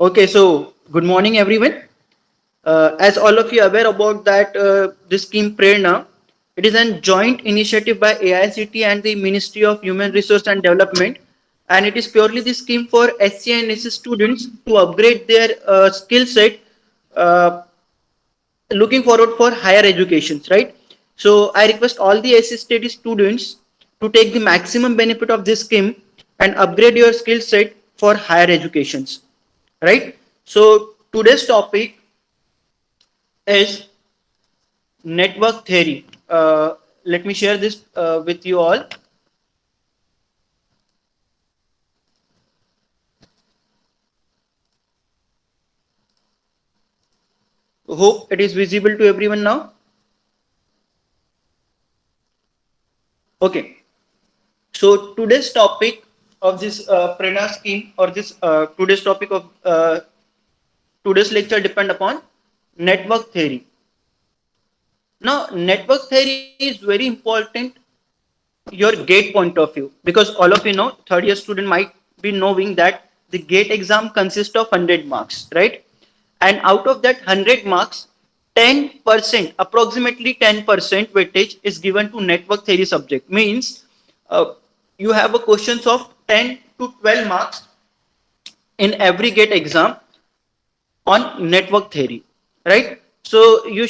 Okay, so good morning, everyone. As all of you are aware about that, this scheme Prerna, it is a joint initiative by AICT and the Ministry of Human Resource and Development, and it is purely the scheme for SC and SC students to upgrade their skill set, uh, looking forward for higher educations, right? So I request all the SC study students to take the maximum benefit of this scheme and upgrade your skill set for higher educations, right? So today's topic is network theory. Let me share this with you all. Hope it is visible to everyone now. Okay. So today's topic of this Prerna scheme, or this today's topic of today's lecture depend upon network theory. Now, network theory is very important your gate point of view, because all of you know third year student might be knowing that the gate exam consists of 100 marks, right? And out of that 100 marks, 10%, approximately 10% weightage is given to network theory subject. Means uh, you have a questions of 10 to 12 marks in every gate exam on network theory, right? So you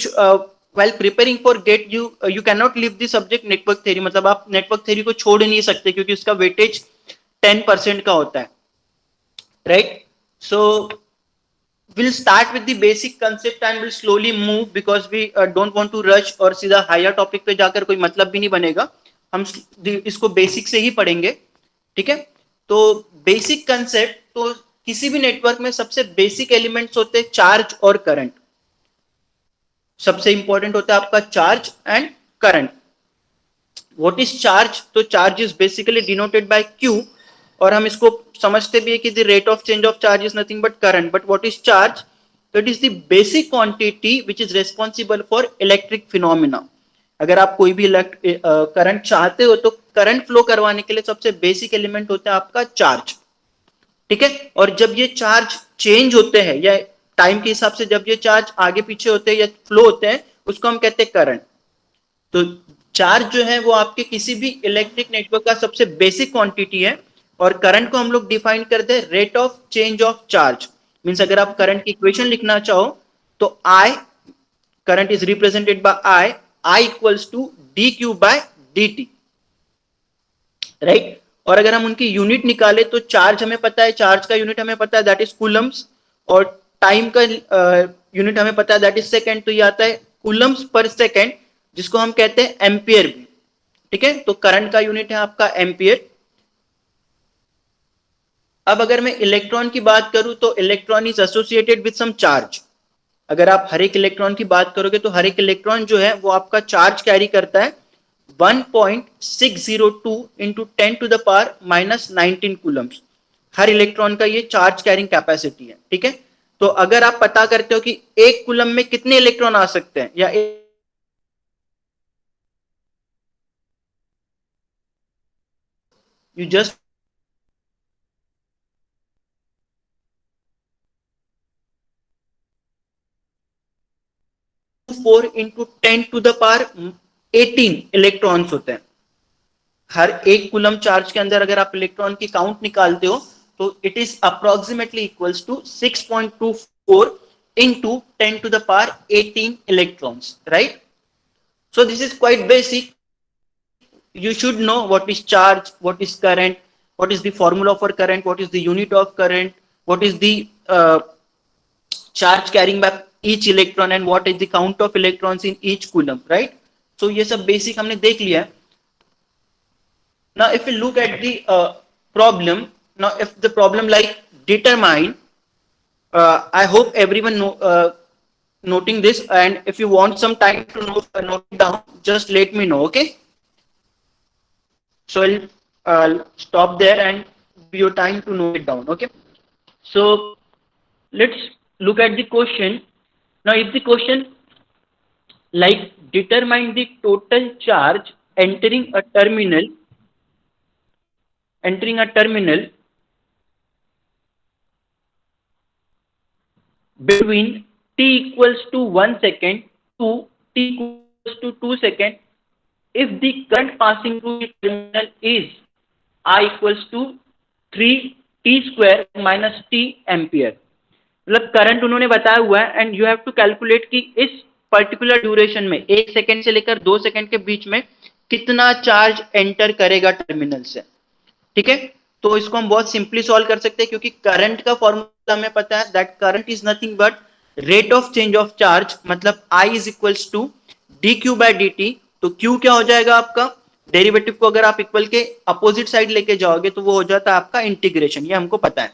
while preparing for gate, you cannot leave the subject network theory. मतलब आप network theory को छोड़ नहीं सकते क्योंकि उसका weightage 10% का होता है, right? So we'll start with the basic concept and we'll slowly move, because we don't want to rush और सीधा higher topic पे जाकर कोई मतलब भी नहीं बनेगा. हम इसको बेसिक से ही पढ़ेंगे, ठीक है? तो बेसिक कंसेप्ट, तो किसी भी नेटवर्क में सबसे बेसिक एलिमेंट्स होते हैं चार्ज और करंट. सबसे इंपॉर्टेंट होता है आपका charge and current. What is charge? तो charge is basically denoted by Q, और हम इसको समझते भी है कि the rate of change of charge is nothing but current. But what is charge? तो it is the basic quantity which is responsible for electric phenomena. अगर आप कोई भी करंट चाहते हो तो करंट फ्लो करवाने के लिए सबसे बेसिक एलिमेंट होता है आपका चार्ज, ठीक है? और जब ये चार्ज चेंज होते हैं या टाइम के हिसाब से जब ये चार्ज आगे पीछे होते हैं या फ्लो होते हैं, उसको हम कहते हैं करंट. तो चार्ज जो है वो आपके किसी भी इलेक्ट्रिक नेटवर्क का सबसे बेसिक क्वांटिटी है. और करंट को हम लोग डिफाइन करते हैं rate of change of charge. Means अगर आप करंट की इक्वेशन लिखना चाहो तो I, current is represented by I equals to D Q by D T, right? और अगर हम उनकी यूनिट निकाले तो चार्ज हमें पता है, चार्ज का यूनिट हमें पता है, दैट इज कूलम्स. और टाइम का यूनिट हमें पता है, दैट इज सेकेंड. तो ये आता है कूलम्स पर सेकेंड, जिसको हम कहते हैं एम्पियर भी, ठीक है? तो करंट का यूनिट है आपका एम्पियर. अब अगर मैं इलेक्ट्रॉन की बात करूं तो electron is associated with some charge. अगर आप हर एक इलेक्ट्रॉन की बात करोगे तो हर एक इलेक्ट्रॉन जो है वो आपका चार्ज कैरी करता है 1.602 into 10 to the power minus 19 coulombs. हर इलेक्ट्रॉन का ये चार्ज कैरिंग कैपेसिटी है, ठीक है? तो अगर आप पता करते हो कि एक कूलम में कितने इलेक्ट्रॉन आ सकते हैं, या you just 4 into 10 to the power 18 electrons होते हैं. हर एक कूलम चार्ज के अंदर अगर आप इलेक्ट्रॉन की काउंट निकालते हो तो it is approximately equals to 6.24 into 10 to the power 18 electrons, right? So this is quite basic. You should know what is charge, what is current, what is the formula for current, what is the unit of current, what is the charge carrying by each electron, and what is the count of electrons in each coulomb, right? So ये सब basic हमने देख लिया है. Now if we look at the problem, now if the problem like determine, I hope everyone noting this, and if you want some time to note it down, just let me know, okay? So I'll stop there and give you time to note it down, okay? So let's look at the question. Now if the question like determine the total charge entering a terminal, entering a terminal between t equals to 1 second to t equals to 2 second if the current passing through the terminal is I equals to 3 t square minus t ampere. मतलब current उन्होंने बताया हुआ है and you have to calculate कि इस particular duration में 1 second से लेकर 2 सेकंड के बीच में कितना चार्ज एंटर करेगा टर्मिनल से। ठीक है, तो इसको हम बहुत सिंपली सॉल्व कर सकते हैं क्योंकि करंट का फॉर्मूला हमें पता है that current is nothing but rate of change of charge, मतलब I is equals to D Q by D T. तो Q क्या हो जाएगा आपका, डेरिवेटिव को अगर आप इक्वल के अपोजिट साइड लेके जाओगे तो वो हो जाता है आपका इंटीग्रेशन, ये हमको पता है।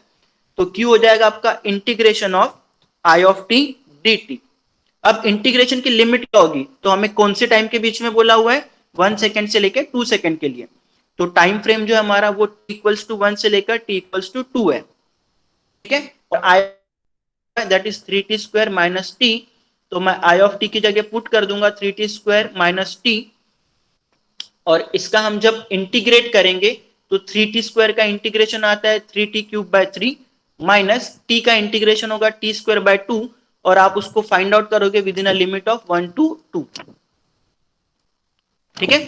तो Q हो जाएगा आपका integration of I of T D T. अब इंटीग्रेशन की लिमिट क्या होगी, तो हमें कौन से टाइम के बीच में बोला हुआ है, 1 सेकंड से लेकर 2 सेकंड के लिए। तो टाइम फ्रेम जो है हमारा वो t इक्वल्स टू 1 से लेकर t इक्वल्स टू 2 है। ठीक है, और I that is 3t square minus t, तो मैं I ऑफ t की जगह पुट कर दूंगा 3t स्क्वायर माइनस t, और इसका हम जब इंटीग्रेट करेंगे तो 3t स्क्वायर का इंटीग्रेशन आता है 3t cube by 3 minus t का इंटीग्रेशन होगा t स्क्वायर बाय 2, और आप उसको फाइंड आउट करोगे with in a limit of 1 to 2। ठीक है,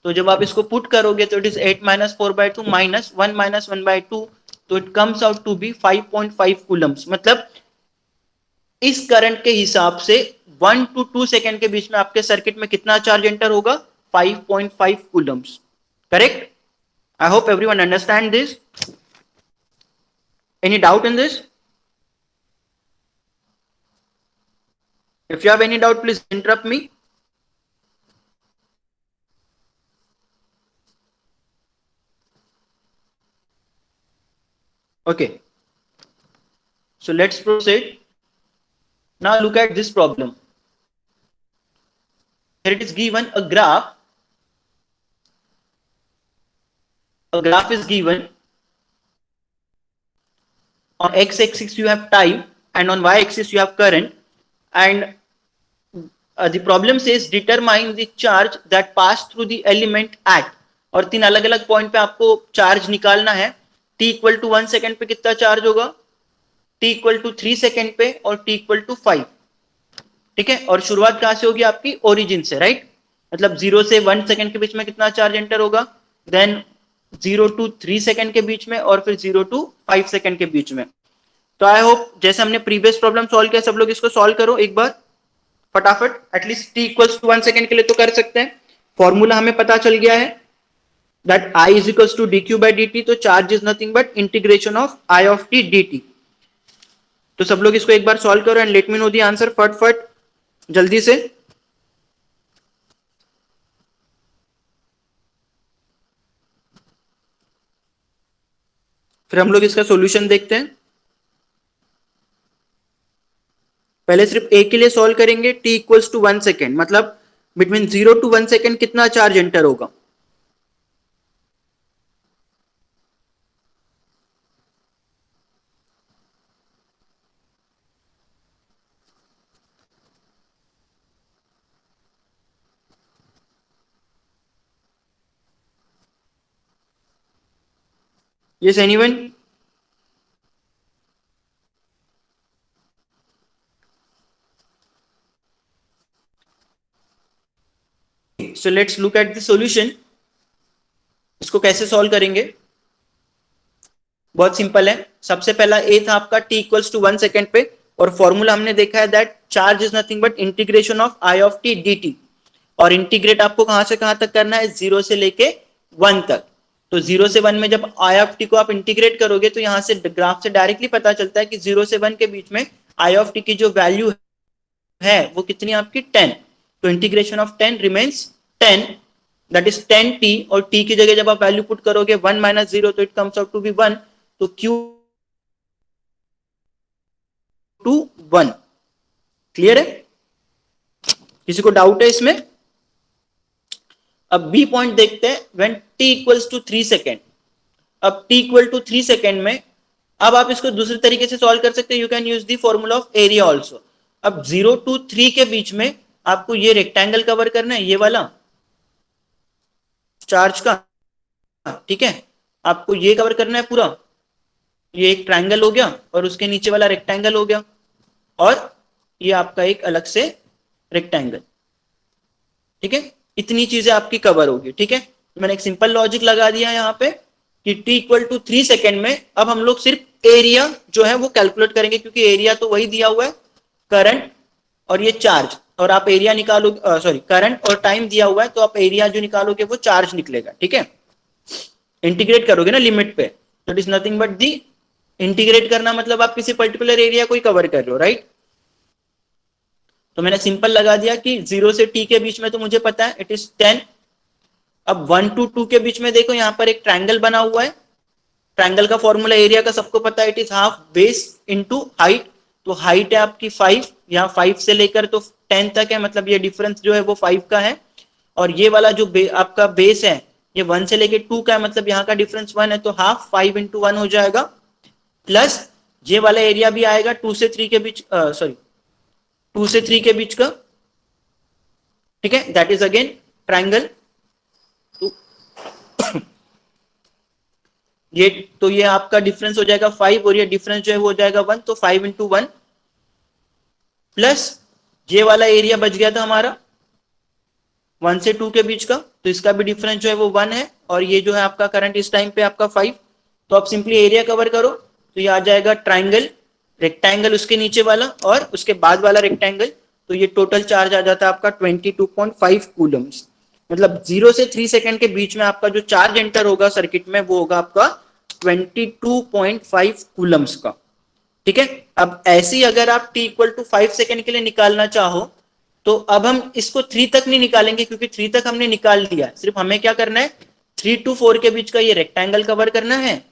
तो जब आप इसको पुट करोगे तो it is 8 minus 4 by 2 minus 1 by 2, तो it comes out to be 5.5 coulombs. मतलब इस करंट के हिसाब से 1 to 2 सेकंड के बीच में आपके सर्किट में कितना चार्ज एंटर होगा, 5.5 Coulomb's. Correct? I hope everyone understand this. Any doubt in this? If you have any doubt, please interrupt me. Okay, so let's proceed. Now look at this problem. Here it is given a graph. A graph is given. On x-axis you have time and on y-axis you have current, and the problem says determine the charge that passed through the element at, और तीन अलग अलग point पे आपको charge निकालना है। t equal to 1 second पे कितना चार्ज होगा, t इक्वल टू 3 सेकेंड पे, और t इक्वल टू 5। ठीक है, और शुरुआत कहां से होगी आपकी, ओरिजिन से, राइट। मतलब 0 से 1 सेकेंड के बीच में कितना चार्ज एंटर होगा, देन 0 to 3 सेकेंड के बीच में, और फिर 0 to 5 सेकेंड के बीच में। तो आई होप जैसे हमने प्रीवियस प्रॉब्लम सॉल्व किया सब लोग इसको सॉल्व करो एक बार फटाफट। At least t equals to 1 second के लिए तो कर सकते हैं। फॉर्मूला हमें पता चल गया है that I is equals to dq by dt, तो charge is nothing but integration of I of t dt। तो सब लोग इसको एक बार सॉल्व करो and let me know the answer फट जल्दी से। फिर हम लोग इसका सॉल्यूशन देखते हैं। पहले सिर्फ a के लिए सॉल्व करेंगे। t इक्वल्स टू 1 सेकेंड, मतलब बिटवीन 0 to 1 सेकेंड कितना चार्ज एंटर होगा। Yes, anyone? So let's look at the solution. इसको कैसे सॉल्व करेंगे, बहुत सिंपल है। सबसे पहला a था आपका t इक्वल्स टू 1 सेकेंड पे, और फॉर्मूला हमने देखा है that charge is nothing but integration of I of t dt, और इंटीग्रेट आपको कहां से कहां तक करना है, 0 से लेके 1 तक। तो 0 से 1 में जब I ऑफ t को आप इंटीग्रेट करोगे तो यहां से ग्राफ से डायरेक्टली पता चलता है कि 0 से 1 के बीच में I ऑफ t की जो वैल्यू है वो कितनी आपकी 10। तो integration of 10 remains 10, that is 10t, और t की जगह जब आप वैल्यू पुट करोगे 1 माइनस 0 तो it comes out to be 1। तो q टू 1। क्लियर है, किसी को डाउट है इसमें? अब बी पॉइंट देखते हैं, when t equals to 3 second. अब t इक्वल टू 3 सेकेंड में अब आप इसको दूसरे तरीके से सॉल्व कर सकते हैं। You can use the formula of area also. अब 0 to 3 के बीच में आपको ये रेक्टेंगल कवर करना है, ये वाला चार्ज का। ठीक है, आपको ये कवर करना है पूरा, ये एक ट्रायंगल हो गया और उसके नीचे वाला रेक्टेंगल हो गया, और ये आपका एक अलग से रेक्टेंगल। ठीक है, इतनी चीजें आपकी कवर होगी। ठीक है, मैंने एक सिंपल लॉजिक लगा दिया यहाँ पे कि t इक्वल टू 3 सेकेंड में अब हम लोग सिर्फ एरिया जो है वो कैलकुलेट करेंगे, क्योंकि एरिया तो वही दिया हुआ है, करंट और ये चार्ज, और आप एरिया निकालोगे, सॉरी करंट और टाइम दिया हुआ है, तो आप एरिया जो निकालोगे वो चार्ज निकलेगा। ठीक है, इंटीग्रेट करोगे ना लिमिट पे, तो it is nothing but the, integrate करना मतलब आप किसी पर्टिकुलर एरिया को ही कवर कर रहे हो, राइट। तो मैंने सिंपल लगा दिया कि 0 से t के बीच में तो मुझे पता है इट इज 10। अब 1 to 2 के बीच में देखो यहाँ पर एक ट्रायंगल बना हुआ है, ट्रायंगल का फॉर्मूला एरिया का सबको पता है, it is half base into height. तो हाइट है आपकी 5, यहाँ 5 से लेकर तो 10 तक है, मतलब ये डिफरेंस जो है वो 5 का है। और ये वाला जो आपका बेस है ये 1 से लेकर 2 का है, मतलब यहाँ का डिफरेंस 1 है, तो हाफ 5 इंटू 1 हो जाएगा, प्लस ये वाला एरिया भी आएगा 2 से 3 के बीच, सॉरी 2 से 3 के बीच का। ठीक है, दैट इज अगेन ट्रायंगल। ये तो ये आपका डिफरेंस हो जाएगा 5 और ये डिफरेंस जो है वो हो जाएगा 1, तो 5 इंटू 1 प्लस ये वाला एरिया बच गया था हमारा 1 से 2 के बीच का, तो इसका भी डिफरेंस जो है वो 1 है, और ये जो है आपका करंट इस टाइम पे आपका 5। तो आप सिंपली एरिया कवर करो तो ये आ जाएगा ट्राइंगल, रेक्टेंगल उसके नीचे वाला और उसके बाद वाला रेक्टेंगल, तो ये टोटल चार्ज आ जाता है आपका 22.5 कूलम्स। मतलब 0 से 3 सेकेंड के बीच में आपका जो चार्ज एंटर होगा सर्किट में वो होगा आपका 22.5 कूलम्स का। ठीक है, अब ऐसी अगर आप t इक्वल टू 5 सेकेंड के लिए निकालना चाहो तो अब हम इसको 3 तक नहीं निकालेंगे, क्योंकि 3 तक हमने निकाल लिया। सिर्फ हमें क्या करना है, 3 to 4 के बीच का ये रेक्टेंगल कवर करना है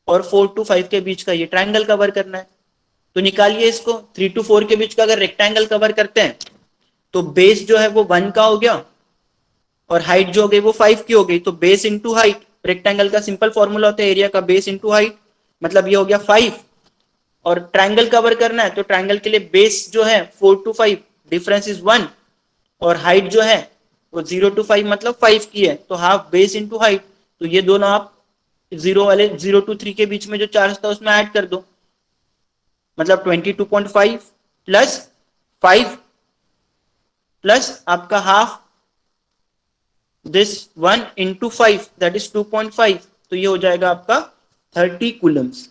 और 4 to 5 के बीच का ये ट्रायंगल कवर करना है। तो निकालिए इसको, 3 to 4 के बीच का अगर रेक्टेंगल कवर करते हैं तो बेस जो है वो 1 का हो गया और हाइट जो हो गई वो 5 की हो गई, तो बेस इंटू हाइट, रेक्टेंगल का सिंपल फॉर्मूला होता है एरिया का बेस इंटू हाइट, मतलब ये हो गया 5। और ट्रायंगल कवर करना है तो ट्रायंगल के लिए बेस जो है 4 to 5, डिफरेंस इज 1, और हाइट जो है वो 0 to 5 मतलब 5 की है, तो हाफ बेस इंटू हाइट। तो ये दोनों आप 0 to 3 के बीच में जो चार्ज था उसमें ऐड कर दो, मतलब 22.5 प्लस 5 प्लस आपका half this 1 into 5 that is 2.5, तो ये हो जाएगा आपका 30 कूलम्स।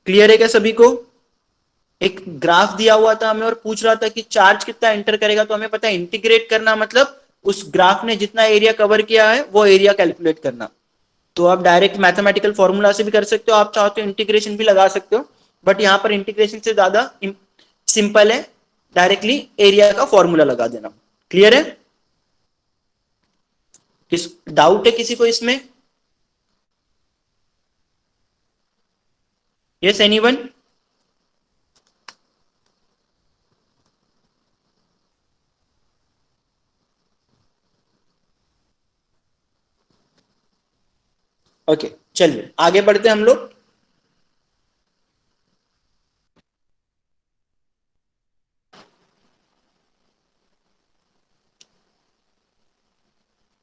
क्लियर है क्या सभी को? एक ग्राफ दिया हुआ था हमें और पूछ रहा था कि चार्ज कितना एंटर करेगा, तो हमें पता है इंटीग्रेट करना मतलब उस ग्राफ ने जितना एरिया कवर किया है वो एरिया कैलकुलेट करना। तो आप डायरेक्ट मैथमेटिकल फॉर्मूला से भी कर सकते हो, आप चाहो तो इंटीग्रेशन भी लगा सकते हो, बट यहाँ पर इंटीग्रेशन से ज्यादा सिंपल है डायरेक्टली एरिया का फॉर्मूला लगा देना। क्लियर है? किस डाउट है किसी को इसमें? Yes anyone? ओके, चलिए आगे बढ़ते हैं हम लोग।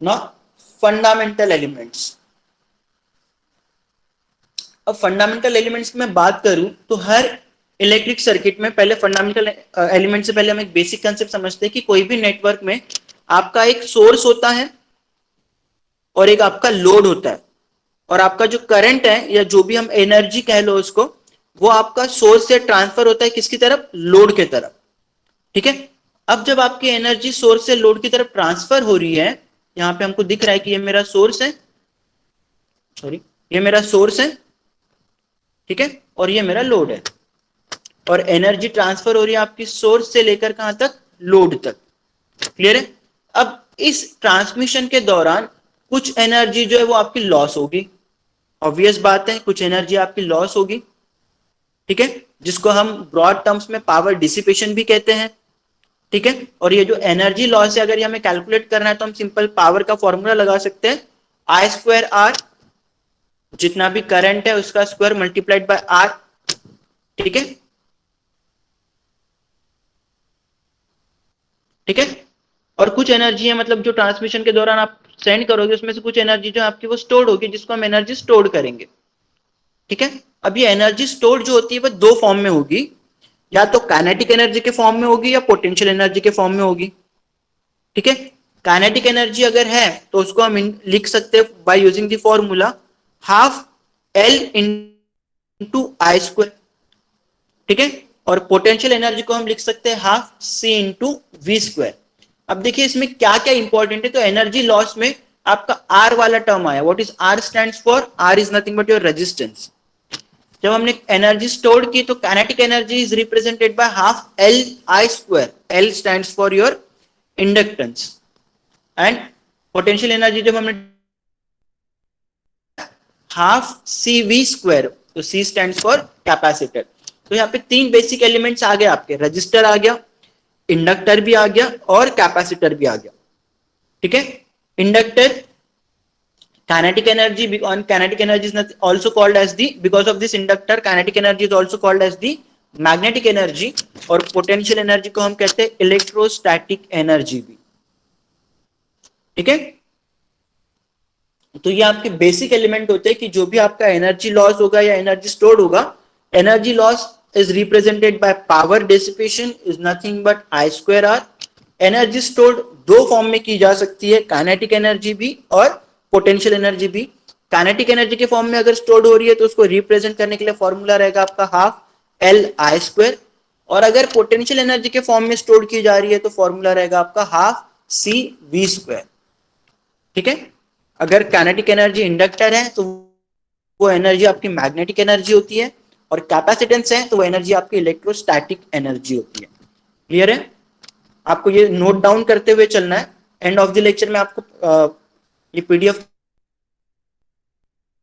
ना फंडामेंटल एलिमेंट्स। अब फंडामेंटल एलिमेंट्स की मैं बात करूं तो हर इलेक्ट्रिक सर्किट में पहले फंडामेंटल एलिमेंट से पहले हम एक बेसिक कंसेप्ट समझते हैं कि कोई भी नेटवर्क में आपका एक सोर्स होता है और एक आपका लोड होता है, और आपका जो करंट है या जो भी हम एनर्जी कह लो उसको, वो आपका सोर्स से ट्रांसफर होता है किसकी तरफ? लोड के तरफ। ठीक है, अब जब आपकी एनर्जी सोर्स से लोड की तरफ ट्रांसफर हो रही है, यहां पे हमको दिख रहा है कि ये मेरा सोर्स है, सॉरी ये मेरा सोर्स है, ठीक है, और ये मेरा लोड है, और एनर्जी ट्रांसफर हो रही है आपकी सोर्स से लेकर कहां तक? लोड तक। क्लियर है? अब इस ट्रांसमिशन के दौरान कुछ एनर्जी जो है वो आपकी लॉस होगी, ऑब्वियस बात है, कुछ एनर्जी आपकी लॉस होगी। ठीक है, जिसको हम ब्रॉड टर्म्स में पावर डिसिपेशन भी कहते हैं। ठीक है, और ये जो एनर्जी लॉस है अगर ये हमें कैलकुलेट करना है तो हम सिंपल पावर का फॉर्मूला लगा सकते हैं, आई स्क्वायर आर, जितना भी करंट है उसका स्क्वायर मल्टीप्लाइड बाय आर। ठीक है, ठीक है, और कुछ एनर्जी है मतलब जो ट्रांसमिशन के दौरान आप सेंड करोगे उसमें से कुछ एनर्जी जो आपकी वो स्टोर्ड होगी, जिसको हम एनर्जी स्टोर्ड करेंगे। ठीक है, अब ये एनर्जी स्टोर्ड जो होती है वो दो फॉर्म में होगी। या तो काइनेटिक एनर्जी के फॉर्म में होगी या पोटेंशियल एनर्जी के फॉर्म में होगी। ठीक है, काइनेटिक एनर्जी अगर है तो उसको हम लिख सकते हैं by using the formula half L into I square. ठीक है, और पोटेंशियल एनर्जी को हम लिख सकते हैं half C into V square. अब देखिए इसमें क्या क्या इंपॉर्टेंट है, तो एनर्जी लॉस में आपका आर वाला टर्म आया। What is R? Stands for R is nothing but your resistance. जब हमने एनर्जी स्टोर की तो kinetic energy is represented by half L I square. L stands for your inductance and potential energy जब हमने half C we square, तो सी stand for capacitor. तो यहाँ पे तीन बेसिक एलिमेंट्स आ गए आपके, रजिस्टर आ गया, इंडक्टर भी आ गया और कैपेसिटर भी आ गया। ठीक है, inductor kinetic energy on kinetic energy is not also called as the, because of this inductor kinetic energy is also called as the magnetic energy, और पोटेंशियल एनर्जी को हम कहते हैं इलेक्ट्रोस्टैटिक एनर्जी भी। ठीक है, तो ये आपके बेसिक एलिमेंट होते हैं कि जो भी आपका एनर्जी लॉस होगा या एनर्जी स्टोर्ड होगा, energy loss is represented by power dissipation is nothing but I square R. Energy stored दो फॉर्म में की जा सकती है, काइनेटिक एनर्जी भी और पोटेंशियल एनर्जी भी। काइनेटिक एनर्जी के फॉर्म में अगर स्टोर्ड हो रही है तो उसको रिप्रेजेंट करने के लिए फॉर्मूला रहेगा आपका हाफ एल आई स्क्वायर, और अगर पोटेंशियल एनर्जी के फॉर्म में स्टोर की जा रही है तो फॉर्मूला रहेगा आपका हाफ सी वी स्क्वायर। ठीक है, अगर काइनेटिक एनर्जी इंडक्टर है तो वो एनर्जी आपकी मैग्नेटिक एनर्जी होती है, और कैपेसिटेंस है तो वो एनर्जी आपकी इलेक्ट्रोस्टैटिक एनर्जी होती है। क्लियर है? आपको ये नोट डाउन करते हुए चलना है। एंड ऑफ द लेक्चर में आपको ये पीडीएफ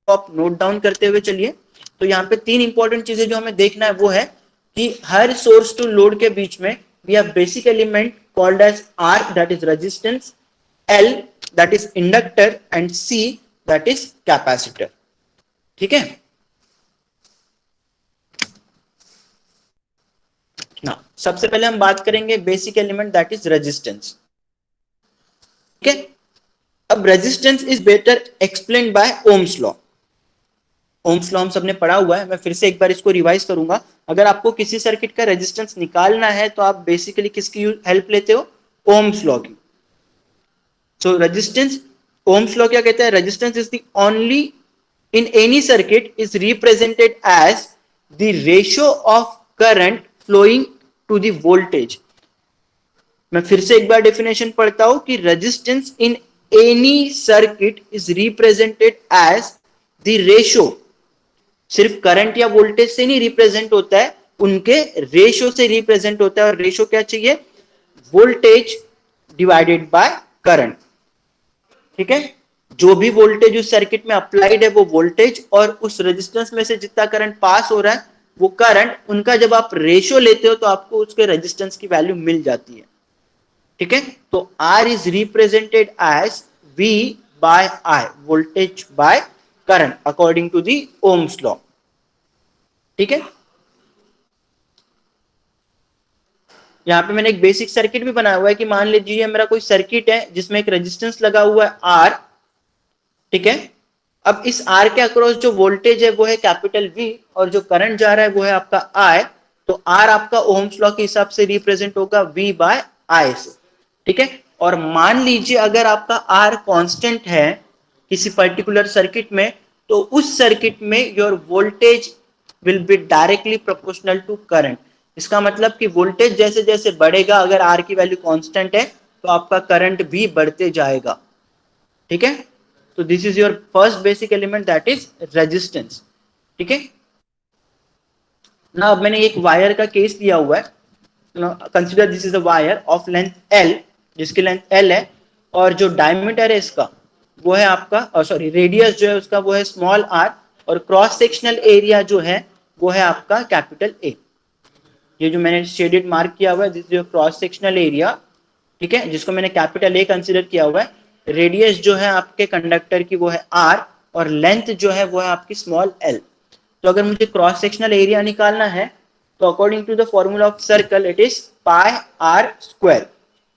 आप नोट डाउन करते हुए चलिए। तो यहाँ पे तीन इंपॉर्टेंट चीजें जो हमें देखना है वो है कि हर सोर्स टू लोड के बीच में we have basic element called as R that is resistance, L that is inductor and C that is capacitor. ठीक है ना, सबसे पहले हम बात करेंगे basic element that is resistance. ठीक है, अब resistance is better explained by Ohm's law. Ohm's law हम सबने पढ़ा हुआ है, मैं फिर से एक बार इसको रिवाइज करूंगा। अगर आपको किसी सर्किट का रेजिस्टेंस निकालना है तो आप बेसिकली किसकी हेल्प लेते हो? ओम्स लॉ की। सो रेजिस्टेंस, ओम्स लॉ क्या कहता है? Resistance is the only in any circuit is represented as the ratio of current flowing to the voltage. मैं फिर से एक बार डेफिनेशन पढ़ता हूं कि resistance in any circuit is represented as the ratio, सिर्फ करंट या वोल्टेज से नहीं रिप्रेजेंट होता है, उनके रेशियो से रिप्रेजेंट होता है। और रेशियो क्या चाहिए? Voltage divided by current. ठीक है, जो भी वोल्टेज उस सर्किट में अप्लाइड है वो वोल्टेज, और उस रेजिस्टेंस में से जितना करंट पास हो रहा है वो करंट, उनका जब आप रेशियो लेते हो तो आपको उसके रेजिस्टेंस की वैल्यू मिल जाती है। ठीक है, तो R is represented as V by I, voltage by current according to the Ohm's law. ठीक है, यहाँ पे मैंने एक बेसिक सर्किट भी बनाया हुआ है कि मान लीजिए मेरा कोई सर्किट है जिसमें एक रेजिस्टेंस लगा हुआ है R। ठीक है, अब इस R के अक्रॉस जो वोल्टेज है वो है कैपिटल V, और जो करंट जा रहा है वो है आपका I। तो R आपका ओम्स लॉ के हिसाब से रिप्रेजेंट होगा V बाय I से। ठीक है, और मान लीजिए अगर आपका R कांस्टेंट है किसी पर्टिकुलर सर्किट में, तो उस सर्किट में your voltage will be directly proportional to current. इसका मतलब कि वोल्टेज जैसे जैसे बढ़ेगा, अगर R की वैल्यू कांस्टेंट है तो आपका करंट भी बढ़ते जाएगा। ठीक है, तो this is your first basic element that is resistance. ठीक है ना, अब मैंने एक वायर का केस लिया हुआ है। Consider this is a wire of length L, जिसकी लेंथ L है, और जो डायमीटर है इसका वो है आपका, सॉरी रेडियस जो है उसका वो है स्मॉल r, और क्रॉस सेक्शनल एरिया जो है वो है आपका कैपिटल A। ये जो मैंने शेडेड मार्क किया हुआ है this is cross sectional area. ठीक है, जिसको मैंने कैपिटल A कंसीडर किया हुआ है। रेडियस जो है आपके कंडक्टर की वो है r, और लेंथ जो है वो है आपकी स्मॉल l। तो अगर मुझे क्रॉस सेक्शनल एरिया निकालना है तो according to the formula of circle it is pi R square,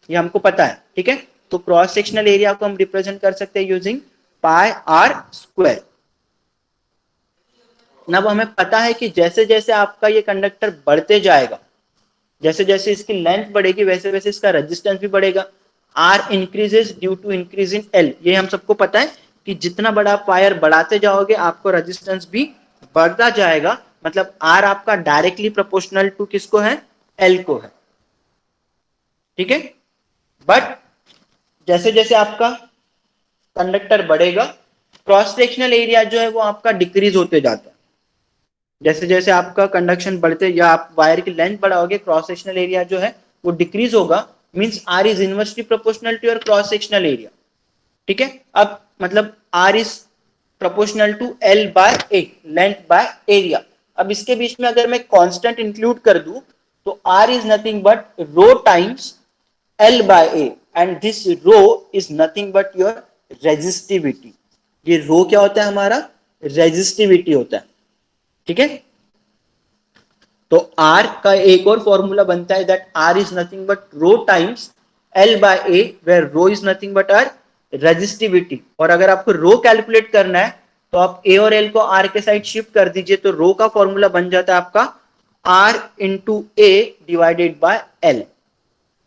ये हमको पता है। ठीक है, तो क्रॉस सेक्शनल एरिया को हम रिप्रेजेंट कर सकते हैं यूजिंग पाई आर स्क्वायर। अब हमें पता है कि जैसे जैसे आपका ये कंडक्टर बढ़ते जाएगा, जैसे जैसे इसकी लेंथ बढ़ेगी वैसे वैसे इसका रेजिस्टेंस भी बढ़ेगा। R increases due to increase in L, ये हम सबको पता है कि जितना बड़ा आप वायर बढ़ाते जाओगे आपको रेजिस्टेंस भी बढ़ता जाएगा। मतलब आर आपका डायरेक्टली प्रोपोर्शनल टू किसको है, एल को है। ठीक है, बट जैसे जैसे आपका कंडक्टर बढ़ेगा क्रॉस सेक्शनल एरिया जो है वो आपका डिक्रीज होते जाता है। जैसे जैसे आपका कंडक्शन बढ़ते या आप वायर की लेंथ बढ़ाओगे क्रॉस सेक्शनल एरिया जो है वो डिक्रीज होगा। Means R is inversely proportional to your cross sectional area. ठीक है, अब मतलब R is proportional to L by A, length by area. अब इसके बीच में अगर मैं कांस्टेंट इंक्लूड कर दूं तो R is nothing but rho times L by A, and this rho is nothing but your resistivity. ये रो क्या होता है हमारा, रेजिस्टिविटी होता है। ठीक है, तो आर का एक और फॉर्मूला बनता है that R is nothing but rho times L by A, where rho is nothing but our resistivity. और अगर आपको रो कैलकुलेट करना है तो आप ए और एल को आर के साइड शिफ्ट कर दीजिए, तो रो का फॉर्मूला बन जाता है आपका R into A divided by L.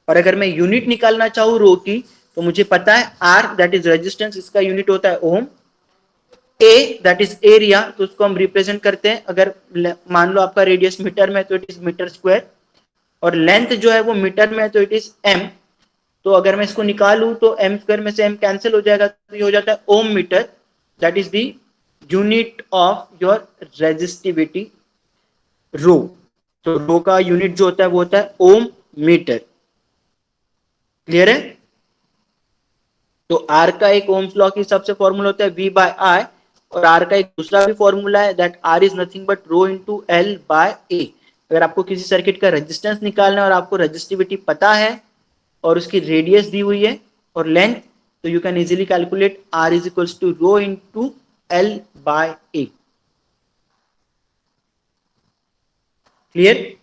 और अगर मैं यूनिट निकालना चाहूं रो की तो मुझे पता है आर दैट इज रेजिस्टेंस, इसका यूनिट होता है ओम। ए दैट इज एरिया, तो उसको हम रिप्रेजेंट करते हैं, अगर मान लो आपका रेडियस मीटर में तो इट इज मीटर स्क्वायर, और लेंथ जो है वो मीटर में है तो इट इज एम। तो अगर मैं इसको निकालूं तो एम स्क्वायर में से एम कैंसिल हो जाएगा, तो ये हो जाता है ohm metre, that is the unit of your resistivity rho. तो रो का यूनिट जो होता है वो होता है ओम मीटर। क्लियर है? तो आर का एक ओम्स लॉ के हिसाब से फॉर्मूला होता है वी बाय आई, और आर का एक दूसरा भी फॉर्मूला है that R is nothing but rho into L by A. अगर आपको किसी सर्किट का रेजिस्टेंस निकालना है और आपको रेजिस्टिविटी पता है और उसकी रेडियस दी हुई है और लेंथ, तो you can easily calculate R is equals to rho into L by A. Clear?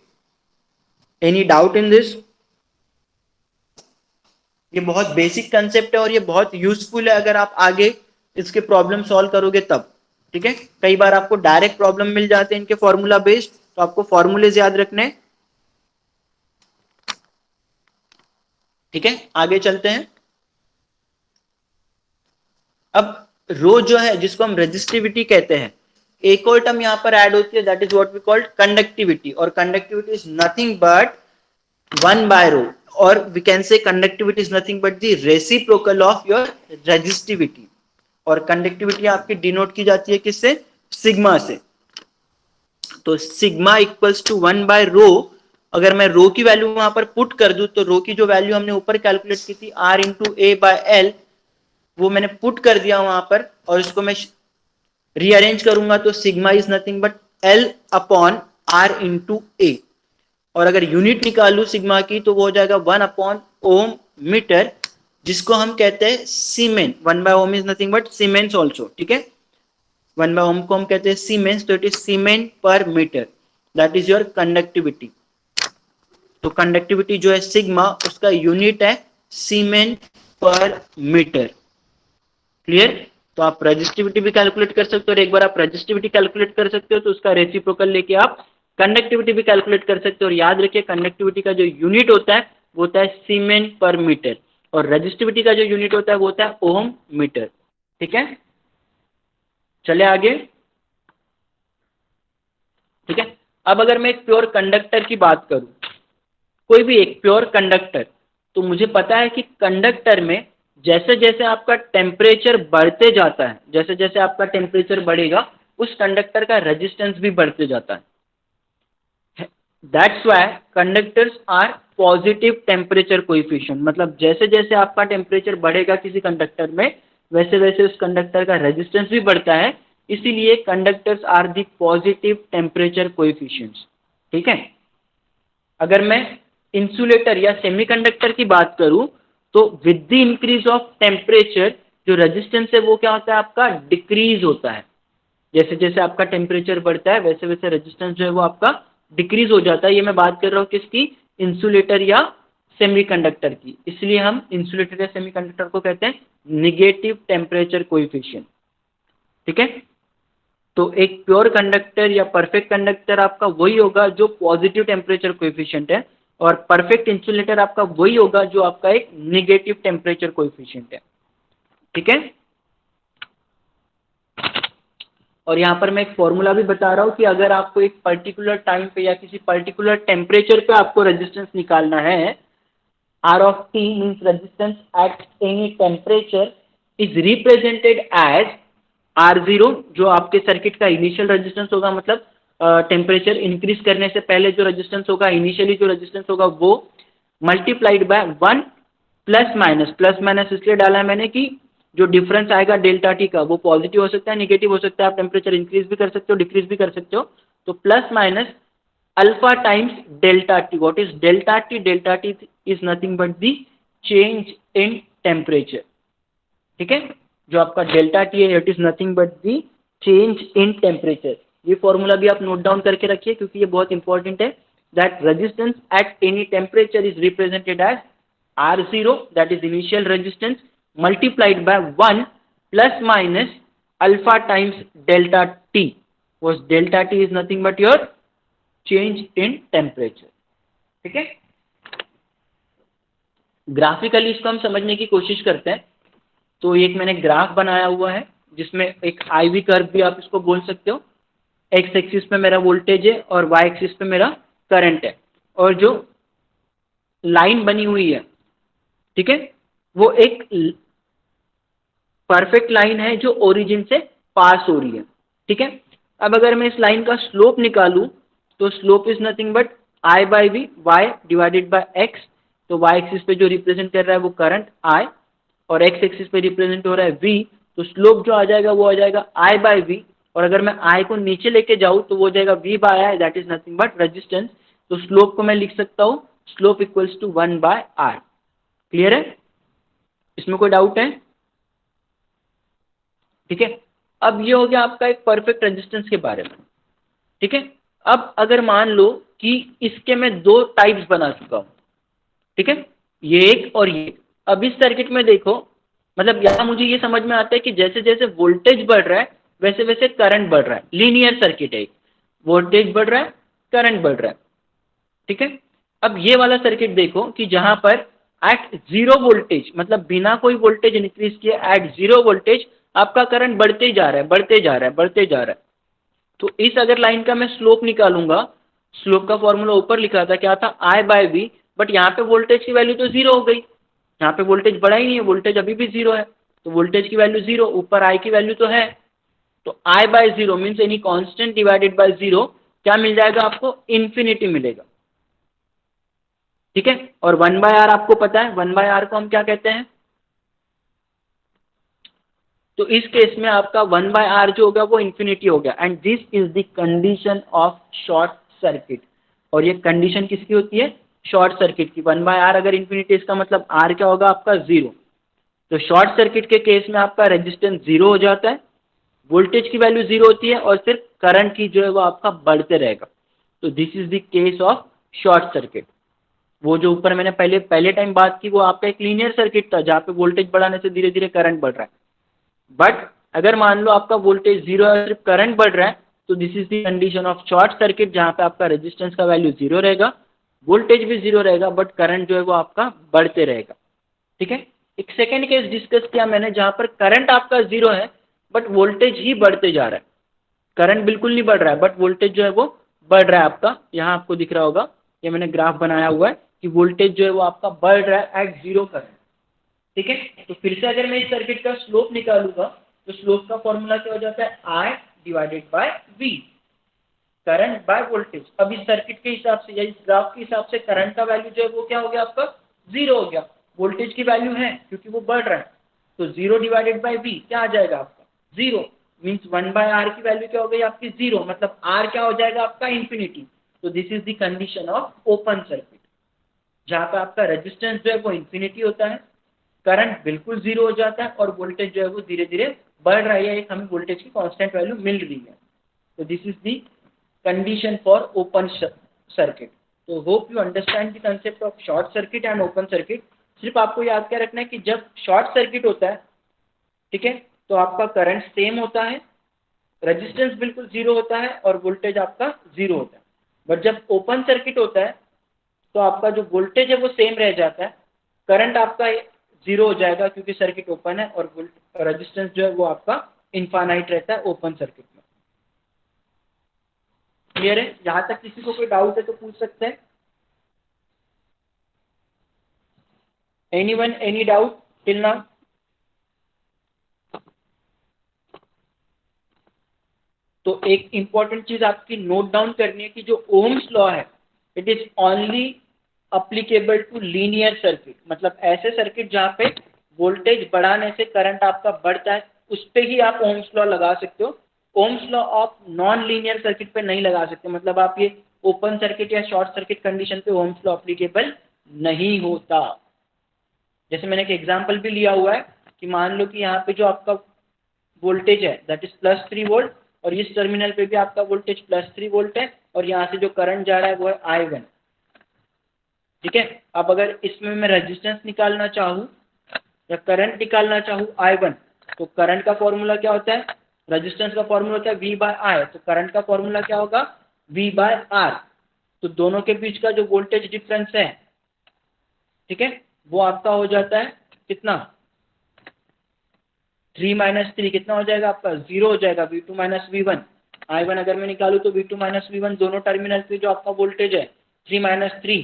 Any doubt in this? ये बहुत बेसिक कंसेप्ट है और ये बहुत यूजफुल है अगर आप आगे इसके प्रॉब्लम सॉल्व करोगे तब। ठीक है, कई बार आपको डायरेक्ट प्रॉब्लम मिल जाते हैं इनके फॉर्मूला बेस्ड, तो आपको फॉर्मूलेज याद रखने। ठीक है, आगे चलते हैं। अब रो जो है जिसको हम रेजिस्टिविटी कहते हैं, एक और टर्म यहां पर ऐड होती है that is what we called conductivity, और conductivity is nothing but 1 by rho, or we can say conductivity is nothing but the reciprocal of your resistivity। और कंडक्टिविटी आपकी डिनोट की जाती है किससे, सिग्मा से। तो सिग्मा इक्वल्स टू 1 by रो। अगर मैं रो की वैल्यू वहां पर पुट कर दूं तो रो की जो वैल्यू हमने ऊपर कैलकुलेट की थी R into A by L, वो मैंने पुट कर दिया वहां पर, और इसको मैं रीअरेंज करूंगा तो sigma is nothing but L upon R into A. और अगर यूनिट निकालू सिग्मा की तो वो हो जाएगा 1 अपॉन ओम मीटर, जिसको हम कहते हैं siemen. 1 by ohm is nothing but siemens also. ठीक है, 1 बाय ओम को हम कहते हैं सीमेंस, तो it is siemens per metre, that is your conductivity. तो कंडक्टिविटी जो है सिग्मा, उसका यूनिट है सीमेन पर मीटर। क्लियर? तो आप रेजिस्टिविटी भी कैलकुलेट कर सकते हो, और एक बार आप रेजिस्टिविटी कैलकुलेट कर सकते हो तो उसका रेसिप्रोकल लेके आप कंडक्टिविटी भी कैलकुलेट कर सकते हो। और याद रखिए कंडक्टिविटी का जो यूनिट होता है वो होता है सीमेन पर मीटर, और रेजिस्टिविटी का जो यूनिट होता है वो होता है ओम मीटर। ठीक है, चले आगे। ठीक है, अब अगर मैं एक प्योर कंडक्टर की बात करूं, कोई भी एक प्योर कंडक्टर, तो मुझे पता है कि कंडक्टर में जैसे जैसे आपका टेम्परेचर बढ़ते जाता है, जैसे जैसे आपका टेम्परेचर बढ़ेगा उस कंडक्टर का रेजिस्टेंस भी बढ़ते जाता है। That's why conductors are positive temperature coefficient, मतलब जैसे जैसे आपका टेम्परेचर बढ़ेगा किसी कंडक्टर में वैसे वैसे उस कंडक्टर का रेजिस्टेंस भी बढ़ता है, इसीलिए conductors are the positive temperature coefficients. ठीक है, अगर मैं इंसुलेटर या सेमीकंडक्टर की बात करूं तो with the increase of temperature जो रेजिस्टेंस है वो क्या होता है आपका, डिक्रीज होता है। जैसे जैसे आपका टेम्परेचर बढ़ता है वैसे वैसे रेजिस्टेंस जो है वो आपका डिक्रीज हो जाता है। ये मैं बात कर रहा हूँ किसकी, इंसुलेटर या सेमीकंडक्टर की, इसलिए हम इंसुलेटर या सेमीकंडक्टर को कहते हैं निगेटिव टेम्परेचर कोएफिशिएंट। ठीक है, तो एक प्योर कंडक्टर या परफेक्ट कंडक्टर आपका वही होगा जो पॉजिटिव टेम्परेचर कोएफिशिएंट है, और परफेक्ट इंसुलेटर आपका वही होगा जो आपका एक निगेटिव टेम्परेचर कोएफिशिएंट है, ठीक है। और यहाँ पर मैं एक फॉर्मूला भी बता रहा हूँ कि अगर आपको एक पर्टिकुलर टाइम पे या किसी पर्टिकुलर टेम्परेचर पे आपको रेजिस्टेंस निकालना है, R of t means resistance at any temperature is represented as R0, जो आपके सर्किट का इनिशियल रेजिस्टेंस होगा, मतलब टेम्परेचर इंक्रीज करने से पहले जो रेजिस्टेंस होगा, इनिशियली जो रेजिस्टेंस होगा वो, मल्टीप्लाइड बाय 1 प्लस माइनस इसलिए डाला है मैंने कि जो डिफरेंस आएगा डेल्टा टी का वो पॉजिटिव हो सकता है, निगेटिव हो सकता है, आप टेम्परेचर इंक्रीज भी कर सकते हो, डिक्रीज भी कर सकते हो, तो plus minus alpha times delta T. What is delta T? Delta T is nothing but the change in temperature, ठीक है। जो आपका डेल्टा टी है it is nothing but the change in temperature. ये फॉर्मूला भी आप नोट डाउन करके रखिए क्योंकि ये बहुत इंपॉर्टेंट है. That resistance at any temperature is represented as R0, that is initial resistance, multiplied by 1 plus minus alpha times delta t, was delta t is nothing but your change in temperature, ठीक है. Graphically इसको हम समझने की कोशिश करते हैं. तो एक मैंने ग्राफ बनाया हुआ है जिसमें एक IV कर्व भी आप इसको बोल सकते हो. एक्स एक्सिस पे मेरा वोल्टेज है और वाई एक्सिस पे मेरा करंट है, और जो लाइन बनी हुई है, ठीक है, वो एक परफेक्ट लाइन है जो ओरिजिन से पास हो रही है, ठीक है. अब अगर मैं इस लाइन का स्लोप निकालूं तो slope is nothing but I by V, Y divided by X. तो वाई एक्सिस पे जो रिप्रेजेंट कर रहा है वो करंट I, और एक्स एक्सिस पे रिप्रेजेंट हो रहा है V. तो स्लोप जो आ जाएगा वो आ जाएगा I बाई वी, और अगर मैं I को नीचे लेके जाऊं तो वो हो जाएगा V by I, that is nothing but resistance. तो स्लोप को मैं लिख सकता हूं slope equals to 1 by R. Clear है? इसमें कोई डाउट है? ठीक है. अब ये हो गया आपका एक परफेक्ट रेजिस्टेंस के बारे में, ठीक है. अब अगर मान लो कि इसके मैं दो टाइप्स बना चुका हूं, ठीक है, ये एक और ये. अब इस सर्किट में देखो, मतलब यहां मुझे ये समझ में आता है कि जैसे जैसे वोल्टेज बढ़ रहा है वैसे वैसे करंट बढ़ रहा है. लीनियर सर्किट है, वोल्टेज बढ़ रहा है, करंट बढ़ रहा है, ठीक है. अब ये वाला सर्किट देखो कि जहां पर एट जीरो वोल्टेज, मतलब बिना कोई वोल्टेज इंक्रीज किए एट जीरो वोल्टेज आपका करंट बढ़ते जा रहा है, बढ़ते जा रहा है, बढ़ते जा रहा है. तो इस अगर लाइन का मैं स्लोप निकालूंगा, स्लोप का फॉर्मूला ऊपर लिखा था, क्या था? I bye we. बट यहाँ पे वोल्टेज की वैल्यू तो जीरो हो गई, यहाँ पे वोल्टेज बढ़ा ही नहीं है, वोल्टेज अभी भी जीरो है. तो वोल्टेज की वैल्यू जीरो, ऊपर I की वैल्यू तो है. तो I by zero means any constant divided by zero, क्या मिल जाएगा आपको? इन्फिनिटी मिलेगा, ठीक है. और 1 बाय आर आपको पता है, 1 बाय आर को हम क्या कहते हैं? तो इस केस में आपका 1 बाय आर जो होगा वो इन्फिनिटी हो गया. And this is the condition of short circuit. और ये कंडीशन किसकी होती है? शॉर्ट सर्किट की. 1 बाय आर अगर इन्फिनिटी, इसका मतलब आर क्या होगा आपका? जीरो. तो शॉर्ट सर्किट के केस में आपका रेजिस्टेंस जीरो हो जाता है, वोल्टेज की वैल्यू जीरो होती है, और सिर्फ करंट की जो है वो आपका बढ़ते रहेगा. तो this is the case of short circuit. वो जो ऊपर मैंने पहले टाइम बात की वो आपका एक लीनियर सर्किट था जहाँ पे वोल्टेज बढ़ाने से धीरे धीरे करंट बढ़ रहा है. बट अगर मान लो आपका वोल्टेज जीरो है, सिर्फ करंट बढ़ रहा है, तो this is the condition of short circuit, जहाँ पे आपका रेजिस्टेंस का वैल्यू जीरो रहेगा, वोल्टेज भी जीरो रहेगा, बट करंट जो है वो आपका बढ़ते रहेगा, ठीक है. एक सेकेंड केस डिस्कस किया मैंने जहाँ पर करंट आपका जीरो है बट वोल्टेज ही बढ़ते जा रहा है. करंट बिल्कुल नहीं बढ़ रहा है बट वोल्टेज जो है वो बढ़ रहा है आपका. यहाँ आपको दिख रहा होगा, ये मैंने ग्राफ बनाया हुआ है कि वोल्टेज जो है वो आपका बढ़ रहा है एट जीरो करंट, ठीक है. तो फिर से अगर मैं इस सर्किट का स्लोप निकालूंगा तो स्लोप का फॉर्मूला क्या हो जाता है? I divided by V, current by voltage. अब इस सर्किट के हिसाब से या इस ग्राफ के हिसाब से करंट का वैल्यू जो है वो क्या हो गया आपका? जीरो हो गया. वोल्टेज की वैल्यू है क्योंकि वो बढ़ रहा है, तो जीरो डिवाइडेड बाय वी क्या आ जाएगा आपका? जीरो. मीन्स 1 बाय आर की वैल्यू क्या हो गई आपकी? जीरो. मतलब आर क्या हो जाएगा आपका? इन्फिनिटी. तो this is the condition of open circuit, जहाँ पे आपका रेजिस्टेंस जो है वो इन्फिनिटी होता है, करंट बिल्कुल जीरो हो जाता है, और वोल्टेज जो है वो धीरे धीरे बढ़ रहा है, एक हमें वोल्टेज की कांस्टेंट वैल्यू मिल रही है. तो this is the condition for open circuit. तो hope you understand the concept of short circuit and open circuit. सिर्फ आपको याद क्या रखना है कि जब शॉर्ट सर्किट होता है, ठीक है, तो आपका करंट सेम होता है, रेजिस्टेंस बिल्कुल जीरो होता है, और वोल्टेज आपका जीरो होता है. बट जब ओपन सर्किट होता है तो आपका जो वोल्टेज है वो सेम रह जाता है, करंट आपका 0 हो जाएगा क्योंकि सर्किट ओपन है, और रेजिस्टेंस जो है वो आपका इनफाइनाइट रहता है ओपन सर्किट में। क्लियर है? यहां तक किसी को कोई डाउट है तो पूछ सकते हैं। Anyone, any doubt till now? तो एक इंपॉर्टेंट चीज आपकी नोट डाउन करनी है कि जो ओम्स लॉ है it is only applicable to linear circuit, मतलब ऐसे सर्किट जहां पे वोल्टेज बढ़ाने से करंट आपका बढ़ता है उस पे ही आप ओम्स लॉ लगा सकते हो। ओम्स लॉ आप नॉन लीनियर सर्किट पे नहीं लगा सकते, मतलब आप ये ओपन सर्किट या शॉर्ट सर्किट कंडीशन पे ओम्स लॉ अप्लीकेबल नहीं होता। जैसे मैंने एक एग्जांपल भी लिया हुआ है कि मान लो कि यहाँ पे जो आपका वोल्टेज है दैट इज +3 वोल्ट, और इस टर्मिनल पे भी आपका वोल्टेज +3 वोल्ट है, और यहाँ से जो करंट जा रहा है वो है I1। ठीक है, अब अगर इसमें मैं रेजिस्टेंस निकालना चाहूँ या करंट निकालना चाहूँ I1, तो करंट का फॉर्मूला क्या होता है, रेजिस्टेंस का फॉर्मूला होता है V/I, तो करंट का फॉर्मूला क्या होगा, V/R। तो दोनों के बीच का जो वोल्टेज डिफरेंस है, ठीक है, वो आपका हो जाता है कितना, 3 - 3 कितना हो जाएगा आपका, 0 हो जाएगा, V2 - V1। I1 अगर मैं निकालूं तो V2 - V1 दोनों टर्मिनल पे जो आपका वोल्टेज है 3 - 3,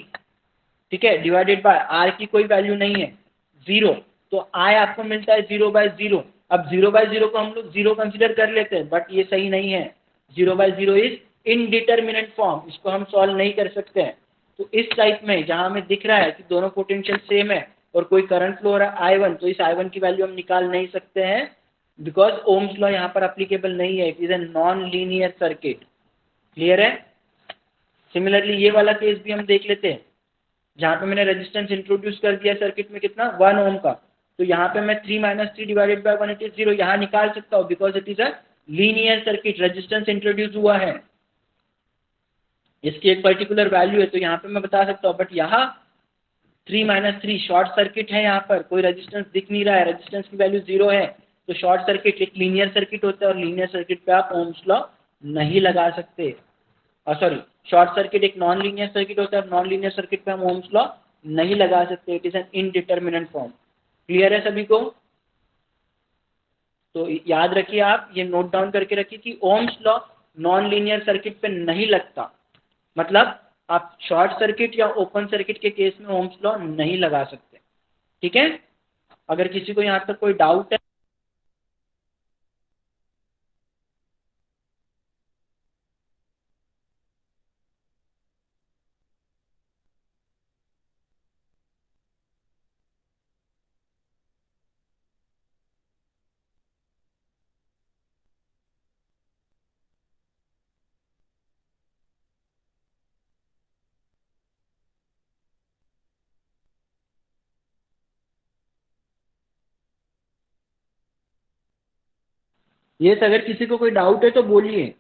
ठीक है, डिवाइडेड बाय R की कोई वैल्यू नहीं है, 0, तो I आपको मिलता है 0/0। अब 0/0 को हम लोग 0 कंसिडर कर लेते हैं, बट ये सही नहीं है, 0/0 इज इनडिटरमिनेट फॉर्म, इसको हम सॉल्व नहीं कर सकते हैं। तो इस टाइप में जहां हमें दिख रहा है कि दोनों पोटेंशियल सेम है और कोई करंट फ्लो हो रहा है I1, तो इस I1 की वैल्यू हम निकाल नहीं सकते हैं, बिकॉज ओम्स लॉ यहाँ पर अप्लीकेबल नहीं है, it is a non linear circuit. Clear है? सिमिलरली ये वाला केस भी हम देख लेते हैं, जहां पे मैंने रेजिस्टेंस इंट्रोड्यूस कर दिया सर्किट में कितना, 1 ओम का, तो यहाँ पे मैं 3 - 3 डिवाइडेड बाय 1 इट इज 0 यहाँ निकाल सकता हूँ, because it is a linear circuit, resistance introduce हुआ है, इसकी एक पर्टिकुलर वैल्यू है, तो यहाँ पे मैं बता सकता हूँ। बट यहाँ 3 - 3 शॉर्ट सर्किट है, यहाँ पर कोई रेजिस्टेंस दिख नहीं रहा है, रेजिस्टेंस की वैल्यू 0 है, तो शॉर्ट सर्किट एक लीनियर सर्किट होता है, और लीनियर सर्किट पे आप ओम्स लॉ नहीं लगा सकते। सॉरी, शॉर्ट सर्किट एक नॉन लीनियर सर्किट होता है, नॉन लीनियर सर्किट पे हम ओम्स लॉ नहीं लगा सकते, it is N indeterminate form. Clear है सभी को? तो याद रखिए, आप ये नोट डाउन करके रखिए कि Ohm's law non linear circuit पे नहीं लगता, मतलब आप शॉर्ट सर्किट या ओपन सर्किट के केस में ओम्स लॉ नहीं लगा सकते। ठीक है, अगर किसी को यहाँ तक कोई डाउट है। ये अगर किसी को कोई डाउट है तो बोलिए।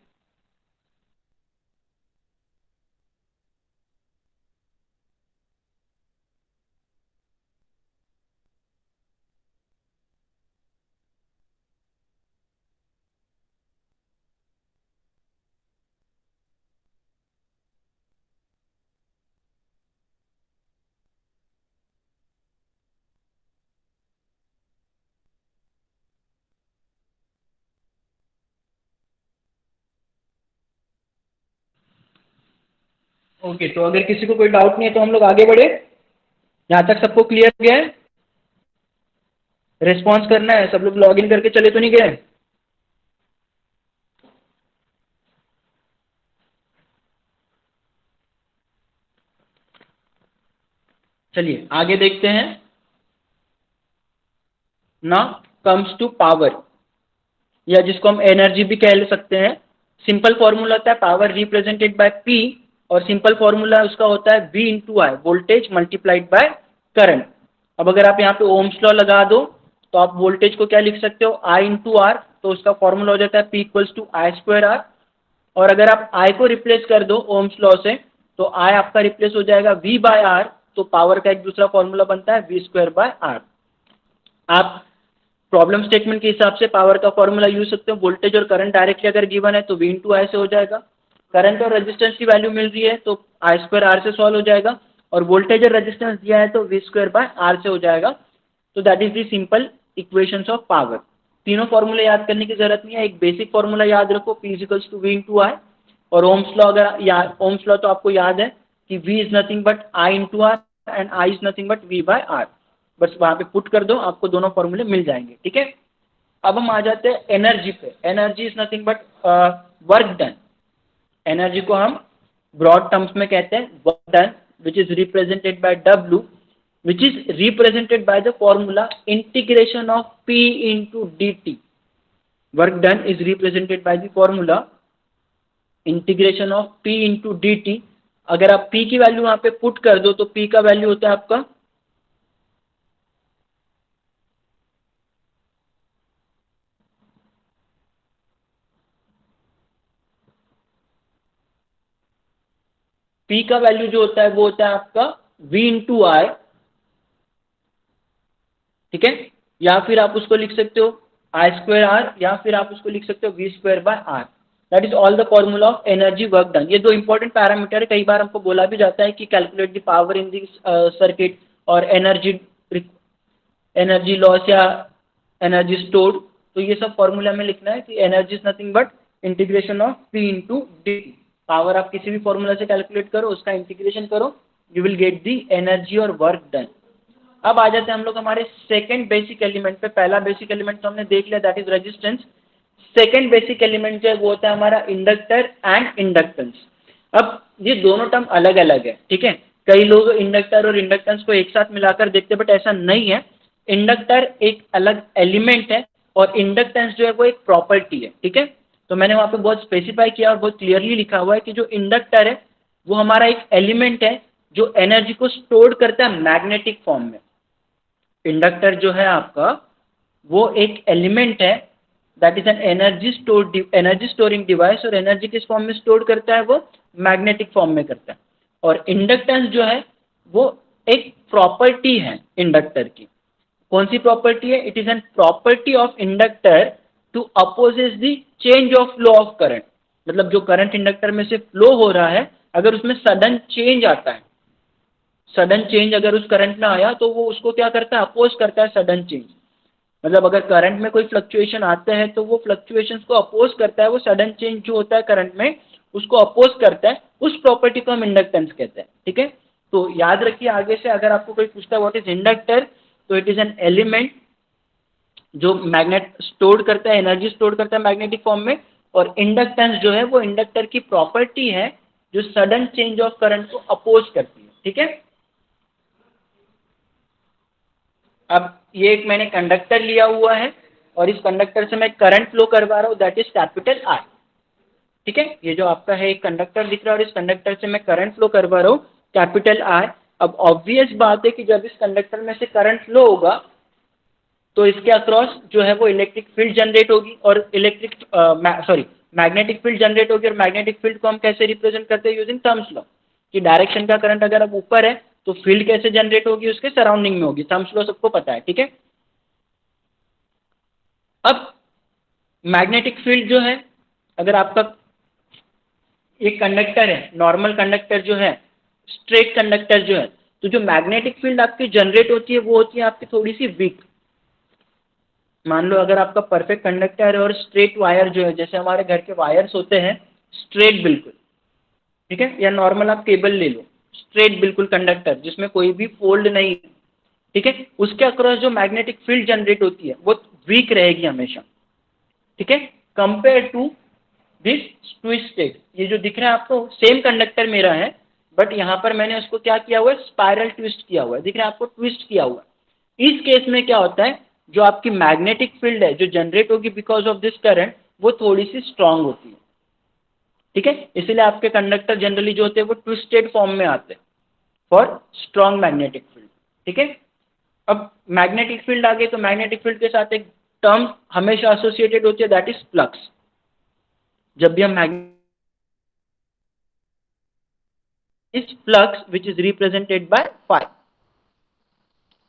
ओके, तो अगर किसी को कोई डाउट नहीं है तो हम लोग आगे बढ़े। यहाँ तक सबको क्लियर हो गया है? रिस्पॉन्स करना है, सब लोग लॉग इन करके चले तो नहीं गए? चलिए आगे देखते हैं। नाउ कम्स टू पावर, या जिसको हम एनर्जी भी कह सकते हैं। सिंपल फॉर्मूला होता है पावर रिप्रेजेंटेड बाय पी, और सिंपल फॉर्मूला उसका होता है V into I, voltage multiplied by current. अब अगर आप यहाँ पे ओम्स लॉ लगा दो तो आप वोल्टेज को क्या लिख सकते हो, I इंटू आर, तो उसका फॉर्मूला हो जाता है P इक्वल्स टू I²R। और अगर आप I को रिप्लेस कर दो ओम्स लॉ से, तो I आपका रिप्लेस हो जाएगा V/R, तो पावर का एक दूसरा फॉर्मूला बनता है V²/R। आप प्रॉब्लम स्टेटमेंट के हिसाब से पावर का फॉर्मूला यूज सकते हो, वोल्टेज और करंट डायरेक्टली अगर गिवन है तो V इंटू आई से हो जाएगा, करंट और रेजिस्टेंस की वैल्यू मिल रही है तो I²R से सॉल्व हो जाएगा, और वोल्टेज और रेजिस्टेंस दिया है तो वी स्क्वायर बाय आर से हो जाएगा। तो that is the simple equations of power. तीनों फॉर्मूले याद करने की जरूरत नहीं है, एक बेसिक फॉर्मूला याद रखो, P equals to V into I, और ओम्स लॉ अगर ओम्स लॉ तो आपको याद है कि V is nothing but I into R and I is nothing but V by R. बस वहां पे पुट कर दो, आपको दोनों फॉर्मूले मिल जाएंगे। ठीक है, अब हम आ जाते हैं एनर्जी पे। Energy is nothing but work done. Energy को हम ब्रॉड टर्म्स में कहते हैं work done, which is represented bye W, which is represented by the formula integration of P into dt. Work done is represented by the formula integration of P into dt. अगर आप P की value वहां पे put कर दो तो P का value होता है आपका P का वैल्यू जो होता है वो होता है आपका V इंटू आई। ठीक है, या फिर आप उसको लिख सकते हो आई स्क्वायर आर, या फिर आप उसको लिख सकते हो V square by R. That is all the formula of energy work done. ये दो इंपॉर्टेंट पैरामीटर है, कई बार हमको बोला भी जाता है कि calculate the power in this circuit और एनर्जी लॉस या एनर्जी स्टोर्ड। तो ये सब फॉर्मूला में लिखना है कि energy is nothing but integration of P into D. Power आप किसी भी फॉर्मूला से कैलकुलेट करो, उसका इंटीग्रेशन करो, you will get the energy और वर्क डन। अब आ जाते हैं हम लोग हमारे सेकंड बेसिक एलिमेंट पे। पहला बेसिक एलिमेंट तो हमने देख लिया, that is resistance. Second basic element जो है वो होता है हमारा इंडक्टर एंड इंडक्टेंस। अब ये दोनों टर्म अलग अलग है। ठीक है, कई लोग इंडक्टर और इंडक्टेंस को एक साथ मिलाकर देखते हैं, बट ऐसा नहीं है। इंडक्टर एक अलग एलिमेंट है और इंडक्टेंस जो है वो एक प्रॉपर्टी है। ठीक है, तो मैंने वहां पे बहुत स्पेसिफाई किया और बहुत क्लियरली लिखा हुआ है कि जो इंडक्टर है वो हमारा एक एलिमेंट है जो एनर्जी को स्टोर करता है मैग्नेटिक फॉर्म में। इंडक्टर जो है आपका वो एक एलिमेंट है, that is an energy storing device, और एनर्जी किस फॉर्म में स्टोर करता है, वो मैग्नेटिक फॉर्म में करता है। और इंडक्टेंस जो है वो एक प्रॉपर्टी है इंडक्टर की। कौन सी प्रॉपर्टी है? It is an property of inductor to opposes the change of flow of current. मतलब जो करंट इंडक्टर में से फ्लो हो रहा है, अगर उसमें सडन चेंज आता है, सडन चेंज अगर उस करंट में आया तो वो उसको क्या करता है, अपोज करता है सडन चेंज। मतलब अगर करंट में कोई फ्लक्चुएशन आते हैं तो वो फ्लक्चुएशंस को अपोज करता है, वो सडन चेंज जो होता है करंट में उसको अपोज करता है। उस प्रॉपर्टी को हम इंडक्टेंस कहते हैं। ठीक है, तो याद रखिए आगे से अगर आपको कोई पूछता है व्हाट इज इंडक्टर, तो इट इज एन एलिमेंट जो मैग्नेट स्टोर करता है, एनर्जी स्टोर करता है मैग्नेटिक फॉर्म में। और इंडक्टेंस जो है वो इंडक्टर की प्रॉपर्टी है जो सडन चेंज ऑफ करंट को अपोज करती है। ठीक है, अब ये एक मैंने कंडक्टर लिया हुआ है और इस कंडक्टर से मैं करंट फ्लो करवा रहा हूँ, दैट इज कैपिटल आई। ठीक है, ये जो आपका है एक कंडक्टर दिख रहा है और इस कंडक्टर से मैं करंट फ्लो करवा रहा हूँ कैपिटल आई। अब ऑब्वियस बात है कि जब इस कंडक्टर में से करंट फ्लो होगा तो इसके अक्रॉस जो है वो इलेक्ट्रिक फील्ड जनरेट होगी और मैग्नेटिक फील्ड जनरेट होगी। और मैग्नेटिक फील्ड को हम कैसे रिप्रेजेंट करते हैं, यूजिंग थम्स लॉ, कि डायरेक्शन का करंट अगर अब ऊपर है तो फील्ड कैसे जनरेट होगी, उसके सराउंडिंग में होगी। थम्स लॉ सबको पता है। ठीक है, अब मैग्नेटिक फील्ड जो है, अगर आपका एक कंडक्टर है, नॉर्मल कंडक्टर जो है, स्ट्रेट कंडक्टर जो है, तो जो मैग्नेटिक फील्ड आपकी जनरेट होती है वो होती है आपकी थोड़ी सी वीक। मान लो अगर आपका परफेक्ट कंडक्टर है और स्ट्रेट वायर जो है, जैसे हमारे घर के वायर्स होते हैं स्ट्रेट बिल्कुल, ठीक है, या नॉर्मल आप केबल ले लो, स्ट्रेट बिल्कुल कंडक्टर जिसमें कोई भी फोल्ड नहीं है, ठीक है, उसके अक्रॉस जो मैग्नेटिक फील्ड जनरेट होती है वो वीक रहेगी हमेशा। ठीक है, कंपेयर टू दिस ट्विस्टेड। ये जो दिख रहा है आपको सेम कंडक्टर मेरा है, बट यहां पर मैंने उसको क्या किया हुआ है, स्पाइरल ट्विस्ट किया हुआ है। दिख रहा है आपको, ट्विस्ट किया हुआ है। इस केस में क्या होता है, जो आपकी मैग्नेटिक फील्ड है जो जनरेट होगी बिकॉज ऑफ दिस करंट, वो थोड़ी सी स्ट्रांग होती है। ठीक है, इसलिए आपके कंडक्टर जनरली जो होते हैं वो ट्विस्टेड फॉर्म में आते हैं फॉर स्ट्रांग मैग्नेटिक फील्ड। ठीक है, अब मैग्नेटिक फील्ड आ गई तो मैग्नेटिक फील्ड के साथ एक टर्म हमेशा एसोसिएटेड होती है, दैट इज फ्लक्स। जब भी हम इस flux which is represented by phi,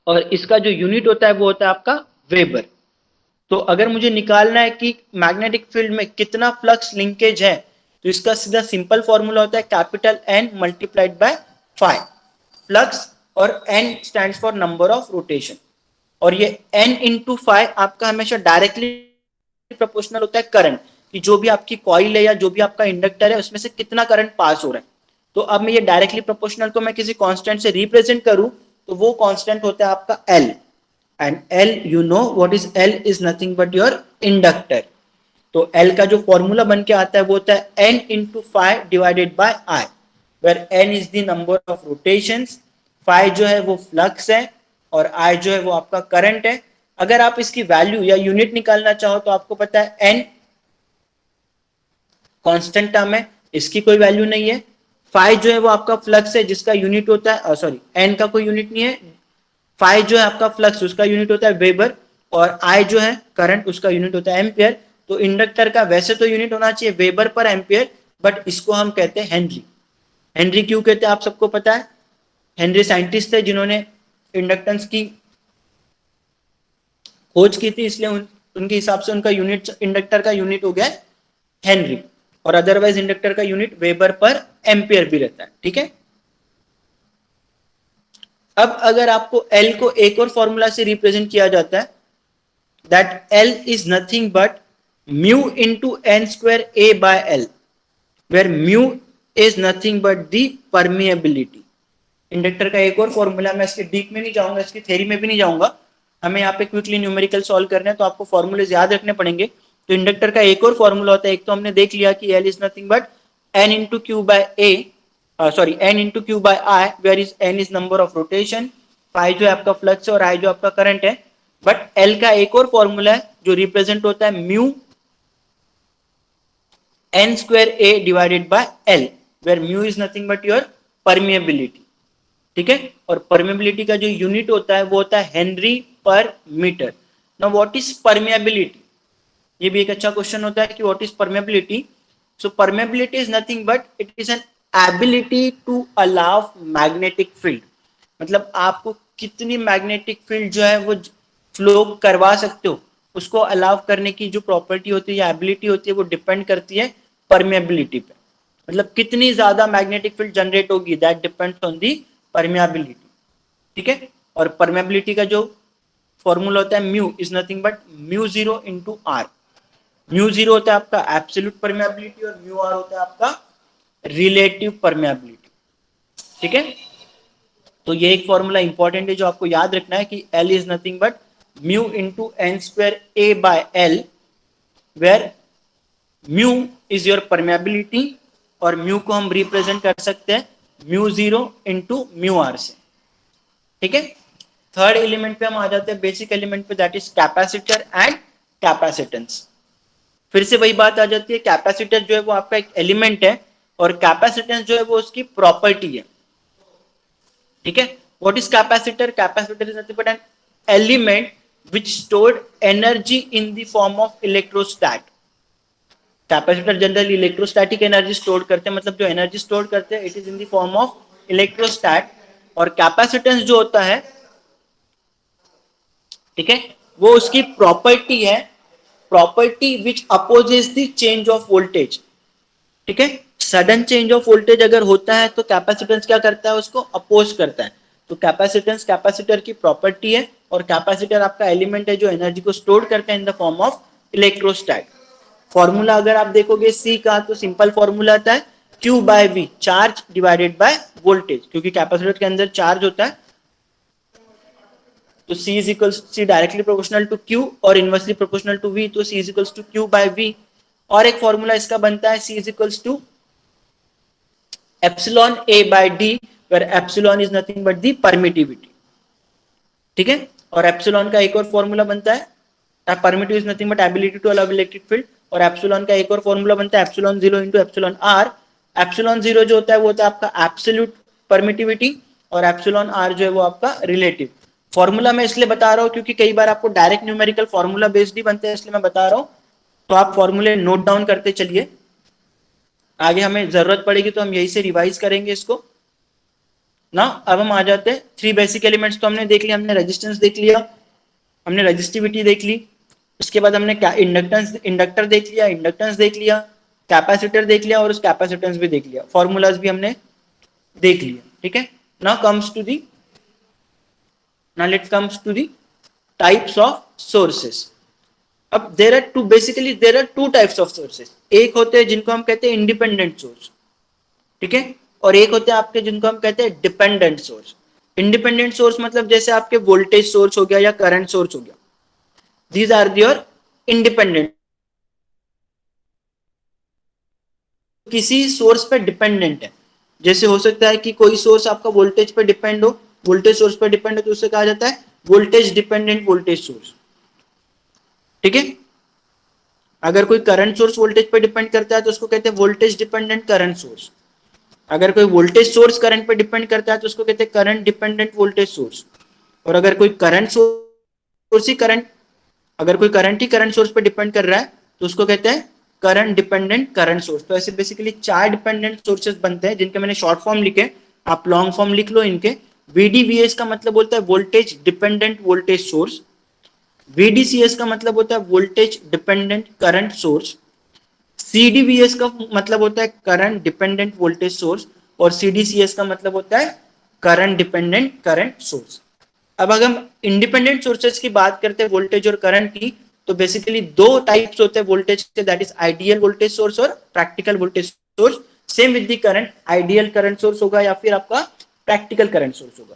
और इसका जो यूनिट होता है वो होता है आपका वेबर। तो अगर मुझे निकालना है कि मैग्नेटिक फील्ड में कितना फ्लक्स लिंकेज है, तो इसका सीधा सिंपल फॉर्मूला होता है capital N multiplied by phi. Flux और n stands for number of rotation. और ये n इंटू फाइव आपका हमेशा डायरेक्टली प्रोपोर्शनल होता है करंट, कि जो भी आपकी कॉइल है या जो भी आपका इंडक्टर है उसमें से कितना करंट पास हो रहा है। तो अब मैं ये डायरेक्टली प्रोपोर्शनल को मैं किसी कांस्टेंट से रिप्रेजेंट करूं तो वो कांस्टेंट होता है आपका L, and L you know what is L is nothing but your inductor. तो L का जो फॉर्मूला बन के आता है वो होता है n into five divided by I, where n is the number of rotations, five जो है वो फ्लक्स है और I जो है वो आपका करंट है। अगर आप इसकी वैल्यू या यूनिट निकालना चाहो तो आपको पता है n कांस्टेंट टर्म है, इसकी कोई वैल्यू नहीं है। फाइव जो है वो आपका फ्लक्स है जिसका यूनिट होता है, सॉरी एन का कोई यूनिट नहीं है। फाइव जो है आपका फ्लक्स उसका यूनिट होता है वेबर, और आई जो है करंट उसका यूनिट होता है एम्पियर। तो इंडक्टर का वैसे तो यूनिट होना चाहिए वेबर पर एम्पियर, बट इसको हम कहते हैं हेनरी। हेनरी क्यों कहते हैं आप सबको पता है? हेनरी साइंटिस्ट थे जिन्होंने इंडक्टेंस की खोज की थी, इसलिए उनके हिसाब से उनका यूनिट इंडक्टर का यूनिट हो गया हेनरी, और अदरवाइज इंडक्टर का यूनिट वेबर पर एम्पियर भी रहता है। ठीक है, अब अगर आपको L को एक और फॉर्मूला से रिप्रेजेंट किया जाता है, that L is nothing but mu into N square A by L, where mu is nothing but the permeability. Inductor का एक और फॉर्मूला, मैं इसके डीप में नहीं जाऊंगा, इसकी थ्योरी में भी नहीं जाऊंगा, हमें यहाँ पे क्विकली न्यूमेरिकल सॉल्व करने हैं तो आपको फॉर्मूलेज याद रखने पड़ेंगे। तो इंडक्टर का एक और फॉर्मूला होता है, एक तो हमने देख लिया कि L is nothing but n into Q by A, sorry n into Q by I, where is n is number of rotation, phi जो है आपका फ्लक्स है और आई जो आपका करंट है। बट L का एक और फॉर्मूला है जो रिप्रेजेंट होता है mu n square a divided by L, where mu is nothing but your permeability. ठीक है, और परमेबिलिटी का जो यूनिट होता है वो होता है henry per metre. Now what is permeability, ये भी एक अच्छा क्वेश्चन होता है कि what is permeability. So permeability is nothing but it is an ability to allow magnetic field, मतलब आपको कितनी मैग्नेटिक फील्ड जो है वो फ्लो करवा सकते हो, उसको अलाउ करने की जो प्रॉपर्टी होती है या एबिलिटी होती है वो डिपेंड करती है परमेबिलिटी पे। मतलब कितनी ज्यादा मैग्नेटिक फील्ड जनरेट होगी, that depends on the permeability. ठीक है, और परमेबिलिटी का जो फॉर्मूला होता है mu is nothing but mu zero into R. Mu zero होता है आपका एब्सोल्यूट परमेबिलिटी और म्यू आर होता है आपका रिलेटिव परमेबिलिटी। ठीक है, तो ये एक फॉर्मूला इंपॉर्टेंट है जो आपको याद रखना है कि L is nothing but mu into N square A by L, where mu is your permeability और म्यू को हम रिप्रेजेंट कर सकते हैं mu zero into mu R से। ठीक है, थर्ड एलिमेंट पे हम आ जाते हैं, बेसिक एलिमेंट पे, that is capacitor and capacitance. फिर से वही बात आ जाती है, कैपेसिटर जो है वो आपका एक एलिमेंट है और कैपेसिटेंस जो है वो उसकी प्रॉपर्टी है। ठीक है, what is capacitor? Capacitor is nothing but an element which stored energy in the form of electrostat. Capacitor generally electrostatic energy store करते हैं, मतलब जो एनर्जी स्टोर करते हैं it is in the form of electrostat. और capacitance जो होता है, ठीक है, वो उसकी प्रॉपर्टी है, property which opposes the change of voltage. ठीक है, सडन चेंज ऑफ वोल्टेज अगर होता है तो कैपेसिटेंस क्या करता है, उसको अपोज करता है। तो कैपेसिटेंस कैपेसिटर की प्रॉपर्टी है और कैपेसिटर आपका एलिमेंट है जो एनर्जी को स्टोर करता है in the form of electrostat. Formula अगर आप देखोगे सी का तो सिंपल फॉर्मूला आता है Q by V, charge divided by voltage, क्योंकि कैपेसिटर के अंदर चार्ज होता है तो C is equal C directly proportional to Q और इनवर्सली प्रोपोर्शनल टू V, तो C is equals to Q by V। और एक फॉर्मूला इसका बनता है C is equals to epsilon A by D, where epsilon is nothing but the permittivity. ठीक है, और एप्सिलॉन का एक और फॉर्मूला बनता है permittive is nothing but ability to allow electric field, और एप्सिलॉन का एक और फॉर्मूला बनता है epsilon zero into epsilon R. Epsilon zero जो होता है वो होता है आपका एब्सोल्यूट परमिटिविटी और एप्सिलॉन आर जो है वो आपका रिलेटिव। फॉर्मूला मैं इसलिए बता रहा हूँ क्योंकि कई बार आपको डायरेक्ट न्यूमेरिकल फॉर्मूला बेस्ड ही बनते हैं, इसलिए मैं बता रहा हूँ। तो आप फॉर्मूले नोट डाउन करते चलिए, आगे हमें जरूरत पड़ेगी तो हम यही से रिवाइज करेंगे इसको ना। अब हम आ जाते हैं थ्री बेसिक एलिमेंट्स, तो हमने देख लिया, हमने रेजिस्टेंस देख लिया, हमने रजिस्टिविटी देख ली, उसके बाद हमने क्या इंडक्टेंस इंडक्टर देख लिया, इंडक्टेंस देख लिया, कैपेसिटर देख लिया और उस कैपेसिटेंस भी देख लिया, फॉर्मूलाज भी हमने देख लिया। ठीक है, Now comes to the now let's comes to the types of sources. अब there are two types of sources. एक होते हैं जिनको हम कहते हैं इंडिपेंडेंट सोर्स, ठीक है, और एक होते हैं आपके जिनको हम कहते हैं डिपेंडेंट सोर्स. इंडिपेंडेंट सोर्स मतलब जैसे आपके वोल्टेज सोर्स हो गया या करंट सोर्स हो गया, दीज आर योर इंडिपेंडेंट, किसी सोर्स पे डिपेंडेंट है. जैसे हो सकता है कि कोई सोर्स आपका वोल्टेज पे डिपेंड हो, वोल्टेज सोर्स पे डिपेंड है तो उसे कहा जाता है वोल्टेज डिपेंडेंट वोल्टेज सोर्स, ठीक है. अगर कोई करंट सोर्स वोल्टेज पे डिपेंड करता है तो उसको कहते हैं वोल्टेज डिपेंडेंट करंट सोर्स. अगर कोई वोल्टेज सोर्स करंट पे डिपेंड करता है तो उसको कहते हैं करंट डिपेंडेंट वोल्टेज सोर्स. और अगर कोई करंट सोर्स ही करंट अगर कोई करंट ही करंट सोर्स पे डिपेंड कर रहा है तो उसको कहते हैं करंट डिपेंडेंट करंट सोर्स. तो ऐसे बेसिकली चार डिपेंडेंट सोर्सेस बनते हैं जिनके मैंने शॉर्ट फॉर्म लिखे, आप लॉन्ग फॉर्म लिख लो इनके. वीडीवीएस का मतलब बोलता है वोल्टेज डिपेंडेंट वोल्टेज सोर्स, वीडीसीएस का मतलब होता है वोल्टेज डिपेंडेंट करंट सोर्स, सीडीवीएस का मतलब होता है करंट डिपेंडेंट वोल्टेज सोर्स, और सीडीसीएस का मतलब होता है करंट डिपेंडेंट करंट सोर्स. अब अगर हम इंडिपेंडेंट सोर्सेज की बात करते हैं वोल्टेज और करंट की, तो बेसिकली दो टाइप्स होते हैं वोल्टेज के, that is ideal voltage source और practical voltage source. Same with the current, ideal current source होगा या फिर आपका प्रैक्टिकल करंट सोर्स होगा.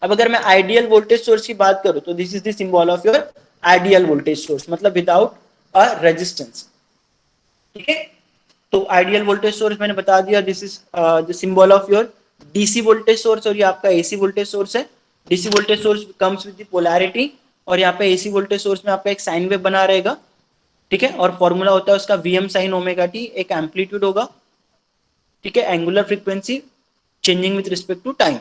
अब अगर मैं आइडियल वोल्टेज सोर्स की बात करूं तो this is the symbol of your ideal voltage source, मतलब विदाउट अ रेजिस्टेंस, ठीक है. तो आइडियल वोल्टेज सोर्स मैंने बता दिया, this is the symbol of your DC voltage source, और ये आपका एसी वोल्टेज सोर्स है. DC voltage source comes with the polarity, और यहाँ पे एसी वोल्टेज सोर्स में आपका एक साइन वेव बना रहेगा, ठीक है, और फॉर्मूला होता है उसका वीएम साइन ओमेगा टी. एक एम्पलीट्यूड होगा, ठीक है, angular frequency changing with respect to time,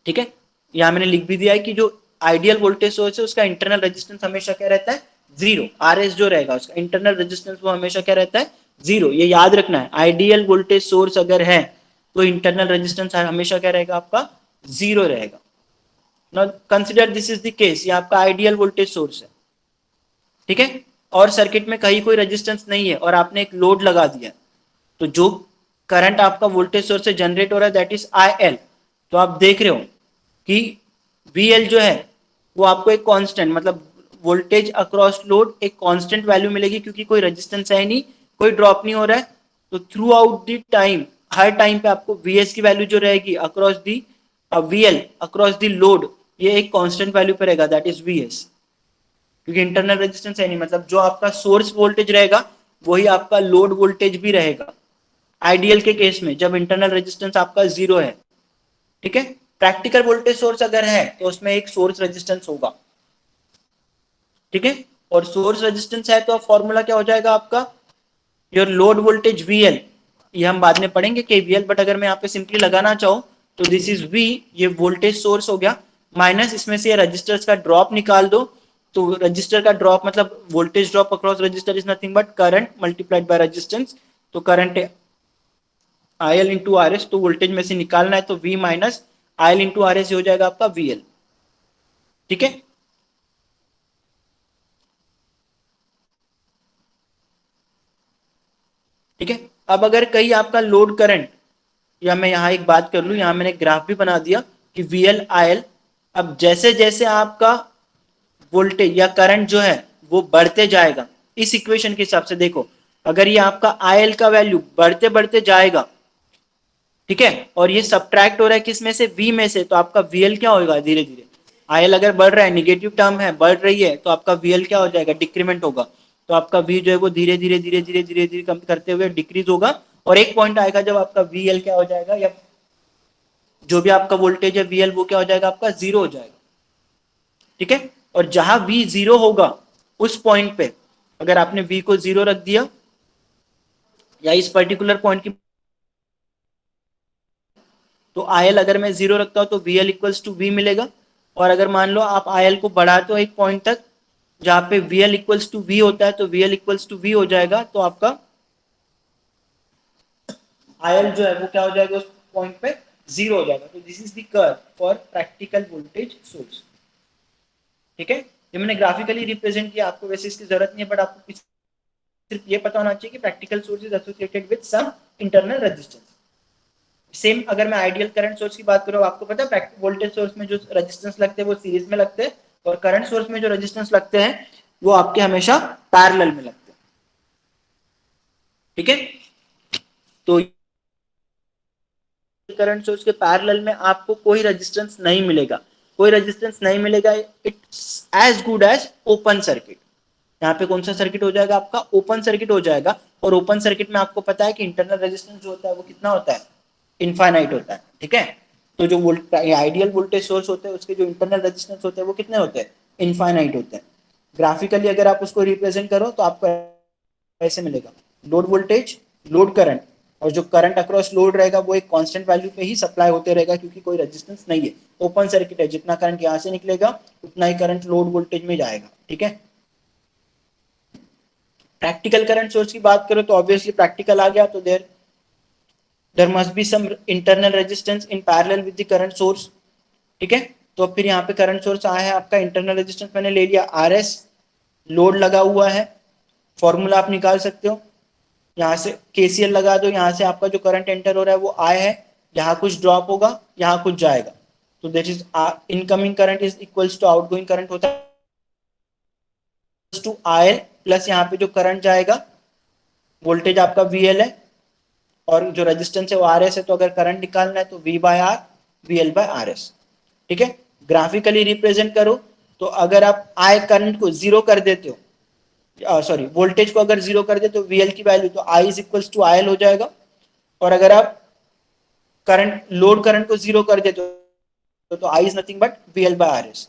ठीक है. यहां मैंने लिख भी दिया है कि जो आइडियल वोल्टेज सोर्स है उसका इंटरनल रेजिस्टेंस हमेशा क्या रहता है, जीरो. आरएस जो रहेगा उसका इंटरनल रेजिस्टेंस वो हमेशा क्या रहता है, जीरो. ये याद रखना है, आइडियल वोल्टेज सोर्स अगर है तो इंटरनल रेजिस्टेंस हमेशा क्या रहेगा आपका, जीरो रहेगा. Now consider this is the case, ये आपका आइडियल वोल्टेज सोर्स है, ठीक है, और सर्किट में कहीं कोई रेजिस्टेंस नहीं है और आपने एक लोड लगा दिया, तो जो करंट आपका वोल्टेज सोर्स से जनरेट हो रहा है दैट इज आई एल. तो आप देख रहे हो कि वी एल जो है वो आपको एक कांस्टेंट, मतलब वोल्टेज अक्रॉस लोड एक कांस्टेंट वैल्यू मिलेगी, क्योंकि कोई रेजिस्टेंस है नहीं, कोई ड्रॉप नहीं हो रहा है. तो through out the time, her time पे आपको वी एस की वैल्यू जो रहेगी across the V L across the load, ये एक कांस्टेंट वैल्यू पे रहेगा, दैट इज वी एस. क्योंकि इंटरनल रेजिस्टेंस है नहीं, मतलब जो आपका सोर्स वोल्टेज रहेगा वही आपका लोड वोल्टेज भी रहेगा आइडियल के केस में, जब इंटरनल रेजिस्टेंस आपका जीरो है, ठीक है. प्रैक्टिकल वोल्टेज सोर्स अगर है तो उसमें एक सोर्स रेजिस्टेंस होगा, ठीक है, और सोर्स रेजिस्टेंस है तो फॉर्मूला क्या हो जाएगा आपका, your load voltage V L. ये हम बाद में पढ़ेंगे के वी एल, बट अगर मैं यहाँ पे सिंपली लगाना चाहूँ तो दिस इज वी, ये वोल्टेज सोर्स हो गया, माइनस इसमें से रजिस्टर्स का ड्रॉप निकाल दो. तो रजिस्टर का ड्रॉप मतलब voltage drop across resistor is nothing but current multiplied by resistance. तो current I L into R S, तो वोल्टेज में से निकालना है तो V minus I L into R S हो जाएगा आपका वी एल, ठीक है. ठीक है. अब अगर कहीं आपका लोड करंट, या मैं यहाँ एक बात कर लूँ, यहाँ मैंने ग्राफ भी बना दिया कि वी एल आई एल. अब जैसे जैसे आपका वोल्टेज या करंट जो है वो बढ़ते जाएगा, इस इक्वेशन के हिसाब से देखो, अगर ये आपका आई एल का वैल्यू बढ़ते बढ़ते जाएगा, ठीक है, और ये सब्ट्रैक्ट हो रहा है किस में से, वी में से, तो आपका वीएल क्या होगा, धीरे धीरे आई एल अगर बढ़ रहा है, निगेटिव टर्म है, बढ़ रही है, तो आपका वीएल क्या हो जाएगा, डिक्रीमेंट होगा. तो आपका वी जो है वो धीरे धीरे धीरे धीरे धीरे धीरे कम करते हुए डिक्रीज होगा, और एक पॉइंट आएगा जब आपका वीएल क्या हो जाएगा, या जो भी आपका वोल्टेज है वीएल वो क्या हो जाएगा आपका, जीरो हो जाएगा, ठीक है. और जहां वी जीरो होगा उस पॉइंट पे अगर आपने वी को जीरो रख दिया, या इस पर्टिकुलर पॉइंट की, तो आई एल अगर मैं जीरो रखता हूं तो V L equals to V मिलेगा. और अगर मान लो आप आई एल को बढ़ाते हो एक पॉइंट तक जहां पे V L equals to V होता है, तो V L equals to V हो जाएगा, तो आपका आई एल जो है वो क्या हो जाएगा उस पॉइंट पे, जीरो हो जाएगा. तो this is the curve for practical voltage source, ठीक है. ये मैंने ग्राफिकली रिप्रेजेंट किया, आपको वैसे इसकी जरूरत नहीं है, बट आपको सिर्फ ये पता होना चाहिए कि practical source is associated with some internal resistance. Same अगर मैं आइडियल करंट सोर्स की बात करूँ, आपको पता है वोल्टेज सोर्स में जो रेजिस्टेंस लगते हैं वो सीरीज में लगते हैं, और करंट सोर्स में जो रेजिस्टेंस लगते हैं वो आपके हमेशा पैरेलल में लगते हैं। ठीक है, तो करंट सोर्स के पैरेलल में आपको कोई रेजिस्टेंस नहीं मिलेगा, कोई रेजिस्टेंस नहीं मिलेगा, it's as good as open circuit. यहाँ पे कौन सा सर्किट हो जाएगा आपका, ओपन सर्किट हो जाएगा। और ओपन सर्किट में आपको पता है कि इंटरनल रेजिस्टेंस जो होता है वो कितना होता है, इनफाइनाइट होता है। ठीक है, तो जो आइडियल वोल्टेज सोर्स होते हैं उसके जो इंटरनल रेजिस्टेंस होते हैं वो कितने होते हैं, इनफाइनाइट होते हैं। ग्राफिकली अगर आप उसको रिप्रेजेंट करो तो आपको ऐसे मिलेगा, लोड वोल्टेज, लोड करंट, और जो करंट अक्रॉस लोड रहेगा वो एक कांस्टेंट वैल्यू पे ही सप्लाई होते रहेगा क्योंकि कोई रेजिस्टेंस नहीं है, ओपन सर्किट है, जितना करंट यहाँ से निकलेगा उतना ही करंट लोड वोल्टेज में जाएगा। ठीक है, प्रैक्टिकल करंट सोर्स की बात करो तो ऑब्वियसली प्रैक्टिकल आ गया, तो there must be some internal resistance in parallel with the current source. ठीक है, तो फिर यहाँ पे करंट सोर्स आया है आपका, इंटरनल रेजिस्टेंस मैंने ले लिया आर एस, लोड लगा हुआ है, फॉर्मूला आप निकाल सकते हो, यहाँ से केसीएल लगा दो, यहाँ से आपका जो करंट एंटर हो रहा है वो आई है, यहाँ कुछ ड्रॉप होगा, यहाँ कुछ जाएगा, तो that is incoming current is equals to outgoing current होता है टू आई एल, प्लस यहाँ पे जो करंट जाएगा वोल्टेज आपका वी एल है, और जो रेजिस्टेंस है वो आर एस है, तो अगर करंट निकालना है तो V by R, V L by R S. ठीक है, ग्राफिकली रिप्रेजेंट करो तो अगर आप आई करंट को जीरो कर देते हो, सॉरी वोल्टेज को अगर जीरो कर दे तो वीएल की वैल्यू तो I is equals to I L हो जाएगा, और अगर आप करंट लोड करंट को जीरो कर देते हो तो I is nothing but VL by R S,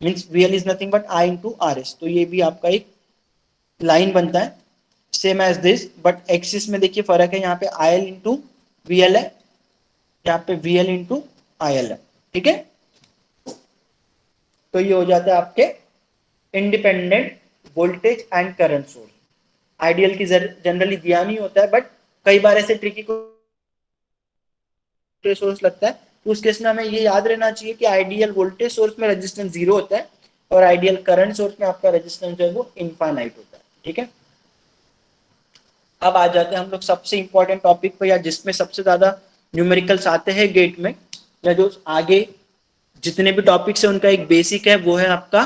means VL is nothing but I into R S. तो ये भी आपका एक लाइन बनता है same as this, but axis में देखिए फर्क है, यहाँ पे I L into V L है, यहाँ पे V L into I L है। ठीक है, तो ये हो जाता है आपके independent voltage and current source. Ideal की जनरली दिया नहीं होता है, बट कई बार ऐसे ट्रिकी सोर्स लगता है, तो उस केस में हमें ये याद रहना चाहिए कि आइडियल वोल्टेज सोर्स में रेजिस्टेंस जीरो होता है और आइडियल करंट सोर्स में आपका रेजिस्टेंस जो है वो इनफाइनाइट होता है। ठीक है, अब आ जाते हैं हम लोग सबसे इंपॉर्टेंट टॉपिक पर, या जिसमें सबसे ज्यादा न्यूमेरिकल्स आते हैं गेट में, या जो आगे जितने भी टॉपिक्स है उनका एक बेसिक है, वो है आपका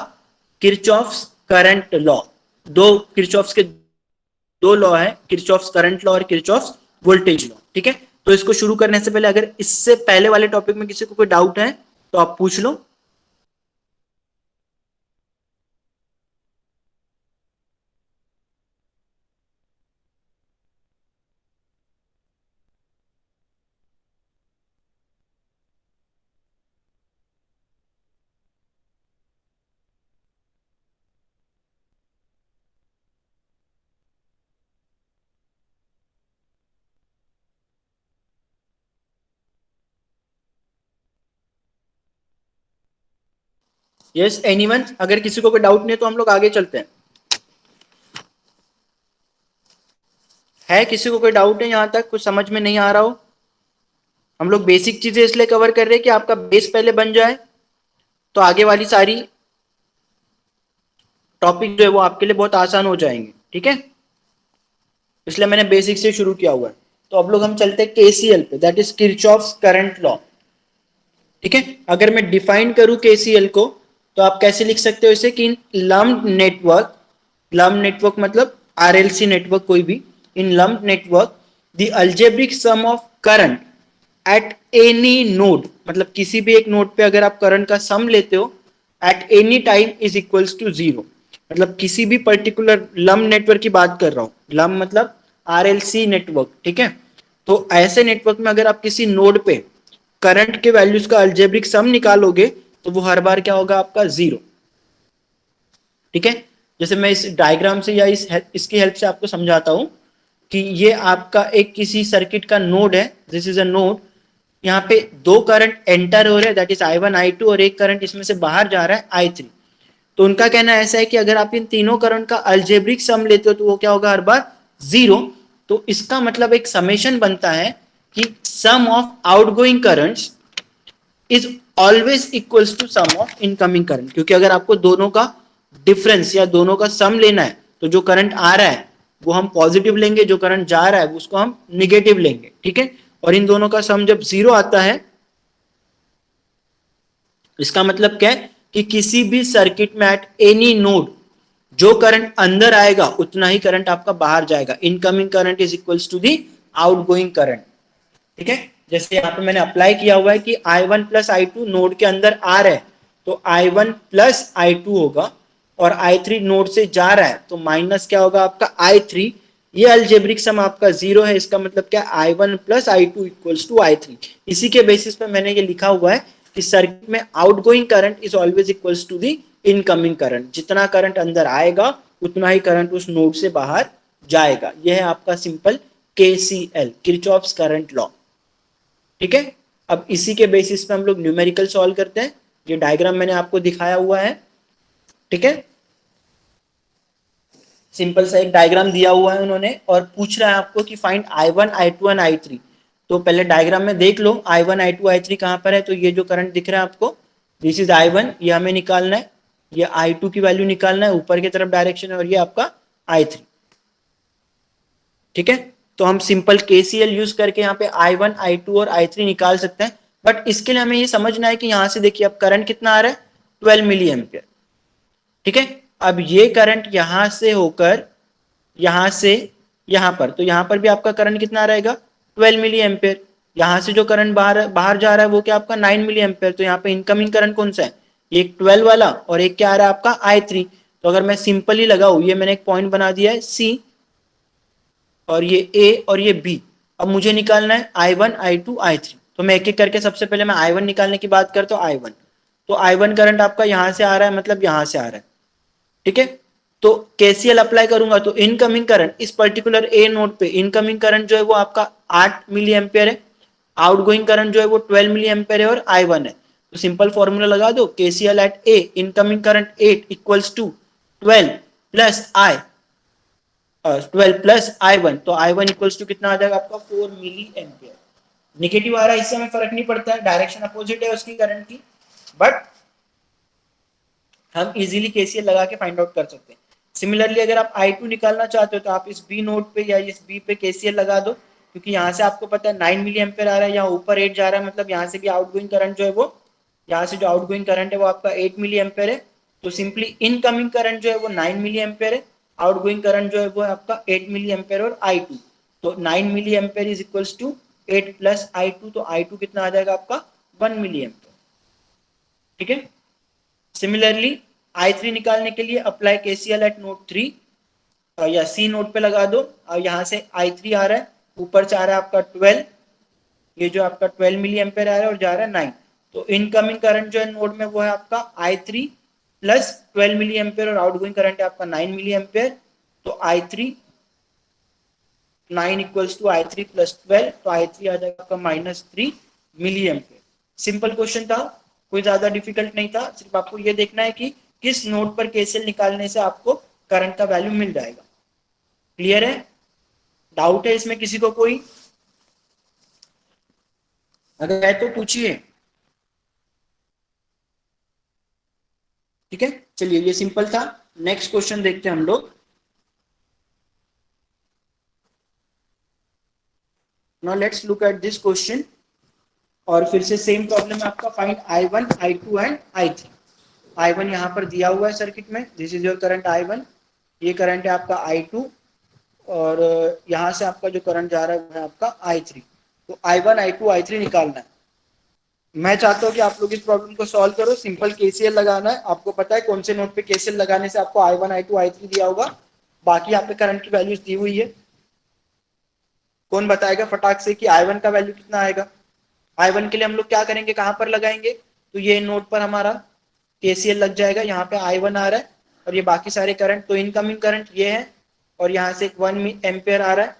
किरचॉफ्स करंट लॉ। दो किरचॉफ्स के दो लॉ है, किरचॉफ्स करंट लॉ और किरचॉफ्स वोल्टेज लॉ। ठीक है, तो इसको शुरू करने से पहले अगर इससे पहले वाले टॉपिक में किसी को कोई डाउट है तो आप पूछ लो। यस एनीवन, अगर किसी को कोई डाउट नहीं तो हम लोग आगे चलते हैं। है किसी को कोई डाउट है, यहां तक कुछ समझ में नहीं आ रहा हो? हम लोग बेसिक चीजें इसलिए कवर कर रहे हैं कि आपका बेस पहले बन जाए, तो आगे वाली सारी टॉपिक जो है वो आपके लिए बहुत आसान हो जाएंगे। ठीक है, इसलिए मैंने बेसिक से शुरू किया हुआ है। तो अब लोग हम चलते हैं केसीएल पे, that is Kirchhoff's current law. ठीक है, अगर मैं डिफाइन करूं केसीएल को तो आप कैसे लिख सकते हो इसे, कि लम्प्ड नेटवर्क, लम्प्ड नेटवर्क मतलब आरएलसी नेटवर्क कोई भी, in lumped network the algebraic sum of current at any node, मतलब किसी भी एक नोड पे अगर आप करंट का सम लेते हो at any time is equals to zero. मतलब किसी भी पर्टिकुलर लम्प्ड नेटवर्क की बात कर रहा हूं, लम्प्ड मतलब आरएलसी नेटवर्क। ठीक है, तो ऐसे नेटवर्क में अगर आप किसी नोड पे करंट के वैल्यूज का अल्जेब्रिक सम निकालोगे तो वो हर बार क्या होगा आपका, जीरो। ठीक है, जैसे मैं इस डायग्राम से या इसकी हेल्प से आपको समझाता हूं कि ये आपका एक किसी सर्किट का नोड है, दिस इज अ नोड, यहाँ पे दो करंट एंटर हो रहे हैं, that is I one I two, और एक करंट इसमें से बाहर जा रहा है आई थ्री। तो उनका कहना ऐसा है कि अगर आप इन तीनों करंट का अल्जेब्रिक सम लेते हो तो वो क्या होगा, हर बार जीरो। तो इसका मतलब एक समेशन बनता है कि sum of outgoing currents is always equals to sum of incoming current, क्योंकि अगर आपको दोनों का डिफरेंस या दोनों का सम लेना है तो जो करंट आ रहा है वो हम पॉजिटिव लेंगे, जो करंट जा रहा है उसको हम निगेटिव लेंगे। ठीक है, और इन दोनों का सम जब 0 आता है, इसका मतलब क्या है कि किसी भी सर्किट में एट एनी नोड जो करंट अंदर आएगा उतना ही करंट आपका बाहर जाएगा। Incoming current is equals to the outgoing current. ठीक है, जैसे यहाँ पे मैंने अप्लाई किया हुआ है कि I1 प्लस I2 नोड के अंदर आ रहा है, तो I1 प्लस I2 होगा, और I3 नोड से जा रहा है तो माइनस क्या होगा आपका I3। ये अल्जेब्रिक सम आपका 0 है, इसका मतलब क्या, I1 plus I2 equals to I3। इसी के बेसिस पे मैंने ये लिखा हुआ है कि सर्किट में outgoing current is always equals to the incoming current. जितना करंट अंदर आएगा उतना ही करंट उस नोड से बाहर जाएगा। यह है आपका simple KCL, Kirchhoff's current law. ठीक है, अब इसी के बेसिस पे हम लोग न्यूमेरिकल सॉल्व करते हैं। ये डायग्राम मैंने आपको दिखाया हुआ है। ठीक है, सिंपल सा एक डायग्राम दिया हुआ है उन्होंने, और पूछ रहा है आपको कि find I1 I2 and I3। तो पहले डायग्राम में देख लो I1 I2 I3 कहां पर है। तो ये जो करंट दिख रहा है आपको, दिस इज I1, ये हमें निकालना है। ये I2 की वैल्यू निकालना है, ऊपर की तरफ डायरेक्शन है, और ये आपका I3। ठीक है, तो हम सिंपल KCL यूज करके यहाँ पे I1 I2 और I3 निकाल सकते हैं। बट इसके लिए हमें ये समझना है कि यहां से देखिए अब करंट कितना आ रहा है, 12 मिली एम्पियर। ठीक है, अब ये करंट यहां से होकर यहां से यहां पर, तो यहां पर भी आपका करंट कितना रहेगा, 12 मिली एम्पियर। यहां से जो करंट बाहर बाहर जा रहा है वो क्या आपका 9 मिली एम्पियर। तो यहाँ पे इनकमिंग करंट कौन सा है, एक 12 वाला, और एक क्या आ रहा है आपका I3। तो अगर मैं सिंपली लगाऊं, ये मैंने एक पॉइंट बना दिया है C, और ये A और ये B। अब मुझे निकालना है I1 I2 I3। तो मैं एक एक करके, सबसे पहले मैं I1 निकालने की बात करता हूँ। I1, तो I1 करंट आपका यहां से आ रहा है, मतलब यहां से आ रहा है। ठीक है, तो KCL अप्लाई करूंगा तो इनकमिंग करंट इस पर्टिकुलर ए नोड पे इनकमिंग करंट जो है वो आपका 8 मिली एम्पियर है, आउटगोइंग करंट जो है वो 12 मिली एम्पियर है, और I1 है। तो सिंपल फॉर्मूला लगा दो, KCL at A, incoming current 8 equals to 12 plus I 12 plus I1। तो I1 इक्वल्स टू कितना आ जाएगा आपका 4 मिली एम्पियर। निगेटिव आ रहा है, इससे हमें फर्क नहीं पड़ता है, डायरेक्शन अपोजिट है उसकी करंट की, बट हम इजीली KCL लगा के फाइंड आउट कर सकते हैं। सिमिलरली अगर आप I2 निकालना चाहते हो तो आप इस B नोड पे या इस B पे KCL लगा दो, क्योंकि यहाँ से आपको पता है 9 मिली एम्पियर आ रहा है, यहाँ ऊपर 8 जा रहा है, मतलब यहाँ से भी आउटगोइंग करंट जो है वो, यहाँ से जो आउटगोइंग करंट है वो आपका 8 मिली एम्पियर है। तो सिंपली इनकमिंग करंट जो है वो 9 मिली एम्पियर है, आउटगोइंग करंट जो है वो आपका 8 मिली एम्पियर और I2। तो 9 milli ampere is equals to 8 plus I2, तो I2 कितना आ जाएगा आपका 1 मिली एम्पियर। ठीक है, सिमिलरली I3 निकालने के लिए अप्लाई KCL एट नोड 3, या C नोड पे लगा दो। और यहाँ से I3 आ रहा है, ऊपर से आ रहा है आपका 12, ये जो आपका 12 मिली एम्पेयर आ रहा है और जा रहा है 9। तो इनकमिंग करंट जो है नोड में वो है आपका I3 प्लस 12 मिली एम्पेयर, और आउटगोइंग करंट है आपका 9 मिली एम्पेयर। तो I3 9 equals to I3 plus 12, तो I3 आ जाएगा आपका -3 मिली एम्पेयर। सिंपल क्वेश्चन था, कोई ज्यादा डिफिकल्ट नहीं था, सिर्फ आपको ये देखना है कि किस नोड पर KCL निकालने से आपको करंट का वैल्यू मिल जाएगा। क्लियर है, डाउट है इसमें किसी को कोई, अगर है तो पूछिए। ठीक है, चलिए ये सिंपल था। नेक्स्ट क्वेश्चन देखते हैं हम लोग। Now let's look at this question, और फिर से सेम प्रॉब्लम है आपका, find I1 I2 and I3। I1 यहाँ पर दिया हुआ है सर्किट में, this is your current I1, ये करंट है आपका I2, और यहाँ से आपका जो करंट जा रहा है वो है आपका I3। तो I1 I2 I3 निकालना है। मैं चाहता हूँ कि आप लोग इस प्रॉब्लम को सॉल्व करो, सिंपल KCL लगाना है। आपको पता है कौन से नोड पे KCL लगाने से आपको I1 I2 I3 दिया होगा, बाकी यहाँ पे करंट की वैल्यूज दी हुई है। कौन बताएगा फटाक से कि I1 का वैल्यू कितना आएगा। I1 के लिए हम लोग क्या करेंगे, कहां पर लगाएंगे, तो ये नोड पर हमारा KCL लग जाएगा। यहाँ पे I1 आ रहा है, और ये बाकी सारे करंट, तो इनकमिंग करंट ये है, और यहाँ से 1 एम्पियर आ रहा है।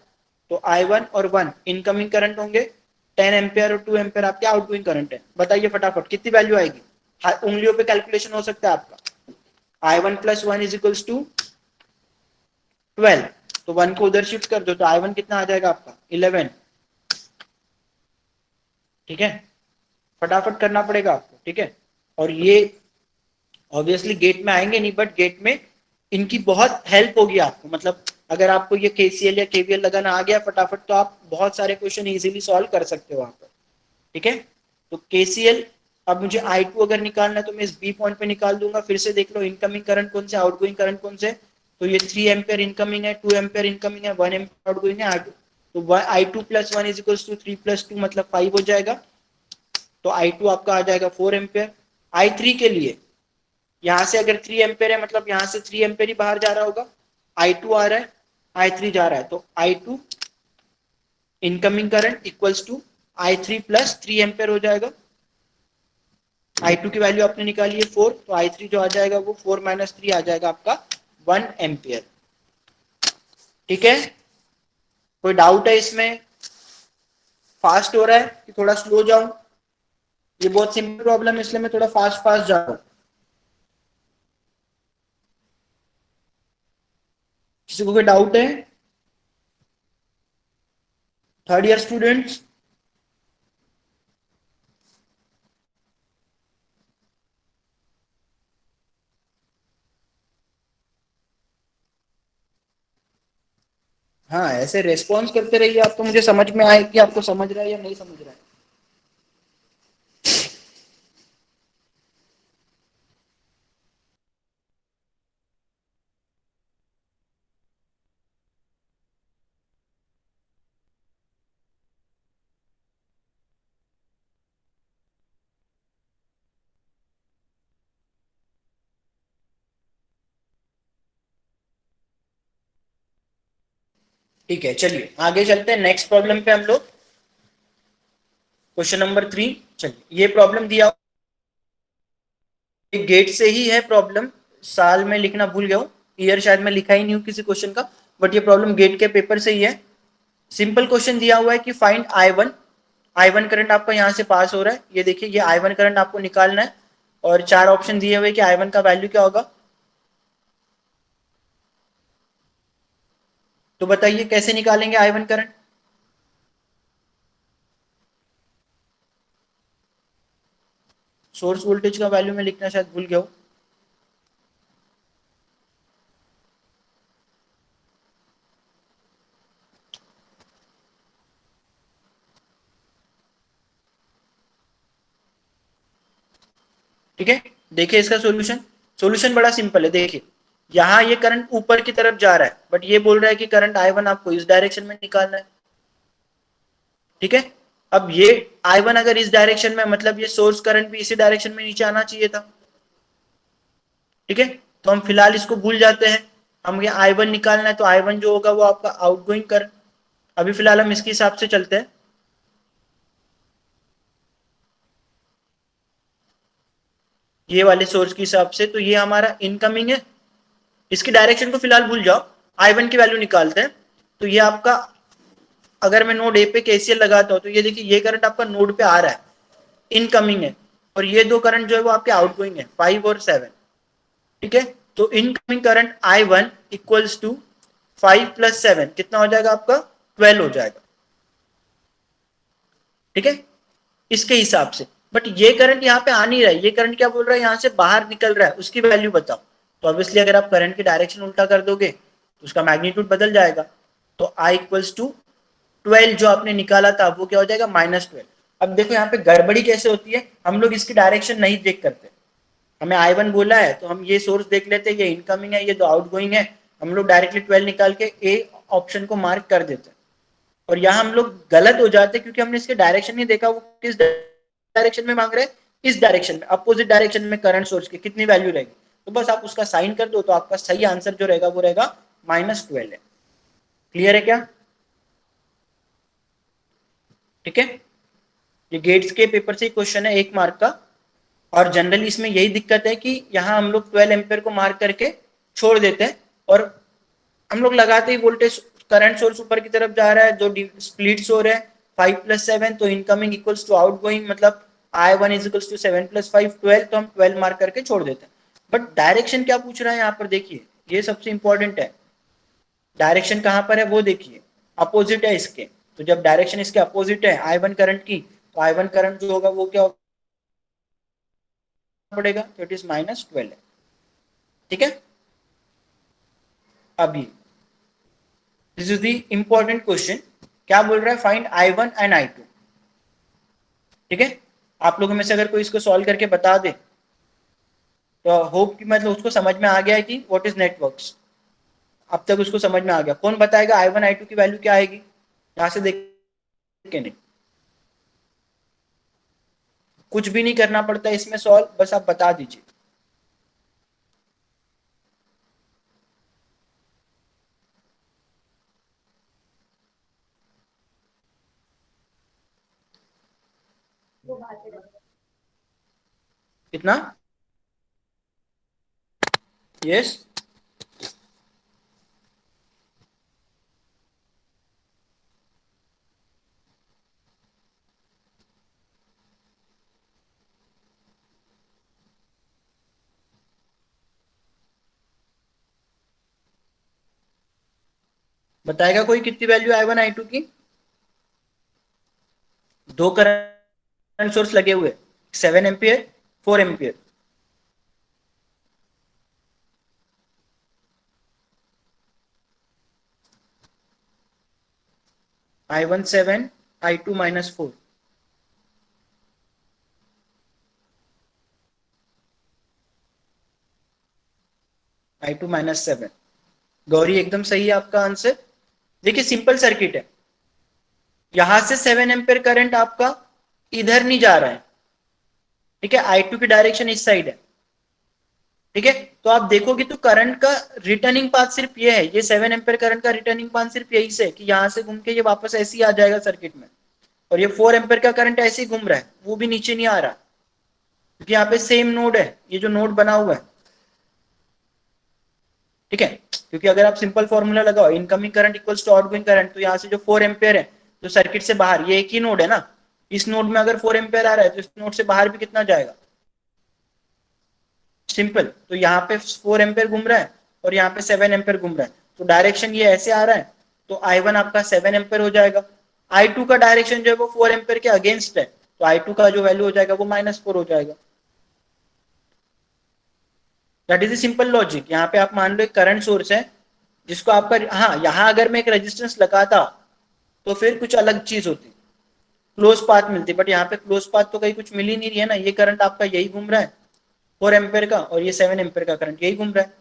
तो I1 और 1 इनकमिंग करंट होंगे, 10 एम्पियर और 2 एम्पियर आपके आउटगोइंग करंट है। बताइए फटाफट कितनी वैल्यू आएगी, उंगलियों पे कैलकुलेशन हो सकता है आपका। I1 plus 1 is equals to 12, तो 1 को उधर शिफ्ट कर दो, तो I1 कितना आ जाएगा आपका 11। ठीक है, फटाफट करना पड़ेगा आपको। ठीक है, और ये ऑब्वियसली गेट में आएंगे नहीं, बट गेट में इनकी बहुत हेल्प होगी आपको, मतलब अगर आपको ये केसीएल या केवीएल लगाना आ गया फटाफट तो आप बहुत सारे क्वेश्चन इजीली सॉल्व कर सकते हो वहां पर। ठीक है, तो केसीएल, अब मुझे I2 अगर निकालना है तो मैं इस बी पॉइंट पे निकाल दूंगा। फिर से देख लो इनकमिंग करंट कौन से, आउटगोइंग करंट कौन से, तो ये 3 एम्पियर इनकमिंग है, 2 एम्पियर इनकमिंग है, 1 एम्पियर आउटगोइंग है I2। तो I2 plus 1 is equals to 3 plus 2 मतलब 5 हो जाएगा। तो I2 आपका आ जाएगा 4 एम्पियर। I3 के लिए यहां से अगर 3 एम्पियर है मतलब यहां से 3 एम्पियर ही बाहर जा रहा होगा, I2 आ रहा है, I3 जा रहा है, तो I2 incoming current equals to I3 plus 3 ampere हो जाएगा। I2 की वैल्यू आपने निकाली है 4, तो I3 जो आ जाएगा वो 4 माइनस 3 आ जाएगा आपका 1 एम्पियर। ठीक है, कोई डाउट है इसमें? फास्ट हो रहा है कि थोड़ा स्लो जाऊं? ये बहुत सिंपल प्रॉब्लम है इसलिए मैं थोड़ा फास्ट फास्ट जा रहा हूं। किसी को कोई डाउट है? Third year students? हाँ, ऐसे रेस्पॉन्स करते रहिए आप, तो मुझे समझ में आए कि आपको समझ रहा है या नहीं समझ रहा है। ठीक है, चलिए आगे चलते हैं नेक्स्ट प्रॉब्लम पे हम लोग। Question number 3। चलिए, ये प्रॉब्लम दिया, गेट से ही है प्रॉब्लम। साल में लिखना भूल गया हूँ, ईयर शायद मैं लिखा ही नहीं हूँ किसी क्वेश्चन का, बट ये प्रॉब्लम गेट के पेपर से ही है। सिंपल क्वेश्चन दिया हुआ है कि फाइंड I1। I1 करंट आपका यहाँ से पास हो रहा है, ये देखिए ये I1 करंट आपको निकालना है, और चार ऑप्शन दिए हुए कि I1 का वैल्यू क्या होगा। तो बताइए कैसे निकालेंगे I1 करंट? सोर्स वोल्टेज का वैल्यू में लिखना शायद भूल गया हूँ। ठीक है, देखिए इसका सॉल्यूशन। सॉल्यूशन बड़ा सिंपल है, देखिए यहाँ ये करंट ऊपर की तरफ जा रहा है, बट ये बोल रहा है कि करंट I1 आपको इस डायरेक्शन में निकालना है। ठीक है, अब ये I1 अगर इस डायरेक्शन में, मतलब ये सोर्स करंट भी इसी डायरेक्शन में नीचे आना चाहिए था। ठीक है, तो हम फिलहाल इसको भूल जाते हैं, हम ये I1 निकालना है, तो I1 जो होगा वो आपका आउटगोइंग करंट। अभी फिलहाल हम इसके हिसाब से चलते हैं। ये वाले सोर्स के हिसाब से तो ये हमारा इनकमिंग है, इसकी डायरेक्शन को फिलहाल भूल जाओ, I1 की वैल्यू निकालते हैं। तो ये आपका, अगर मैं नोड ए पे केसीएल लगाता हूं तो ये देखिए ये करंट आपका नोड पे आ रहा है, इनकमिंग है, और ये दो करंट जो है वो आपके आउटगोइंग है, 5 और 7। ठीक है, तो incoming current I1 equals to 5 plus 7 कितना हो जाएगा आपका? 12 हो जाएगा। ठीक है, इसके हिसाब से। बट ये करंट यहाँ पे आ नहीं रहा है, ये करंट क्या बोल रहा है, यहाँ से बाहर निकल रहा है, उसकी वैल्यू बताओ। तो ऑब्वियसली अगर आप करंट की डायरेक्शन उल्टा कर दोगे तो उसका मैग्नीट्यूड बदल जाएगा। तो I इक्वल्स टू 12 जो आपने निकाला था वो क्या हो जाएगा? -12। अब देखो यहाँ पे गड़बड़ी कैसे होती है, हम लोग इसकी डायरेक्शन नहीं देख करते। हमें I1 बोला है तो हम ये सोर्स देख लेते हैं, ये इनकमिंग है, ये तो आउटगोइंग है, हम लोग डायरेक्टली 12 निकाल के ए ऑप्शन को मार्क कर देते हैं। और यहाँ हम लोग गलत हो जाते हैं क्योंकि हमने इसके डायरेक्शन नहीं देखा, वो किस डायरेक्शन में मांग रहे हैं, इस डायरेक्शन में, अपोजिट डायरेक्शन में करंट सोर्स की कितनी वैल्यू रहेगी। तो बस आप उसका साइन कर दो, तो आपका सही आंसर जो रहेगा वो रहेगा -12 है। क्लियर है क्या? ठीक है, ये गेट्स के पेपर से क्वेश्चन है 1 मार्क का। और जनरली इसमें यही दिक्कत है कि यहाँ हम लोग 12 एम्पियर को मार्क करके छोड़ देते हैं, और हम लोग लगाते ही वोल्टेज करंट सोर्स ऊपर की तरफ जा रहा है, जो स्प्लिट्स हो रहे हैं 5 प्लस 7, तो इनकमिंग इक्वल्स टू आउटगोइंग, मतलब I1 is equals to 7 plus 5 12, तो हम 12 मार्क करके छोड़ देते हैं। बट डायरेक्शन क्या पूछ रहा है यहाँ पर, देखिए ये सबसे इंपॉर्टेंट है। डायरेक्शन कहाँ पर है वो देखिए, अपोजिट है इसके। तो जब डायरेक्शन इसके अपोजिट है I1 करंट की, तो I1 करंट जो होगा वो क्या पड़ेगा? तो इट इज -12 है। ठीक है, अभी this is the important question. क्या बोल रहा है? Find I1 and I2। ठीक है, आप लोगों में से अगर कोई इसको सॉल्व करके बता दे तो होप कि मतलब उसको समझ में आ गया है कि व्हाट इज नेटवर्क्स। अब तक उसको समझ में आ गया। कौन बताएगा I1 I2 की वैल्यू क्या आएगी? यहां से देख के नहीं, कुछ भी नहीं करना पड़ता इसमें सॉल्व, बस आप बता दीजिए। कितना? यस। बताएगा कोई कितनी वैल्यू I1 I2 की? दो करंट सोर्स लगे हुए, 7 ampere, 4 ampere. I1 7, I2 -4। I2 -7। Gauri एकदम सही है आपका आंसर। देखिए सिंपल सर्किट है, यहां से 7 एम्पियर करंट आपका इधर नहीं जा रहा है। ठीक है, I2 की डायरेक्शन इस साइड है। ठीक है, तो आप देखोगे तो करंट का रिटर्निंग पाथ सिर्फ ये है, ये 7 एम्पियर करंट का रिटर्निंग पाथ सिर्फ यही से कि यहां से घूम के ये वापस ऐसे ही आ जाएगा सर्किट में। और ये 4 एम्पियर का करंट ऐसे ही घूम रहा है, वो भी नीचे नहीं आ रहा, क्योंकि यहाँ पे सेम नोड है, ये जो नोड बना हुआ है। ठीक है, क्योंकि अगर आप सिंपल फॉर्मूला लगाओ incoming current equals to outgoing current, तो यहाँ से जो 4 एम्पियर है जो सर्किट से बाहर, ये एक ही नोड है ना, इस नोड में अगर 4 एम्पियर आ रहा है तो इस नोड से बाहर भी कितना जाएगा? सिंपल। तो यहाँ पे 4 एम्पियर घूम रहा है और यहाँ पे 7 एम्पियर घूम रहा है, तो डायरेक्शन ये ऐसे आ रहा है, तो I1 आपका 7 एम्पियर हो जाएगा। I2 का डायरेक्शन जो है वो 4 एम्पियर के अगेंस्ट है, तो I2 का जो वैल्यू हो जाएगा वो -4 हो जाएगा। That is a simple logic. यहाँ पे आप मान लो एक करंट सोर्स है जिसको आपका, हाँ यहाँ अगर मैं एक रेजिस्टेंस लगाता तो फिर कुछ अलग चीज होती, क्लोज पाथ मिलती, बट यहाँ पे क्लोज पाथ तो कहीं कुछ मिल ही नहीं रही है ना। ये करंट आपका यही घूम रहा है 4 एम्पियर का, और ये 7 एम्पियर का करंट यही घूम रहा है।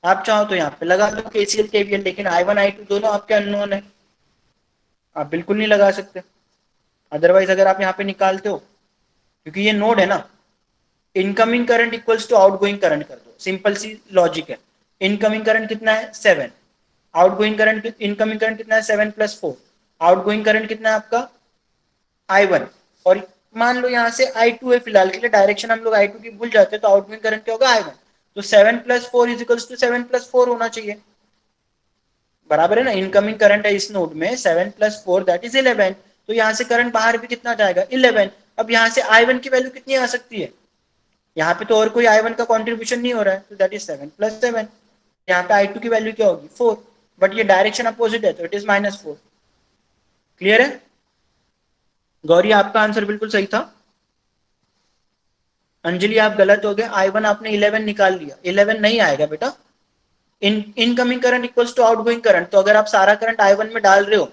आप चाहो तो यहाँ पे लगा दो KCL KVL, लेकिन I1 I2 दोनों आपके अननोन है, आप बिल्कुल नहीं लगा सकते। अदरवाइज अगर आप यहाँ पे निकालते हो, क्योंकि ये नोड है ना, incoming current equals to outgoing current कर दो, सिंपल सी लॉजिक है। इनकमिंग करंट कितना है? 7। आउटगोइंग करंट, इनकमिंग करंट कितना है? 7 + 4। आउटगोइंग करंट कितना है आपका? I1। और मान लो यहाँ से I2 है, फिलहाल के लिए डायरेक्शन हम लोग I2 की भूल जाते हैं, तो आउटगोइंग करंट क्या होगा? I1। तो 7 + 4 इजिकल्स टू 7 + 4 होना चाहिए, बराबर है ना। इनकमिंग करंट है इस नोड में 7 + 4 दैट इज 11। तो यहाँ से करंट बाहर भी कितना जाएगा? 11। अब यहाँ से I1 की वैल्यू कितनी आ सकती है? यहाँ पे तो और कोई I1 का कंट्रीब्यूशन नहीं हो रहा है, तो दैट इज 7 + 7। यहाँ पे I2 की वैल्यू क्या होगी? 4। बट ये डायरेक्शन अपोजिट है, तो इट इज -4। क्लियर है? गौरी आपका आंसर बिल्कुल सही था। अंजलि आप गलत हो गए, I1 आपने 11 निकाल लिया, 11 नहीं आएगा बेटा। Incoming current equals to outgoing current, तो अगर आप सारा करंट I1 में डाल रहे हो,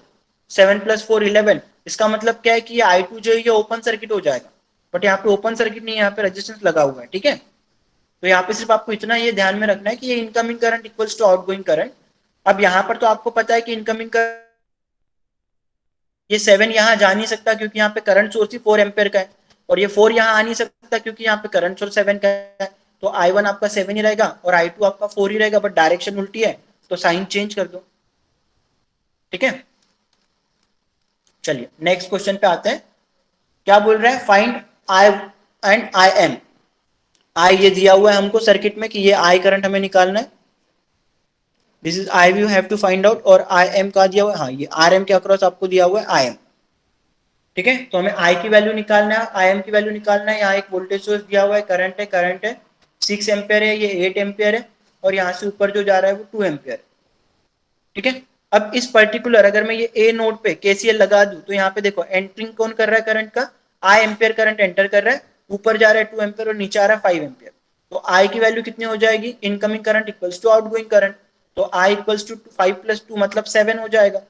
7 + 4 11, इसका मतलब क्या है कि ये I2 जो है ये ओपन सर्किट हो जाएगा। बट यहाँ पे ओपन सर्किट नहीं है, यहाँ पे रेजिस्टेंस लगा हुआ है। ठीक है, तो यहाँ पे सिर्फ आपको इतना ये ध्यान में रखना है कि ये incoming current equals to outgoing current. अब यहाँ पर तो आपको पता है कि इनकमिंग करंट, ये 7 यहाँ जा नहीं सकता क्योंकि यहाँ पे करंट सोर्स ही 4 एम्पियर का है, और ये 4 यहाँ आ नहीं सकता क्योंकि यहाँ पे करंट सोर्स 7 का है। तो I1 आपका 7 ही रहेगा और I2 आपका 4 ही रहेगा, बट डायरेक्शन उल्टी है, तो साइन चेंज कर दो। ठीक है, चलिए नेक्स्ट क्वेश्चन पे आते हैं। क्या बोल रहे हैं? Find I and IM। I ये दिया हुआ है हमको सर्किट में कि ये I करंट हमें निकालना है, this is I you have to find out. और IM का दिया हुआ है, हाँ ये RM के अक्रॉस आपको दिया हुआ है IM। ठीक है, तो हमें I की वैल्यू निकालना है, IM की वैल्यू निकालना है। यहाँ एक वोल्टेज सोर्स दिया हुआ है, करंट है 6 एम्पियर है, ये 8 एम्पियर है, और यहाँ से ऊपर जो जा रहा है वो 2 एम्पियर। ठीक है, अब इस पर्टिकुलर अगर मैं ये ए नोड पे KCL लगा दूं, तो यहाँ पे देखो एंट्रिंग कौन कर रहा है करंट का? I एम्पियर करंट एंटर कर रहा है, ऊपर जा रहा है 2 एम्पियर और नीचे आ रहा है 5 एम्पियर। तो I की वैल्यू कितनी हो जाएगी? Incoming current equals to outgoing current. तो I इक्वल्स टू 5+2 मतलब 7 हो जाएगा।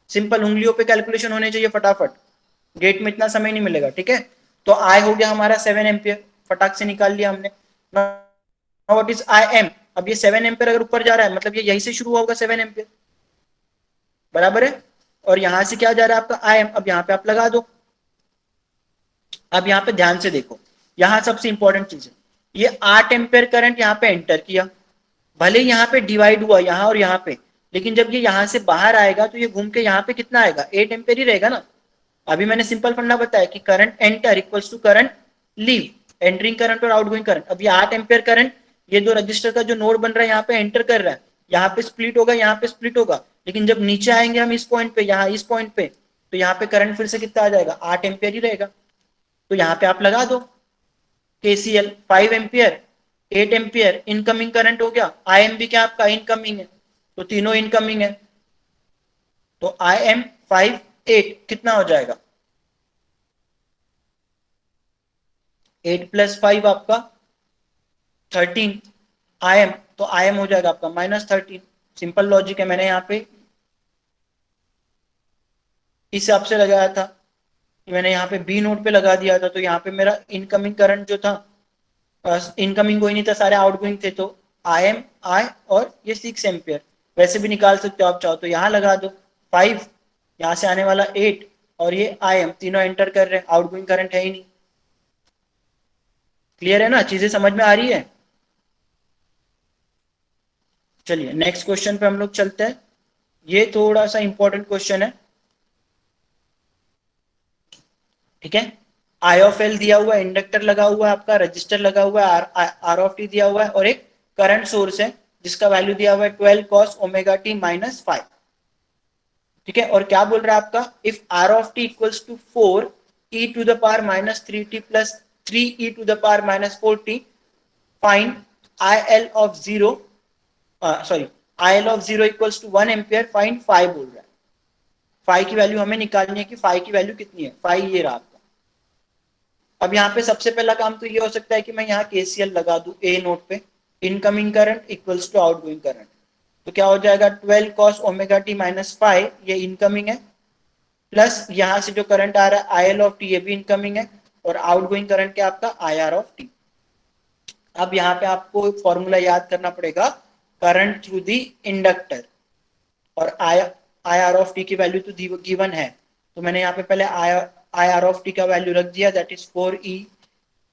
सिंपल, उंगलियों पे कैलकुलेशन होने चाहिए फटाफट, गेट में इतना समय नहीं मिलेगा, ठीक है। तो I हो गया हमारा 7 एम्पियर, फटाक से निकाल लिया हमने। What is IM? अब ये 7 एम्पियर अगर ऊपर जा रहा है मतलब ये यहीं से शुरू हुआ होगा 7 एम्पियर, बराबर है। और यहां से क्या जा रहा है आपका IM, अब यहां पे आप लगा दो। अब यहाँ पे ध्यान से देखो, यहां सबसे इंपॉर्टेंट चीज है, ये 8 एम्पियर करंट यहाँ पे एंटर किया, भले यहाँ पे डिवाइड हुआ यहाँ और यहाँ पे, लेकिन जब ये यहाँ से बाहर आएगा तो ये घूम के यहाँ पे कितना आएगा, 8 एम्पियर ही रहेगा ना। अभी मैंने सिंपल फंडा बताया कि current enter equals to current leave, entering current और आउटगोइंग करंट। अब ये 8 एम्पियर करंट ये दो रजिस्टर का जो नोड बन रहा है यहाँ पे एंटर कर रहा है, यहाँ पे स्प्लिट होगा, यहाँ पे स्प्लिट होगा, लेकिन जब नीचे आएंगे हम इस पॉइंट पे, यहाँ इस पॉइंट पे, तो यहाँ पे करंट फिर से कितना आ जाएगा, 8 एम्पियर ही रहेगा। तो यहाँ पे आप लगा दो KCL, 5 ampere 8 ampere incoming current हो गया, IM भी क्या आपका इनकमिंग है, तो तीनों इनकमिंग है। तो IM 5 8 कितना हो जाएगा, 8 + 5 आपका 13, IM तो IM हो जाएगा आपका -13। सिंपल लॉजिक है, मैंने यहाँ पे इस हिसाब से लगाया था, मैंने यहाँ पे बी नोड पे लगा दिया था, तो यहाँ पे मेरा इनकमिंग करंट जो था, इनकमिंग कोई नहीं था, सारे आउटगोइंग थे, तो IM I और ये 6 एम्पियर, वैसे भी निकाल सकते हो आप चाहो तो, यहाँ लगा दो 5, यहाँ से आने वाला 8 और ये IM तीनों एंटर कर रहे हैं, आउटगोइंग करंट है ही नहीं। क्लियर है ना, चीजें समझ में आ रही है। चलिए नेक्स्ट क्वेश्चन पे हम लोग चलते हैं, ये थोड़ा सा इंपॉर्टेंट क्वेश्चन है, ठीक है। आई ऑफ एल दिया हुआ है, इंडक्टर लगा हुआ है आपका, रजिस्टर लगा हुआ है, आर ऑफ टी दिया हुआ है, और एक करंट सोर्स है जिसका वैल्यू दिया हुआ है 12 cos ओमेगा टी -5, ठीक है। और क्या बोल रहा है आपका, if R of T equals to 4 e to the power -3t plus 3 e to the power -4t, find I L of zero, sorry I L of zero equals to 1 ampere, find 5 बोल रहा है। 5 की value हमें निकालनी है कि 5 की value कितनी है, 5 ये रहा। अब यहाँ पे सबसे पहला काम तो ये हो सकता है कि मैं यहाँ KCL लगा दूं ए नोट पे, incoming current equals to outgoing current, तो क्या हो जाएगा 12 cos ओमेगा टी -5, ये इनकमिंग है, प्लस यहाँ से जो करंट आ रहा है IL ऑफ टी, ये भी इनकमिंग है, और आउटगोइंग करंट क्या आपका IR ऑफ टी। अब यहाँ पे आपको फॉर्मूला याद करना पड़ेगा, करंट थ्रू दी इंडक्टर, और IR ऑफ टी की वैल्यू तो गिवन है, तो मैंने यहाँ पे पहले IR ऑफ टी का वैल्यू रख दिया, that is 4e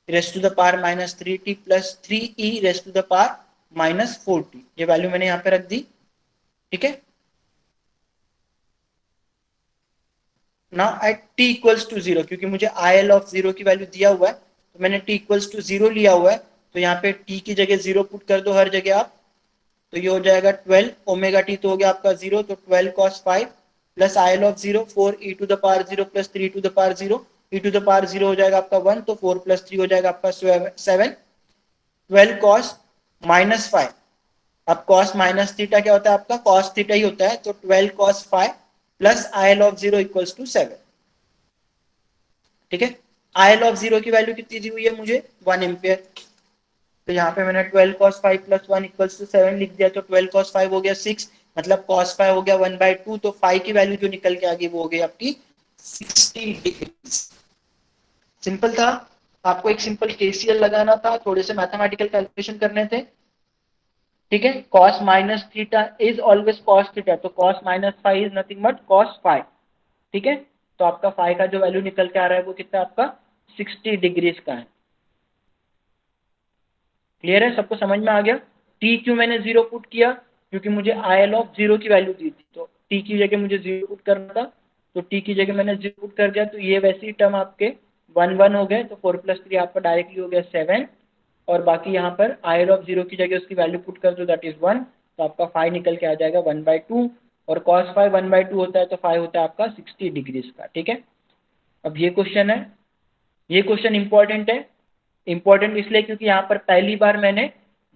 raised to the power -3t plus 3e raised to the power -4t, ये वैल्यू मैंने यहाँ पे रख दी, ठीक है। Now at t equals to 0, क्योंकि मुझे IL ऑफ 0 की वैल्यू दिया हुआ है, तो मैंने t इक्वल्स टू 0 लिया हुआ है, तो यहाँ पे t की जगह 0 पुट कर दो हर जगह आप, तो ये हो जाएगा 12 ओमेगा टी, तो हो गया आपका 0, तो 12 cos 5 plus IL of 0 4 e to the power 0 plus 3 to the power 0, e to the power 0 हो जाएगा आपका 1, तो 4 + 3 हो जाएगा आपका 7, 12 cos -5, अब cos माइनस थीटा क्या होता है आपका, cos थीटा ही होता है, तो 12 cos 5 plus IL of 0 equals to 7, ठीक है। IL ऑफ 0 की वैल्यू कितनी दी हुई है मुझे, 1 एम्पियर, तो यहाँ पे मैंने 12 cos 5 प्लस 1 इक्वल्स टू 7 लिख दिया, तो 12 cos 5 हो गया 6, मतलब cos 5 हो गया 1/2, तो 5 की वैल्यू जो निकल के आ गई वो हो गई आपकी 60 डिग्री। सिंपल था, आपको एक सिंपल KCL लगाना था, थोड़े से मैथमेटिकल कैलकुलेशन करने थे, ठीक है। cos minus theta is always cos theta, तो cos -5 is nothing but cos 5, ठीक है। तो आपका 5 का जो वैल्यू निकल के आ रहा है वो कितना आपका 60 डिग्रीज का है। क्लियर है, सबको समझ में आ गया। टी क्यों मैंने 0 पुट किया, क्योंकि मुझे IL ऑफ 0 की वैल्यू दी थी, तो टी की जगह मुझे 0 पुट करना था, तो टी की जगह मैंने 0 पुट कर दिया, तो ये वैसे ही टर्म आपके 1 1 हो गए, तो 4 + 3 आपका डायरेक्टली हो गया 7, और बाकी यहाँ पर IL ऑफ 0 की जगह उसकी वैल्यू पुट कर दो, दैट इज 1, तो आपका 5 निकल के आ जाएगा 1/2, और cos 5 1/2 होता है, तो 5 होता है आपका 60 डिग्रीज का, ठीक है। अब ये क्वेश्चन है, ये क्वेश्चन इंपॉर्टेंट है, इंपॉर्टेंट इसलिए क्योंकि यहाँ पर पहली बार मैंने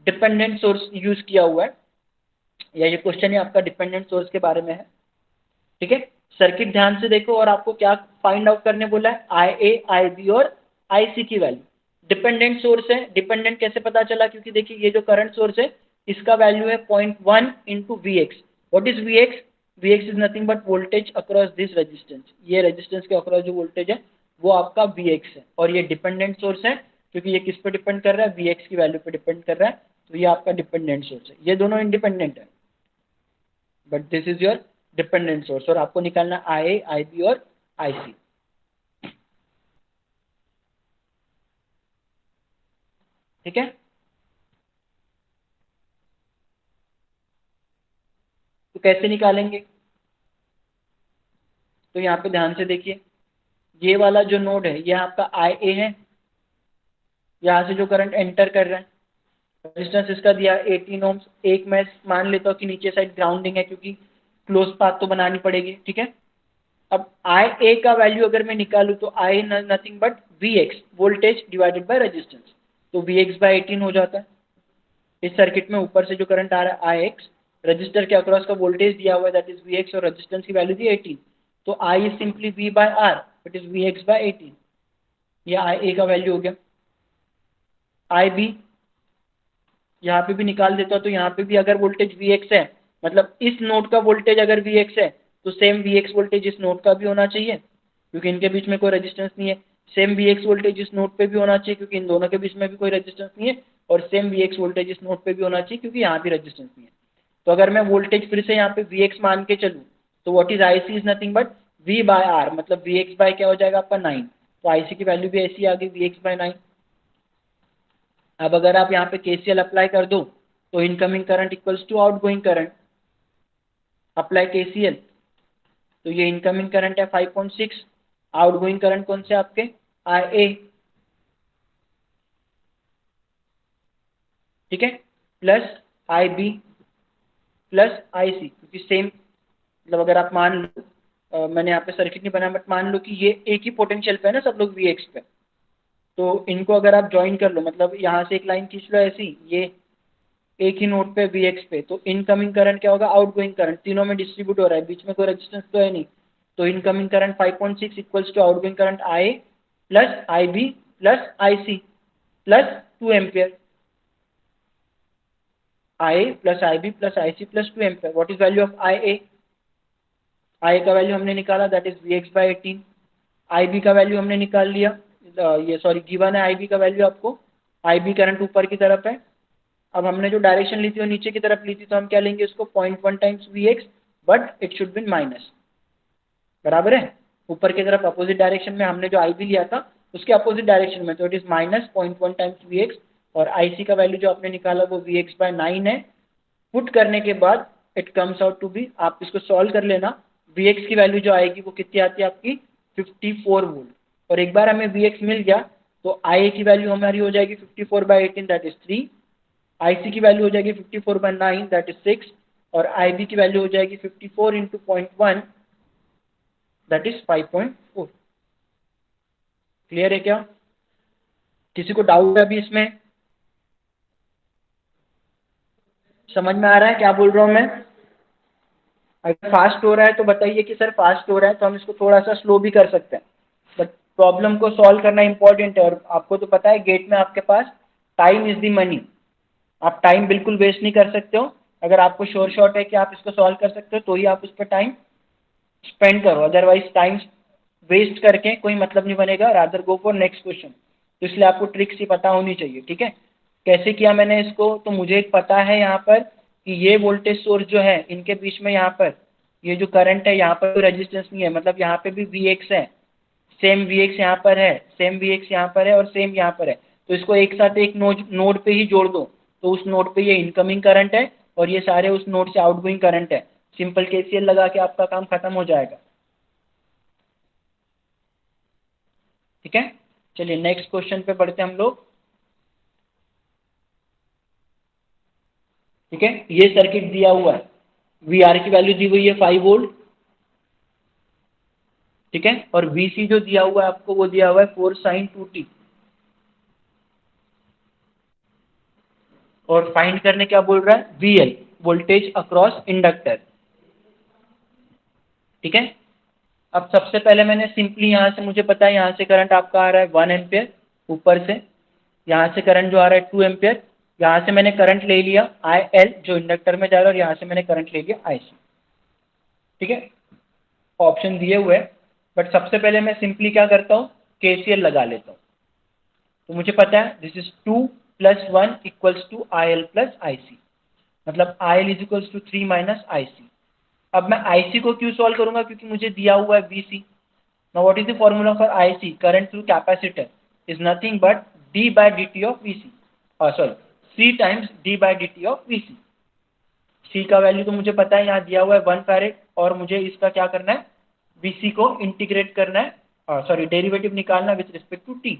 डिपेंडेंट सोर्स यूज किया हुआ है, या ये क्वेश्चन ही आपका डिपेंडेंट सोर्स के बारे में है, ठीक है। सर्किट ध्यान से देखो, और आपको क्या फाइंड आउट करने बोला है, IA IB और IC की वैल्यू। डिपेंडेंट सोर्स है, डिपेंडेंट कैसे पता चला, क्योंकि देखिए ये जो करंट सोर्स है इसका वैल्यू है 0.1 into V X. What is V X? V X is nothing but voltage across this resistance. ये रेजिस्टेंस के अक्रॉस जो वोल्टेज है वो आपका वी एक्स है, और ये डिपेंडेंट सोर्स है क्योंकि ये किस पे डिपेंड कर रहा है? वी एक्स की वैल्यू पे डिपेंड कर रहा है, तो ये आपका डिपेंडेंट सोर्स है। ये दोनों इंडिपेंडेंट है but this is your dependent source, और आपको निकालना आई ए, आई बी और आई सी। ठीक है, तो कैसे निकालेंगे? तो यहाँ पे ध्यान से देखिए, ये वाला जो नोड है ये आपका आई ए है, यहाँ से जो करंट एंटर कर रहा है, रेजिस्टेंस इसका दिया 18 ओम्स। एक मैं मान लेता हूँ कि नीचे साइड ग्राउंडिंग है क्योंकि क्लोज पाथ तो बनानी पड़ेगी। ठीक है, अब आई ए का वैल्यू अगर मैं निकालूं तो I nothing but V X, voltage divided by resistance, तो वी एक्स बाय 18 हो जाता है। इस सर्किट में ऊपर से जो करंट आ रहा है आई एक्स, रजिस्टर के अक्रॉस का वोल्टेज दिया हुआ है दैट इज वी एक्स, और रेजिस्टेंस की वैल्यू दी 18, तो I is simply V by R, it is V X by 18। ये आई ए का वैल्यू हो गया। आई बी यहाँ पे भी निकाल देता हूँ, तो यहाँ पे भी अगर वोल्टेज वी एक्स है, मतलब इस नोड का वोल्टेज अगर वी एक्स है, तो सेम वी एक्स वोल्टेज इस नोड का भी होना चाहिए क्योंकि इनके बीच में कोई रेजिस्टेंस नहीं है। सेम वी एक्स वोल्टेज इस नोड पे भी होना चाहिए क्योंकि इन दोनों के बीच में भी कोई रेजिस्टेंस नहीं है, और सेम वी एक्स वोल्टेज इस नोड पे भी होना चाहिए क्योंकि यहाँ भी रेजिस्टेंस नहीं है। तो अगर मैं वोल्टेज फिर से यहाँ पे वी एक्स मान के चलूँ, तो what is I C is nothing but V by R, मतलब वी एक्स बाय क्या हो जाएगा आपका 9, तो आई सी की वैल्यू भी ऐसी आ गई वी एक्स बाय 9। अब अगर आप यहाँ पे केसीएल अप्लाई कर दो तो incoming current equals to outgoing current, apply KCL, तो ये इनकमिंग करंट है 5.6, आउटगोइंग करंट कौन से आपके आई ए। ठीक है, plus I B plus I सी, क्योंकि सेम, मतलब अगर आप मान लो मैंने यहाँ पे सर्किट नहीं बनाया बट मान लो कि ये एक ही पोटेंशियल पे है ना सब लोग वी एक्स पे, तो इनको अगर आप ज्वाइन कर लो, मतलब यहाँ से एक लाइन खींच लो ऐसी, ये एक ही नोड पे वी एक्स पे, तो इनकमिंग करंट क्या होगा? आउटगोइंग करंट, तीनों में डिस्ट्रीब्यूट हो रहा है, बीच में कोई रेजिस्टेंस तो है नहीं, तो incoming current 5.6 equals to outgoing current I plus I B plus I C plus 2 ampere. I plus I B plus I C plus 2 ampere. What is value of I A? I का value हमने निकाला that is V X by 18। I B का value हमने निकाल लिया, ये sorry given है आई B का वैल्यू आपको, आई बी करंट ऊपर की तरफ है। अब हमने जो डायरेक्शन ली थी वो नीचे की तरफ ली थी, तो हम क्या लेंगे इसको 0.1 times V X, but it should be minus, बराबर है। ऊपर की तरफ अपोजिट डायरेक्शन में हमने जो आई बी लिया था उसके अपोजिट डायरेक्शन में, तो it is minus 0.1 times V X, और आई सी का वैल्यू जो आपने निकाला वो वी एक्स बाय 9 है। पुट करने के बाद it comes out to be, आप इसको सॉल्व कर लेना, वी एक्स की वैल्यू जो आएगी वो कितनी आती है आपकी 54 वोल्ट, और एक बार हमें वी एक्स मिल गया तो आई ए की वैल्यू हमारी हो जाएगी 54 बाई 18 दैट इज 3, आई सी की वैल्यू हो जाएगी 54 बाई 9 दैट इज 6, और आई बी की वैल्यू हो जाएगी 54 इंटू 0.1 दैट इज 5.4। क्लियर है क्या? किसी को डाउट है अभी इसमें? समझ में आ रहा है क्या बोल रहा हूँ मैं? अगर फास्ट हो रहा है तो बताइए कि सर फास्ट हो रहा है, तो हम इसको थोड़ा सा स्लो भी कर सकते हैं, बट प्रॉब्लम को सॉल्व करना इंपॉर्टेंट है, और आपको तो पता है गेट में आपके पास टाइम इज द मनी, आप टाइम बिल्कुल वेस्ट नहीं कर सकते हो। अगर आपको श्योर शॉट है कि आप इसको सॉल्व कर सकते हो तो ही आप उस पर टाइम स्पेंड करो, अदरवाइज टाइम वेस्ट करके कोई मतलब नहीं बनेगा, rather go for next question. तो इसलिए आपको ट्रिक्स ही पता होनी चाहिए। ठीक है, कैसे किया मैंने इसको, तो मुझे एक पता है यहाँ पर कि ये वोल्टेज सोर्स जो है इनके बीच में यहाँ पर ये जो करंट है यहाँ पर कोई रेजिस्टेंस नहीं है, मतलब यहाँ पे भी वी एक्स है, सेम वी एक्स यहाँ पर है, सेम वी एक्स यहाँ पर है और सेम यहाँ पर है, तो इसको एक साथ एक नोड पे ही जोड़ दो, तो उस नोड पे ये इनकमिंग करंट है और ये सारे उस नोड से आउटगोइंग करंट है। सिंपल केसीएल लगा के आपका काम खत्म हो जाएगा। ठीक है, चलिए नेक्स्ट क्वेश्चन पे पढ़ते हैं हम लोग। ठीक है, ये सर्किट दिया हुआ है, वी आर की वैल्यू दी हुई है 5 वोल्ट। ठीक है, और वी सी जो दिया हुआ है आपको वो दिया हुआ है 4 साइन 2t, और फाइंड करने क्या बोल रहा है? We L, voltage across inductor. ठीक है, अब सबसे पहले मैंने सिंपली यहाँ से, मुझे पता है यहाँ से करंट आपका आ रहा है 1 एम्पियर ऊपर से, यहाँ से करंट जो आ रहा है 2 एम्पियर, यहाँ से मैंने करंट ले लिया आई एल जो इंडक्टर में जा रहा है और यहाँ से मैंने करंट ले लिया आई सी। ठीक है, ऑप्शन दिए हुए हैं, बट सबसे पहले मैं सिंपली क्या करता हूँ, केसीएल लगा लेता हूँ। तो मुझे पता है this is 2 + 1 = I L plus I C, मतलब आई एल = 3 - आई सी। अब मैं आई सी को क्यों सॉल्व करूंगा, क्योंकि मुझे दिया हुआ है V C. Now what is the formula for I C, current through capacitor is nothing but d/dt of V C, sorry C times d/dt of V C. C का वैल्यू तो मुझे पता है, यहाँ दिया हुआ है 1 फैरेड, और मुझे इसका क्या करना है, वीसी को इंटीग्रेट करना है, सॉरी डेरिवेटिव निकालना विथ रिस्पेक्ट टू टी।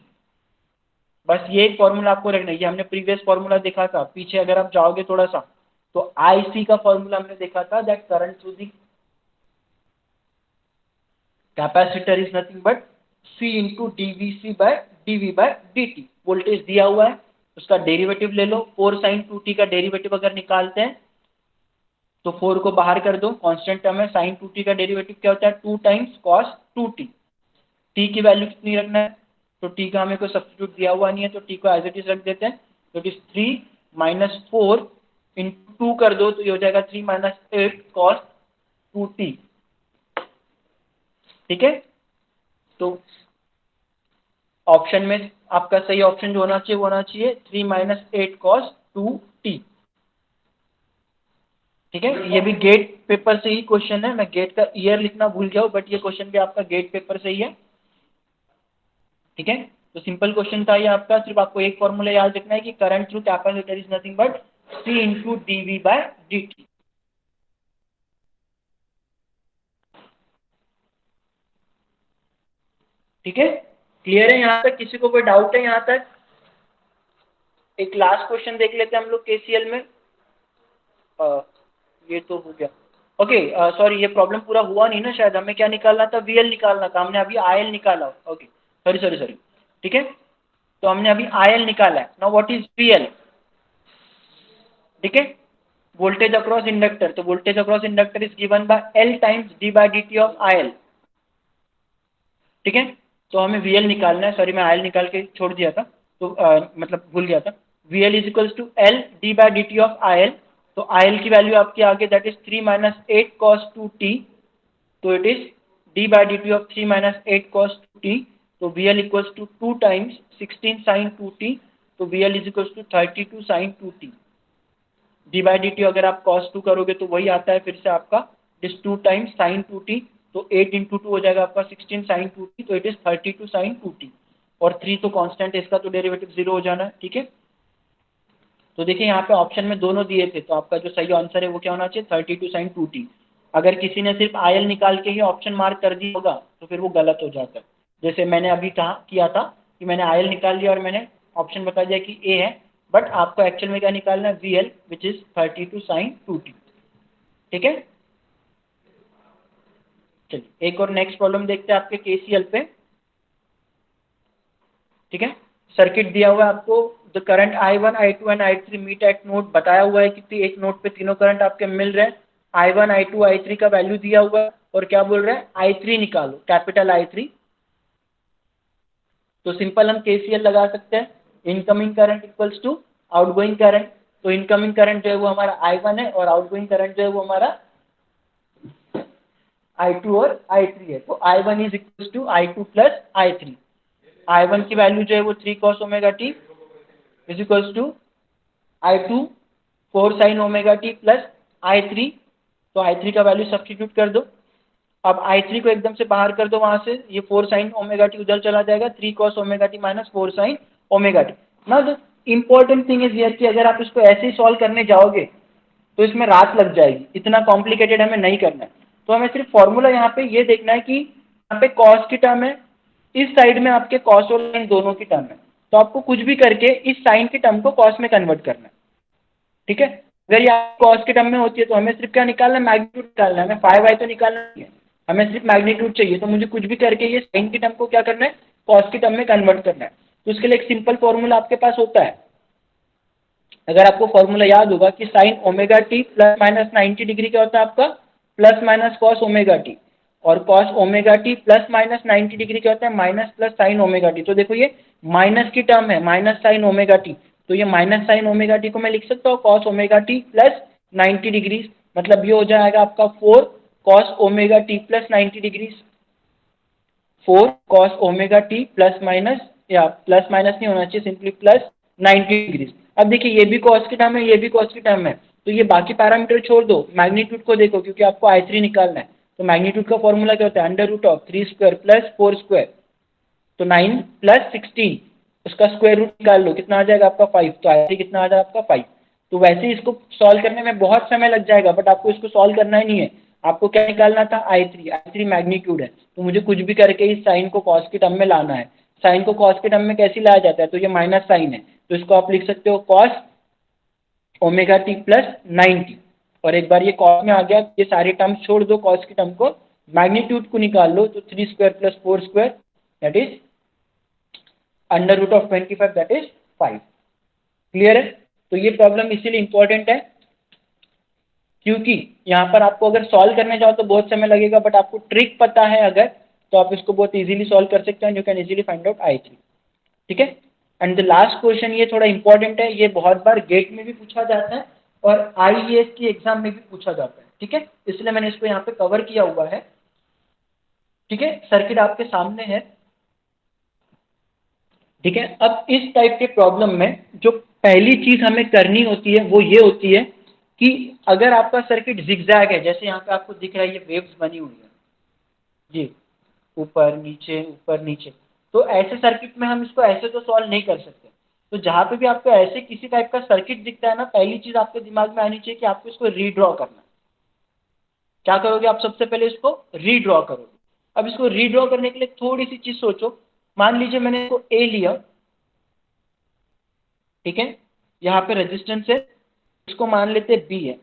बस ये एक फॉर्मूला आपको रखना है, ये हमने प्रीवियस फॉर्मूला देखा था पीछे, अगर आप जाओगे थोड़ा सा तो आई सी का फॉर्मूला हमने देखा था, that current through the capacitor is nothing but C into dV/dt। Voltage दिया हुआ है, उसका डेरिवेटिव ले लो, 4 sin 2t का डेरिवेटिव अगर निकालते हैं तो 4 को बाहर कर दो, कांस्टेंट टर्म है, sin 2t का डेरिवेटिव क्या होता है, 2 टाइम्स cos 2t। t की वैल्यू कितनी रखना है, तो t का हमें कोई सब्स्टिट्यूट दिया हुआ नहीं है, तो t को एज इट इज रख देते हैं। तो इट इज 3 - 4 इंटू 2 कर दो, तो ये हो जाएगा 3 - 8 cos 2t। ठीक है, तो ऑप्शन में आपका सही ऑप्शन जो होना चाहिए वो होना चाहिए 3 - 8 cos 2t। ठीक है, ये भी गेट पेपर से ही क्वेश्चन है, मैं गेट का ईयर लिखना भूल गया हूँ, बट ये क्वेश्चन भी आपका गेट पेपर से ही है। ठीक है, तो सिंपल क्वेश्चन था ये आपका, सिर्फ आपको एक फॉर्मूला याद रखना है कि current through capacitor is nothing but C into dV/dt। ठीक है, क्लियर है यहाँ तक, किसी को कोई डाउट है यहाँ तक? एक लास्ट क्वेश्चन देख लेते हैं हम लोग केसीएल में। ये तो हो गया। ओके, सॉरी ये प्रॉब्लम पूरा हुआ नहीं ना शायद, हमें क्या निकालना था, वीएल निकालना था, हमने अभी आईएल निकाला। Okay, sorry sorry sorry. ठीक है, तो हमने अभी आईएल निकाला है। Now what is VL? ठीक है, वोल्टेज अक्रॉस इंडक्टर, तो voltage across inductor is given by L times d/dt of IL. ठीक है, तो हमें वीएल निकालना है, सॉरी मैं आईएल निकाल के छोड़ दिया था, तो मतलब भूल गया था। VL is equals to L d/dt of IL, तो आईएल की वैल्यू आपकी आगे दैट इज 3 - 8 cos 2t, तो it is d/dt of 3 - 8 cos 2t, तो VL equals to 2 times 16 sin 2t, तो VL is equals to 32 sin 2t। d/dt अगर आप cos 2 करोगे तो वही आता है फिर से आपका दिस 2 टाइम्स sin 2t, तो 8 × 2 हो जाएगा आपका 16 sin 2t, तो इट इज 32 sin 2t, और 3 तो कांस्टेंट है, इसका तो डेरिवेटिव 0 हो जाना है। ठीक है, तो देखिए यहाँ पे ऑप्शन में दोनों दिए थे, तो आपका जो सही आंसर है वो क्या होना चाहिए, 32 sin 2t। अगर किसी ने सिर्फ आईएल निकाल के ही ऑप्शन मार्क कर दिया होगा तो फिर वो गलत हो जाता है, जैसे मैंने अभी कहा किया था कि मैंने आईएल निकाल लिया और मैंने ऑप्शन बता दिया कि ए है, बट आपको एक्चुअल में क्या निकालना है, V L which is 32 sin 2t। ठीक है, चलिए एक और नेक्स्ट प्रॉब्लम देखते हैं आपके केसीएल पे। ठीक है, सर्किट दिया हुआ है आपको, the current I1 I2 and I3 meet at node, बताया हुआ है कि एक नोड पे तीनों करंट आपके मिल रहे हैं, I1 I2 I3 का वैल्यू दिया हुआ है, और क्या बोल रहे हैं, I3 निकालो, कैपिटल I3। तो सिंपल हम केसीएल लगा सकते हैं, incoming current equals to outgoing current, तो इनकमिंग करंट जो है वो हमारा I1 है, और आउटगोइंग करंट जो है वो हमारा I2 और I3 है, तो I1 is equals to I2 plus I3। I1 की वैल्यू जो है वो 3 cos omega T is equals to I2 4 sin omega T plus I3, तो I3 का वैल्यू सब्स्टिट्यूट कर दो। अब I3 को एकदम से बाहर कर दो वहां से, ये 4 sin ओमेगा टी उधर चला जाएगा, 3 cos omega T minus 4 sin omega T. Now the important thing is here कि अगर आप इसको ऐसे ही सॉल्व करने जाओगे तो इसमें रात लग जाएगी, इतना कॉम्प्लिकेटेड हमें नहीं करना है। तो हमें सिर्फ फॉर्मूला यहाँ पे ये देखना है कि यहाँ पे कॉस की टर्म है, इस साइड में आपके कॉस और साइन दोनों की टर्म है, तो आपको कुछ भी करके इस साइन की टर्म को कॉस में कन्वर्ट करना है। ठीक है, अगर ये कॉस की टर्म में होती है तो हमें सिर्फ क्या निकालना है, मैग्नीट्यूड निकालना है, हमें 5i तो निकालना नहीं है, हमें सिर्फ मैग्नीट्यूड चाहिए, तो मुझे कुछ भी करके ये साइन की टर्म को क्या करना है, कॉस की टर्म में कन्वर्ट करना है। तो उसके लिए एक सिंपल फॉर्मूला आपके पास होता है, अगर आपको फॉर्मूला याद होगा कि sine omega T plus minus 90 degree क्या होता है आपका, plus minus cos omega T, और cos omega T plus minus 90 degree क्या होता है, minus plus sine omega T. तो देखो ये माइनस की टर्म है, माइनस साइन ओमेगा टी, तो ये माइनस साइन ओमेगा टी को मैं लिख सकता हूँ cos omega T plus 90 degrees, मतलब ये हो जाएगा आपका 4 cos omega T plus 90 degrees, 4 cos omega T plus minus, या प्लस माइनस नहीं होना चाहिए, सिंपली प्लस 90 डिग्रीज। अब देखिए ये भी कॉस की टर्म है, ये भी कॉस की टर्म है, तो ये बाकी पैरामीटर छोड़ दो, मैग्नीट्यूड को देखो क्योंकि आपको I3 निकालना है। तो मैग्नीट्यूड का फॉर्मूला क्या होता है, under root of 3 square plus 4 square, तो 9 प्लस 16, उसका स्क्वायर रूट निकाल लो, कितना आ जाएगा आपका 5, तो I3 कितना आ जाएगा आपका 5। तो वैसे ही इसको सॉल्व करने में बहुत समय लग जाएगा, बट आपको इसको सॉल्व करना ही नहीं है, आपको क्या निकालना था, I3 मैग्नीट्यूड है, तो मुझे कुछ भी करके इस साइन को कॉस की टर्म में लाना है। साइन को कॉस के टर्म में कैसे लाया जाता है, तो ये माइनस साइन है, तो इसको आप लिख सकते हो कॉस ओमेगा टी प्लस 90, और एक बार ये कॉस में आ गया, ये सारे टर्म्स छोड़ दो, कॉस की टर्म को, मैग्नीट्यूड को निकाल लो, तो 3 square plus 4 square that is under root of 25 that is 5। Clear है? तो ये प्रॉब्लम इसीलिए इंपॉर्टेंट है क्योंकि यहाँ पर आपको अगर सॉल्व करने जाओ तो बहुत समय लगेगा, बट आपको ट्रिक पता है अगर, तो आप इसको बहुत इजीली सॉल्व कर सकते हैं, you can easily find out I3। ठीक है, एंड द लास्ट क्वेश्चन, ये थोड़ा इंपॉर्टेंट है, ये बहुत बार गेट में भी पूछा जाता है और IES की एग्जाम में भी पूछा जाता है। ठीक है, इसलिए मैंने इसको यहाँ पे कवर किया हुआ है। ठीक है, सर्किट आपके सामने है। ठीक है, अब इस टाइप के प्रॉब्लम में जो पहली चीज हमें करनी होती है वो ये होती है कि अगर आपका सर्किट जिगजैग है, जैसे यहाँ पे आपको दिख रहा है ये वेव्स बनी हुई है जी, ऊपर नीचे, तो ऐसे सर्किट में हम इसको ऐसे तो सॉल्व नहीं कर सकते। तो जहां पे भी आपको ऐसे किसी टाइप का सर्किट दिखता है ना, पहली चीज आपके दिमाग में आनी चाहिए कि आपको इसको रीड्रॉ करना है। क्या करोगे आप, सबसे पहले इसको रीड्रॉ करोगे। अब इसको रीड्रॉ करने के लिए थोड़ी सी चीज सोचो, मान लीजिए मैंने इसको ए लिया, ठीक है, यहाँ पे रेजिस्टेंस है, इसको मान लेते बी है।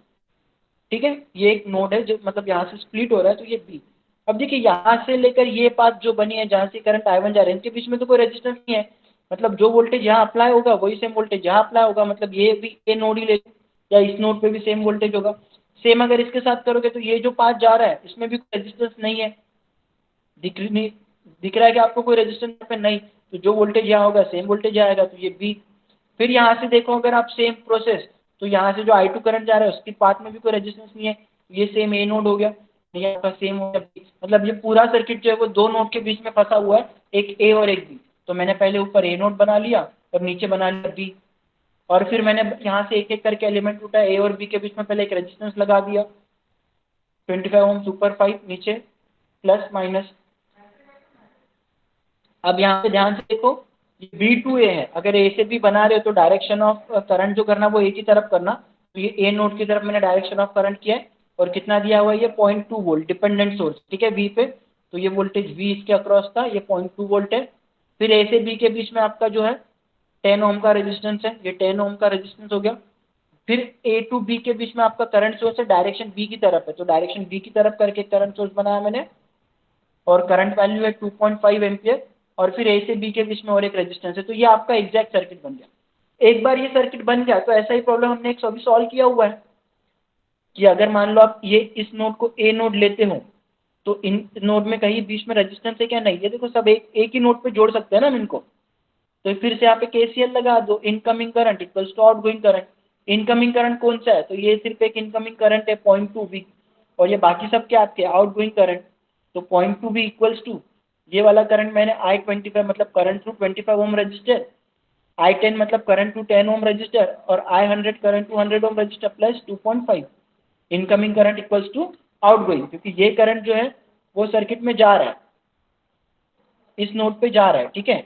ठीक है, ये एक नोड है जो मतलब यहाँ से स्प्लिट हो रहा है, तो ये बी। अब देखिए यहाँ से लेकर ये पाथ जो बनी है जहाँ से करंट I1 जा रहा है, इनके बीच में तो कोई रेजिस्टेंस नहीं है, मतलब जो वोल्टेज यहाँ अप्लाई होगा वही सेम वोल्टेज यहाँ अप्लाई होगा, मतलब ये भी ये नोड ही ले लो, या इस नोड पे भी सेम वोल्टेज होगा। सेम अगर इसके साथ करोगे तो ये जो पाथ जा रहा है इसमें भी कोई रेजिस्टेंस नहीं है, दिख रहा है कि आपको कोई रेजिस्टेंस पे नहीं, तो जो वोल्टेज यहाँ होगा सेम वोल्टेज आएगा, तो ये बी। फिर यहाँ से देखो अगर आप सेम प्रोसेस, तो यहाँ से जो I2 करंट जा रहा है उसके पाथ में भी कोई रेजिस्टेंस नहीं है, ये सेम ए नोड हो गया, ये आपका सेम हो गया, मतलब ये पूरा सर्किट जो है वो दो नोड के बीच में फंसा हुआ है, एक ए और एक बी। तो मैंने पहले ऊपर ए नोड बना लिया और नीचे बना लिया बी, और फिर मैंने यहाँ से एक एक करके एलिमेंट उठा, ए और बी के बीच में पहले एक रेजिस्टेंस लगा दिया 25 ओम सुपर 5 नीचे प्लस माइनस। अब यहाँ पे ध्यान से देखो, ये B2A है, अगर ए से बी बना रहे हो तो डायरेक्शन ऑफ करंट जो करना वो ए की तरफ करना, तो ये ए नोड की तरफ मैंने डायरेक्शन ऑफ करंट किया है, और कितना दिया हुआ है ये 0.2 वोल्ट डिपेंडेंट सोर्स, ठीक है, V पे, तो ये वोल्टेज V इसके अक्रॉस था, ये 0.2 वोल्ट है। फिर ए से बी के बीच में आपका जो है 10 ओम का रेजिस्टेंस है, ये 10 ओम का रेजिस्टेंस हो गया। फिर ए टू बी के बीच में आपका करंट सोर्स है, डायरेक्शन बी की तरफ है, तो डायरेक्शन बी की तरफ करके करंट सोर्स बनाया मैंने, और करंट वैल्यू है 2.5 एम्पियर, और फिर ए से बी के बीच में और एक रेजिस्टेंस है, तो ये आपका एग्जैक्ट सर्किट बन गया। एक बार ये सर्किट बन गया तो ऐसा ही प्रॉब्लम हमने एक अभी सॉल्व किया हुआ है कि अगर मान लो आप ये इस नोड को ए नोड लेते हो, तो इन नोड में कहीं बीच में रेजिस्टेंस है क्या, नहीं, ये देखो सब एक ही नोड पे जोड़ सकते हैं ना हम इनको, तो फिर से यहाँ पे KCL लगा दो, incoming current equals to outgoing current. Incoming current कौन सा है, तो ये सिर्फ एक इनकमिंग करंट है 0.2 V, और ये बाकी सब क्या आपके आउटगोइंग करंट, तो 0.2 V इक्वल्स टू ये वाला करंट मैंने I25 मतलब current through 25 ohm resistor, I10 मतलब करंट टू 10 ओम रजिस्टर, और I100 current to 100 ohm resistor plus 2.5 incoming current equals to outgoing, क्योंकि ये करंट जो है वो सर्किट में जा रहा है, इस नोड पे जा रहा है। ठीक है,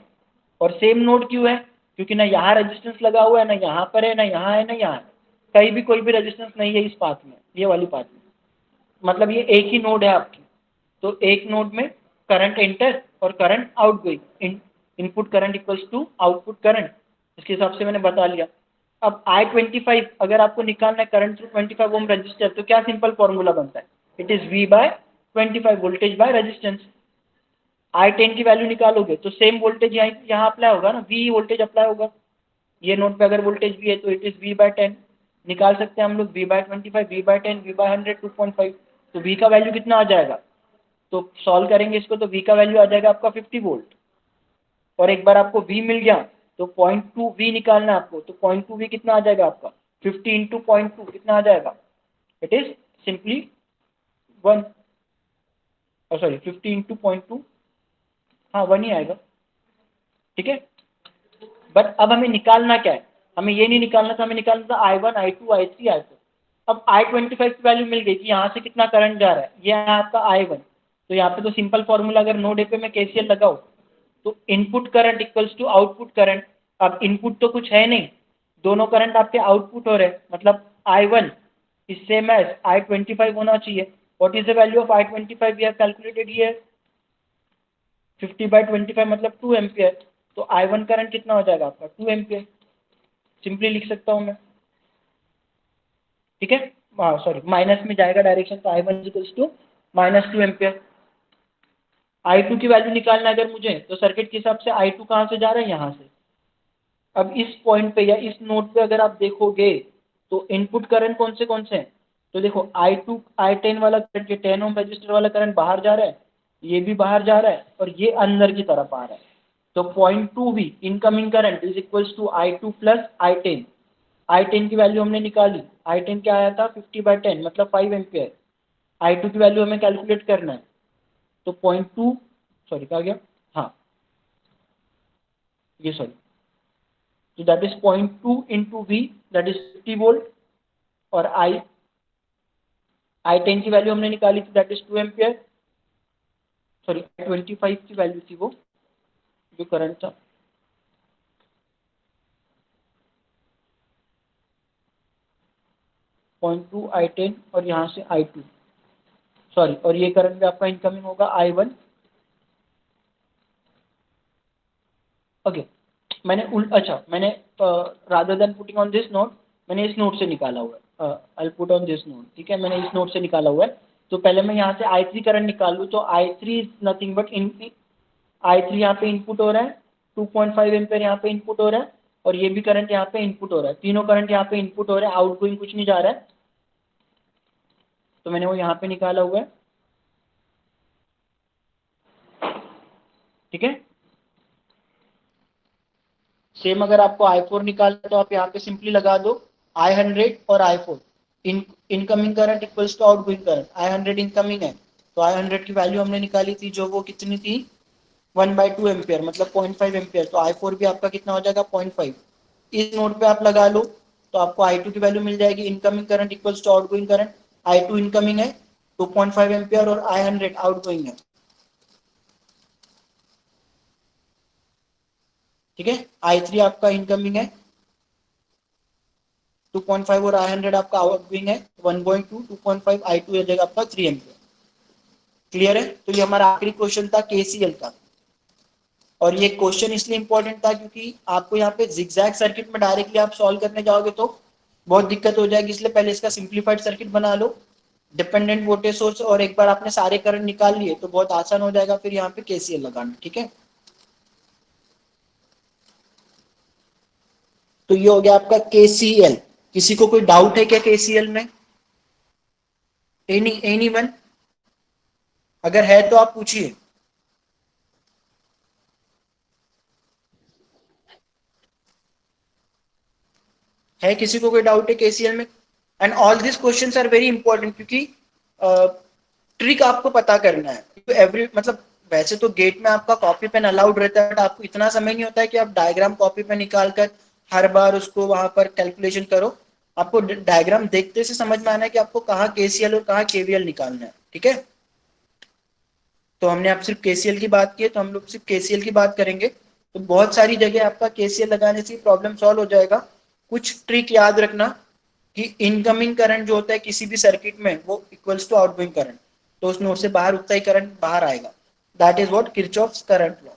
और सेम नोड क्यों है, क्योंकि ना यहाँ रेजिस्टेंस लगा हुआ है, ना यहाँ पर है, ना यहाँ है, ना यहाँ है, कहीं भी कोई भी रेजिस्टेंस नहीं है इस पाथ में, ये वाली पाथ में, मतलब ये एक ही नोड है आपकी, तो एक नोड में करंट एंटर और current outgoing, input current equals to output current, इसके हिसाब से मैंने बता लिया। अब I25 अगर आपको निकालना है करंट थ्रू 25 ओम रजिस्टर, तो क्या सिंपल फॉर्मूला बनता है, it is V/25 voltage by resistance. I10 की वैल्यू निकालोगे तो सेम वोल्टेज यहाँ अप्लाई होगा ना, V वोल्टेज अप्लाई होगा, ये नोड पे अगर वोल्टेज V है तो इट इज V/10, निकाल सकते हैं हम लोग V/25 V/10 V/100 2.5, तो V का वैल्यू कितना आ जाएगा, तो सॉल्व करेंगे इसको तो V का वैल्यू आ जाएगा आपका 50 वोल्ट, और एक बार आपको V मिल गया तो 0.2V निकालना है आपको, तो 0.2V कितना आ जाएगा आपका, 50 इंटू 0.2 कितना आ जाएगा, it is simply 1, sorry 50 into 0.2, हाँ 1 ही आएगा, ठीक है। बट अब हमें निकालना क्या है, हमें ये नहीं निकालना था, हमें निकालना था I1 I2 I3 I4। अब I25 की वैल्यू मिल गई कि यहाँ से कितना करंट जा रहा है, ये है आपका I1। तो यहाँ पे तो सिंपल फॉर्मूला, अगर नोड ए पे मैं KCL लगाऊं तो input current equals to output current. अब इनपुट तो कुछ है नहीं, दोनों करंट आपके आउटपुट हो रहे हैं, मतलब I1 is same as I25 होना चाहिए। What is the value of I25, we have calculated here 50/25 मतलब 2 एम्पियर। तो I1 करंट कितना हो जाएगा आपका 2 एम्पियर, सिंपली लिख सकता हूँ मैं, ठीक है। सॉरी माइनस में जाएगा डायरेक्शन, तो I1 equals to -2 ampere. I2 की वैल्यू निकालना है अगर मुझे, तो सर्किट के हिसाब से I2 कहाँ से जा रहा है, यहाँ से। अब इस पॉइंट पे या इस नोड पे अगर आप देखोगे तो इनपुट करंट कौन से हैं, तो देखो I2 I10 वाला करंट, ये 10 ओम रजिस्टर वाला करंट बाहर जा रहा है, ये भी बाहर जा रहा है और ये अंदर की तरफ आ रहा है। तो 0.2V incoming current is equals to I2 plus I10। I10 की वैल्यू हमने निकाली, I10 क्या आया था 50/10 मतलब 5 एम्पियर। I2 की वैल्यू हमें कैलकुलेट करना है, तो 0.2 सॉरी कहा गया, हाँ ये sorry, so that is 0.2 into V, that is 50 volt, और I10 की वैल्यू हमने निकाली थी, that is 2 ampere, sorry I25 की वैल्यू थी वो जो करंट था, .2 I10 और यहाँ से I2 सॉरी, और ये करंट भी आपका इनकमिंग होगा I1। ओके मैंने अच्छा मैंने rather than putting on this note, मैंने इस नोट से निकाला हुआ है, I put on this note, ठीक है, मैंने इस नोट से निकाला हुआ है। तो पहले मैं यहाँ से I3 करंट निकाल लूँ, तो I3 is nothing but I3 यहाँ पे इनपुट हो रहा है, 2.5 एम्पियर यहाँ पे इनपुट हो रहा है, और ये भी करंट यहाँ पे इनपुट हो रहा है, तीनों करंट यहाँ पे इनपुट हो रहे हैं, आउटगोइंग कुछ नहीं जा रहा है, तो मैंने वो यहाँ पे निकाला हुआ है, ठीक है। सेम अगर आपको I4 निकालना है तो आप यहाँ पे सिंपली लगा दो I100 और I4, incoming current equals to outgoing current. I100 incoming है, तो I100 की वैल्यू हमने निकाली थी जो वो कितनी थी 1/2 एम्पियर मतलब 0.5 एम्पियर, तो I4 भी आपका कितना हो जाएगा 0.5। इस नोड पे आप लगा लो तो आपको I2 की वैल्यू मिल जाएगी, incoming current equals to outgoing current. I2 incoming है 2.5 एम्पियर और I100 आउटगोइंग है, ठीक है। I3 आपका इनकमिंग है 2.5 और I100 आपका आउटगोइंग है 1.2, 2.5 I2 हो जाएगा आपका 3 एम्पियर। क्लियर है, तो ये हमारा आखिरी क्वेश्चन था KCL का, और ये क्वेश्चन इसलिए इंपॉर्टेंट था क्योंकि आपको यहाँ पे जिगजैग सर्किट में डायरेक्टली आप सॉल्व करने जाओगे तो बहुत दिक्कत हो जाएगी, इसलिए पहले इसका सिंप्लीफाइड सर्किट बना लो, डिपेंडेंट वोल्टेज सोर्स, और एक बार आपने सारे करंट निकाल लिए तो बहुत आसान हो जाएगा फिर यहाँ पे KCL लगाना, ठीक है। तो ये हो गया आपका KCL। किसी को कोई डाउट है क्या KCL में, एनी वन, अगर है तो आप पूछिए। है किसी को कोई डाउट है KCL में? And all this questions are very important क्योंकि ट्रिक आपको पता करना है, तो एवरी मतलब वैसे तो गेट में आपका कॉपी पेन अलाउड रहता है, बट आपको इतना समय नहीं होता है कि आप डायग्राम कॉपी पे निकाल कर हर बार उसको वहां पर कैलकुलेशन करो। आपको डायग्राम देखते से समझ में आना है कि आपको कहाँ KCL और कहाँ KVL निकालना है, ठीक है। तो हमने आप सिर्फ KCL की बात की है, तो हम लोग सिर्फ KCL की बात करेंगे, तो बहुत सारी जगह आपका KCL लगाने से प्रॉब्लम सॉल्व हो जाएगा। कुछ ट्रिक याद रखना कि इनकमिंग करंट जो होता है किसी भी सर्किट में वो इक्वल्स टू आउटगोइंग करंट, तो उस नोड से बाहर उतना ही करंट बाहर आएगा, that is what Kirchhoff's current law.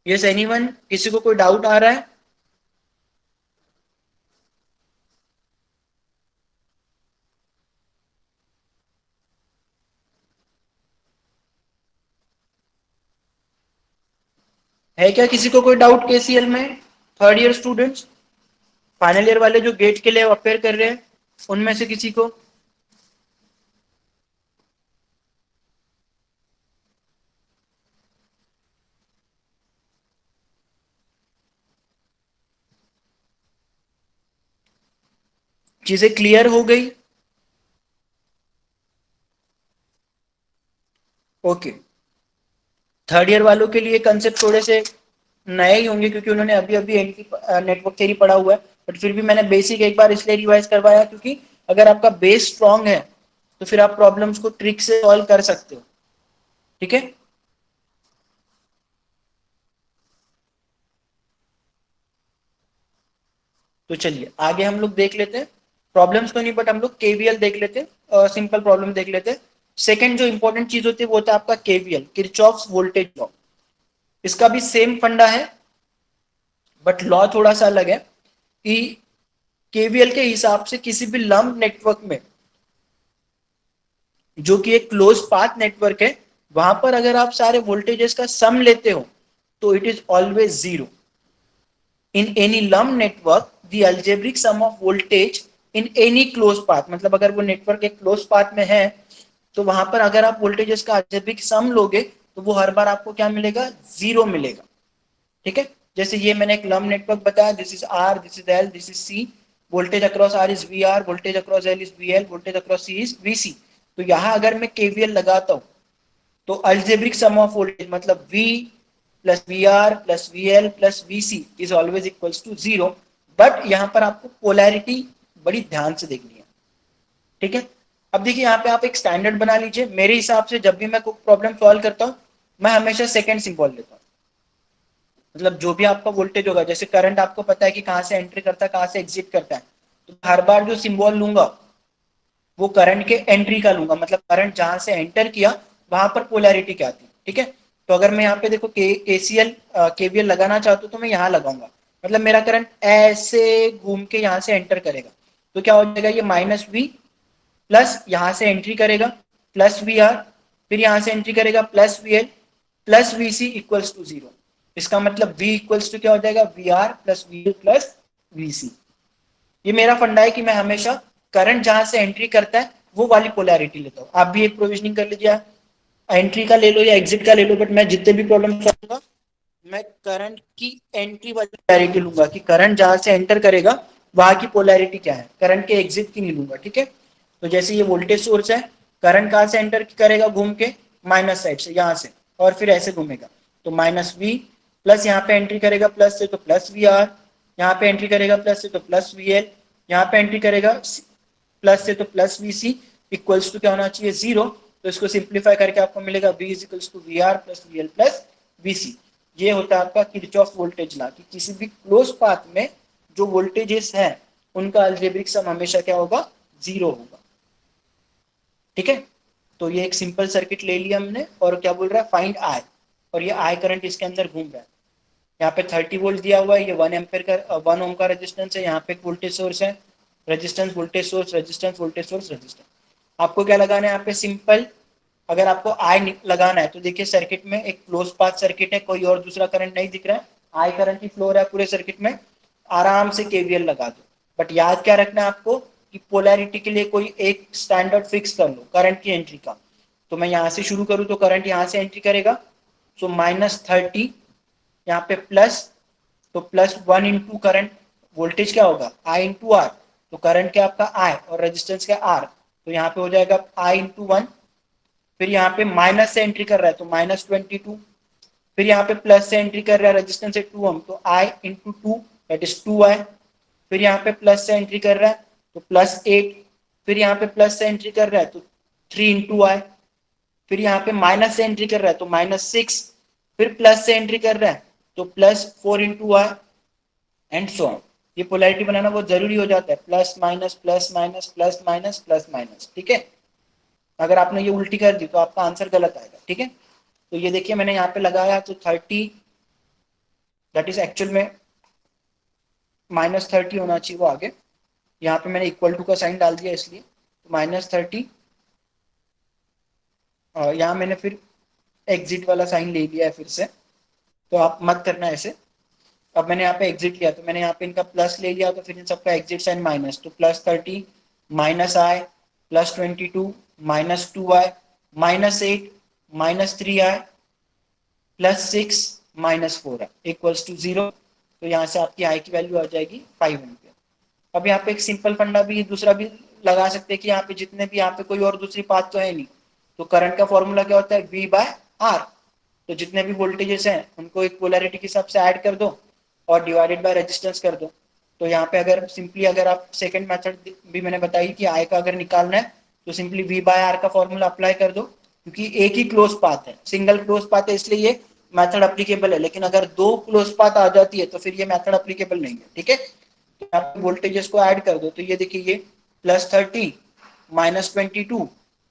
Yes anyone, किसी को कोई डाउट आ रहा है क्या किसी को कोई डाउट KCL में? Third year students, final year वाले जो गेट के लिए अपेयर कर रहे हैं, उनमें से किसी को? चीजें क्लियर हो गई? ओके। थर्ड ईयर वालों के लिए कंसेप्ट थोड़े से नए ही होंगे क्योंकि उन्होंने अभी अभी एंटी नेटवर्क थ्योरी पढ़ा हुआ है, बट फिर भी मैंने बेसिक एक बार इसलिए रिवाइज करवाया क्योंकि अगर आपका बेस स्ट्रांग है तो फिर आप प्रॉब्लम्स को ट्रिक से सॉल्व कर सकते हो। ठीक है, तो चलिए आगे हम लोग देख लेते हैं। प्रॉब्लम्स तो नहीं बट हम लोग केवीएल देख लेते हैं, सिंपल प्रॉब्लम देख लेते हैं। सेकंड जो इंपॉर्टेंट चीज होती है वो होता है आपका केवीएल, किरचॉफ्स वोल्टेज लॉ। इसका भी सेम फंडा है बट लॉ थोड़ा सा अलग है कि केवीएल के हिसाब से किसी भी लंब नेटवर्क में जो कि एक क्लोज पाथ नेटवर्क है वहां पर अगर आप सारे वोल्टेजेस का सम लेते हो तो it is always zero. In any lumped network the algebraic sum of voltage in any close path, मतलब अगर वो नेटवर्क एक क्लोज पाथ में है तो वहां पर अगर आप वोल्टेजेस का अलजेब्रिक सम लोगे तो वो हर बार आपको क्या मिलेगा? जीरो मिलेगा। ठीक है, जैसे ये मैंने एक लंब नेटवर्क बताया, this is R, this is L, this is C, voltage across R is V R, voltage across L is V L, voltage across C is V C. तो यहां अगर मैं केवीएल लगाता हूं तो अल्जेब्रिक सम ऑफ वोल्टेज मतलब V plus V R plus V L plus V C is always equals to zero. But यहां पर आपको पोलैरिटी बड़ी ध्यान से देखनी है। ठीक है, अब देखिए यहाँ पे आप एक स्टैंडर्ड बना लीजिए। मेरे हिसाब से जब भी मैं कोई प्रॉब्लम सॉल्व करता हूँ मैं हमेशा सेकंड सिंबल लेता हूँ। मतलब जो भी आपका वोल्टेज होगा, जैसे करंट आपको पता है कि कहां से एंट्री करता है कहां से एग्जिट करता है, तो हर बार जो सिंबल लूंगा वो करंट के एंट्री का लूंगा, मतलब करंट जहां से एंटर किया वहां पर पोलैरिटी क्या आती है। ठीक है, तो अगर मैं यहाँ पे देखो केसीएल केवीएल लगाना चाहता हूँ तो मैं यहाँ लगाऊंगा, मतलब मेरा करंट ऐसे घूम के यहाँ से एंटर करेगा तो क्या हो जाएगा? ये माइनस वी प्लस यहाँ से एंट्री करेगा प्लस वी आर, फिर यहाँ से एंट्री करेगा plus V L plus V C equals to zero. इसका मतलब v इक्वल्स टू क्या हो जाएगा? V R plus V L plus V C. ये मेरा फंडा है कि मैं हमेशा करंट जहां से एंट्री करता है वो वाली पोलैरिटी लेता हूं। आप भी एक प्रोविजनिंग कर लीजिए, एंट्री का ले लो या एग्जिट का ले लो, बट मैं जितने भी प्रॉब्लम करूंगा मैं करंट की एंट्री वाली पोलैरिटी लूंगा कि करंट जहां से एंटर करेगा वहां की पोलैरिटी क्या है, करंट के एग्जिट की नहीं लूंगा। ठीक है, तो जैसे ये वोल्टेज सोर्स है, करंट कहां से एंटर करेगा? घूम के माइनस साइड से यहां से, और फिर ऐसे घूमेगा तो माइनस वी, प्लस यहाँ पे एंट्री करेगा प्लस से तो प्लस वी आर, यहाँ पे एंट्री करेगा प्लस से तो प्लस वी एल, यहाँ पे एंट्री करेगा प्लस से तो plus V C equals to क्या होना चाहिए? जीरो। तो इसको सिंप्लीफाई करके आपको मिलेगा v is equals to V R plus V L plus V C. ये होता है आपका किरचॉफ वोल्टेज लॉ कि किसी भी क्लोज पाथ में जो वोल्टेजेस हैं उनका अलजेब्रिक सम हमेशा क्या होगा? जीरो होगा। ठीक है, तो ये एक सिंपल सर्किट ले लिया हमने और क्या बोल रहा है? फाइंड आई, और ये आई करंट इसके अंदर घूम रहा है। यहाँ पे 30 वोल्ट दिया हुआ है, ये 1 एम्पेयर का 1 ओम का रेजिस्टेंस है, यहाँ पे एक वोल्टेज सोर्स है, resistance voltage source resistance voltage source resistance. आपको क्या लगाना है यहाँ पे? सिंपल, अगर आपको आई लगाना है तो देखिए सर्किट में एक क्लोज पाथ सर्किट है, कोई और दूसरा करंट नहीं दिख रहा है, आई करंट ही फ्लो हो रहा है पूरे सर्किट में, आराम से केवीएल लगा दो। बट याद क्या रखना है आपको कि पोलैरिटी के लिए कोई एक स्टैंडर्ड फिक्स कर लो करंट की एंट्री का। तो मैं यहाँ से शुरू करूँ तो करंट यहाँ से एंट्री करेगा, सो -30, यहाँ पे प्लस, तो प्लस 1 इंटू करंट, वोल्टेज क्या होगा? आई इंटू आर, तो करंट क्या आपका आई और रेजिस्टेंस क्या? आर, तो यहाँ पे हो जाएगा आई इंटू 1, फिर यहाँ पे माइनस से एंट्री कर रहा है तो -22, फिर यहाँ पे प्लस से एंट्री कर रहा है रेजिस्टेंस से 2 ओम तो आई इंटू 2 दैट इज 2 आई, फिर यहाँ पे प्लस से एंट्री कर रहा है तो +8, फिर यहाँ पे प्लस से एंट्री कर रहा है तो 3 इंटू आई, फिर यहाँ पे माइनस से एंट्री कर रहा है तो -6, फिर प्लस से एंट्री कर रहा है तो +4 into I and so on. ये पोलैरिटी बनाना बहुत जरूरी हो जाता है, plus minus plus minus plus minus plus minus. ठीक है, अगर आपने ये उल्टी कर दी तो आपका आंसर गलत आएगा। ठीक है, तो ये देखिए मैंने यहाँ पे लगाया तो 30, दैट इज एक्चुअल में -30 होना चाहिए वो आगे, यहाँ पे मैंने इक्वल टू का साइन डाल दिया इसलिए, तो -30, और यहाँ मैंने फिर एग्जिट वाला साइन ले लिया है फिर से, तो आप मत करना ऐसे। अब मैंने यहाँ पे एग्जिट लिया तो मैंने यहाँ पे इनका प्लस ले लिया तो फिर इन सबका एग्जिट साइन माइनस, तो +30 minus I +22 -2i -8 -3i +6 -4i equals to 0। तो यहाँ से आपकी आई की वैल्यू आ जाएगी 5 एम्पियर। अब यहाँ पे एक सिंपल फंडा भी दूसरा भी लगा सकते हैं कि यहाँ पे जितने भी यहाँ पे कोई और दूसरी पाथ तो है नहीं, तो करंट का फॉर्मूला क्या होता है, V बाय आर। तो जितने भी वोल्टेजेस हैं उनको एक पोलैरिटी के हिसाब से ऐड कर दो और डिवाइडेड बाय रेजिस्टेंस कर दो। तो यहाँ पे अगर सिंपली अगर आप सेकंड मेथड भी मैंने बताई कि आई का अगर निकालना है तो सिंपली V बाय आर का फॉर्मूला अप्लाई कर दो, क्योंकि एक ही क्लोज पाथ है, सिंगल क्लोज पाथ है, इसलिए ये मेथड अप्लीकेबल है। लेकिन अगर दो क्लोज पाथ आ जाती है तो फिर ये मेथड अप्लीकेबल नहीं है। ठीक है, तो यहाँ पे वोल्टेजेस को ऐड कर दो। तो ये देखिए, ये +30 -22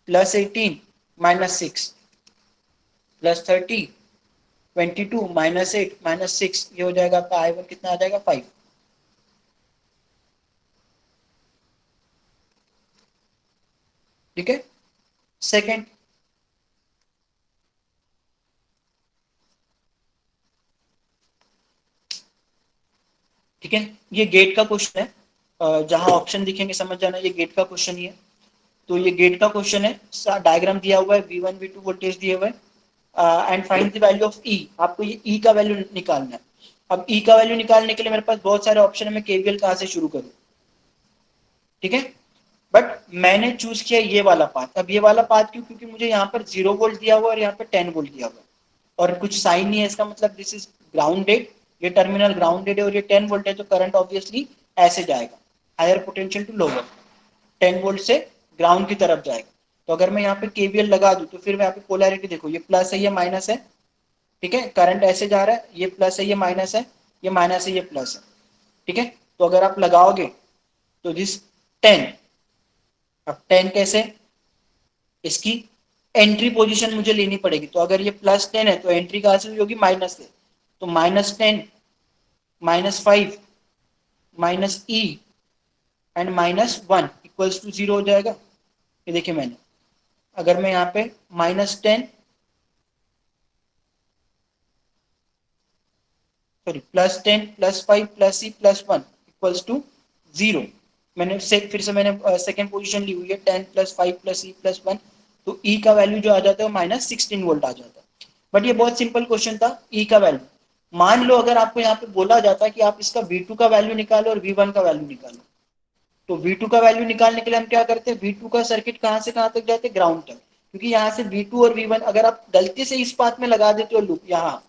+18 -6, +30 22 -8 -6, ये हो जाएगा आपका I1 कितना आ जाएगा 5। ठीक है, सेकेंड, ठीक है, ये गेट का क्वेश्चन है। जहां ऑप्शन दिखेंगे समझ जाना ये गेट का क्वेश्चन ही है। तो ये गेट का क्वेश्चन है, डायग्राम दिया हुआ है, V1 V2 वोल्टेज दिए हुए हैं and find the value of E। आपको ये E का वैल्यू निकालना है। अब E का वैल्यू निकालने के लिए मेरे पास बहुत सारे ऑप्शन है, मैं KVL कहाँ से शुरू करूँ। ठीक है, बट मैंने चूज किया ये वाला पाथ। अब ये वाला पाथ क्यों, क्योंकि मुझे यहाँ पर 0 वोल्ट दिया हुआ और यहाँ पर 10 वोल्ट दिया हुआ और कुछ साइन नहीं है, इसका मतलब दिस इज ग्राउंडेड, ये टर्मिनल ग्राउंडेड है और ये 10 वोल्ट है, तो करंट ऑब्वियसली ऐसे जाएगा, higher potential to lower, 10 volt से ग्राउंड की तरफ जाएगा। तो अगर मैं यहाँ पे केवीएल लगा दूं तो फिर मैं यहाँ पे पोलैरिटी देखो, ये प्लस है ये माइनस है। ठीक है, करंट ऐसे जा रहा है, ये प्लस है ये माइनस है, ये माइनस है ये प्लस है। ठीक है, तो अगर आप लगाओगे तो दिस 10, अब 10 कैसे, इसकी एंट्री पोजीशन मुझे लेनी पड़ेगी। तो अगर ये +10 है तो एंट्री कहां से होगी, माइनस से, तो -10 -5 -E एंड -1 इक्वल्स टू 0 हो जाएगा। ये देखिए मैंने, अगर मैं यहाँ पे -10 सॉरी +10 +5 +E +1 इक्वल्स टू 0, मैंने फिर से मैंने सेकेंड पोजीशन ली हुई है, 10 +5 +E +1, तो E का वैल्यू जो आ जाता है -16 वोल्ट आ जाता है। बट ये बहुत सिंपल क्वेश्चन था, E का वैल्यू मान लो अगर आपको यहाँ पे बोला जाता कि आप इसका V2 का वैल्यू निकालो और V1 का वैल्यू निकालो, तो V2 का वैल्यू निकालने के लिए हम क्या करते हैं, V2 का सर्किट कहां से कहां तक जाते हैं, ग्राउंड तक, क्योंकि यहाँ से V2 और V1 अगर आप गलती से इस पाथ में लगा देते हो लूप यहाँ,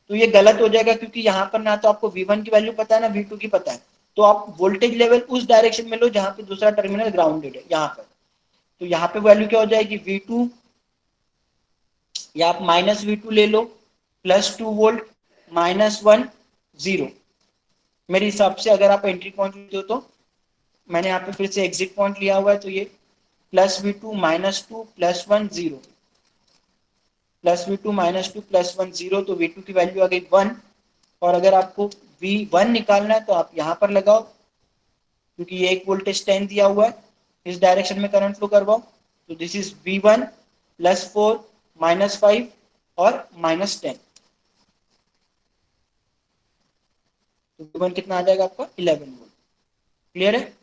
तो ये गलत हो जाएगा, क्योंकि यहाँ पर ना तो आपको V1 की वैल्यू पता है ना V2 की पता है। तो आप वोल्टेज लेवल उस डायरेक्शन में लो जहां पे दूसरा टर्मिनल ग्राउंडेड है, यहाँ पर। तो यहाँ पे वैल्यू क्या हो जाएगी, V2, या आप -V2 ले लो, +2 वोल्ट -1 0। मेरे हिसाब से अगर आप एंट्री पॉइंट लेते हो तो मैंने यहाँ पे फिर से एग्जिट पॉइंट लिया हुआ है, तो ये +V2 -2 +1 0, +V2 -2 +1 0, तो V2 की वैल्यू आ गई 1। और अगर आपको V1 निकालना है तो आप यहाँ पर लगाओ, क्योंकि ये एक वोल्टेज 10 दिया हुआ है, इस डायरेक्शन में करंट फ्लो करवाओ, तो दिस इज V1 +4 -5 और -10, तो V1 कितना आ जाएगा आपका 11 वोल्ट। क्लियर है,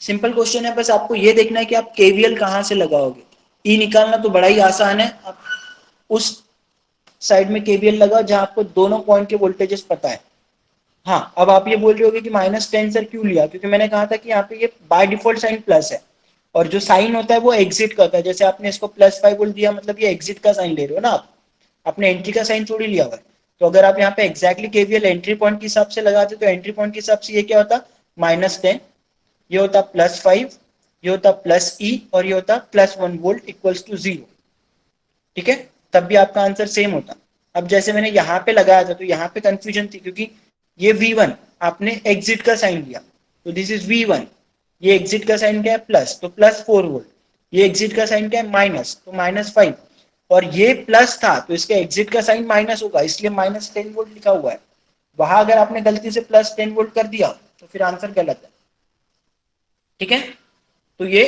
सिंपल क्वेश्चन है, बस आपको ये देखना है कि आप केवीएल कहां से लगाओगे। ई निकालना तो बड़ा ही आसान है, आप उस साइड में केवीएल लगाओ जहां आपको दोनों पॉइंट के वोल्टेजेस पता है। हाँ, अब आप ये बोल रहे होगे कि -10 सर क्यों लिया, क्योंकि मैंने कहा था कि यहाँ पे ये बाय डिफॉल्ट साइन प्लस है, और जो साइन होता है वो एग्जिट का होता है। जैसे आपने इसको +5 वोल्ट दिया, मतलब ये एग्जिट का साइन ले रहे हो ना आप, आपने एंट्री का साइन थोड़ी लिया हुआ है। तो अगर आप यहाँ पे एक्जैक्टली केवीएल एंट्री पॉइंट के हिसाब से लगाते तो एंट्री पॉइंट के हिसाब से ये क्या होता, -10, ये होता +5, ये होता +E और ये होता +1 वोल्ट इक्वल्स टू 0। ठीक है, तब भी आपका आंसर सेम होता। अब जैसे मैंने यहाँ पे लगाया था तो यहाँ पे कंफ्यूजन थी, क्योंकि ये V1 आपने एग्जिट का साइन लिया, तो दिस इज V1, ये एग्जिट का साइन क्या है प्लस, तो +4 वोल्ट, ये एग्जिट का साइन क्या है माइनस, तो -5, और ये प्लस था तो इसका एग्जिट का साइन माइनस होगा, इसलिए -10 वोल्ट लिखा हुआ है। वहां अगर आपने गलती से +10 वोल्ट कर दिया तो फिर आंसर गलत है। ठीक है, तो ये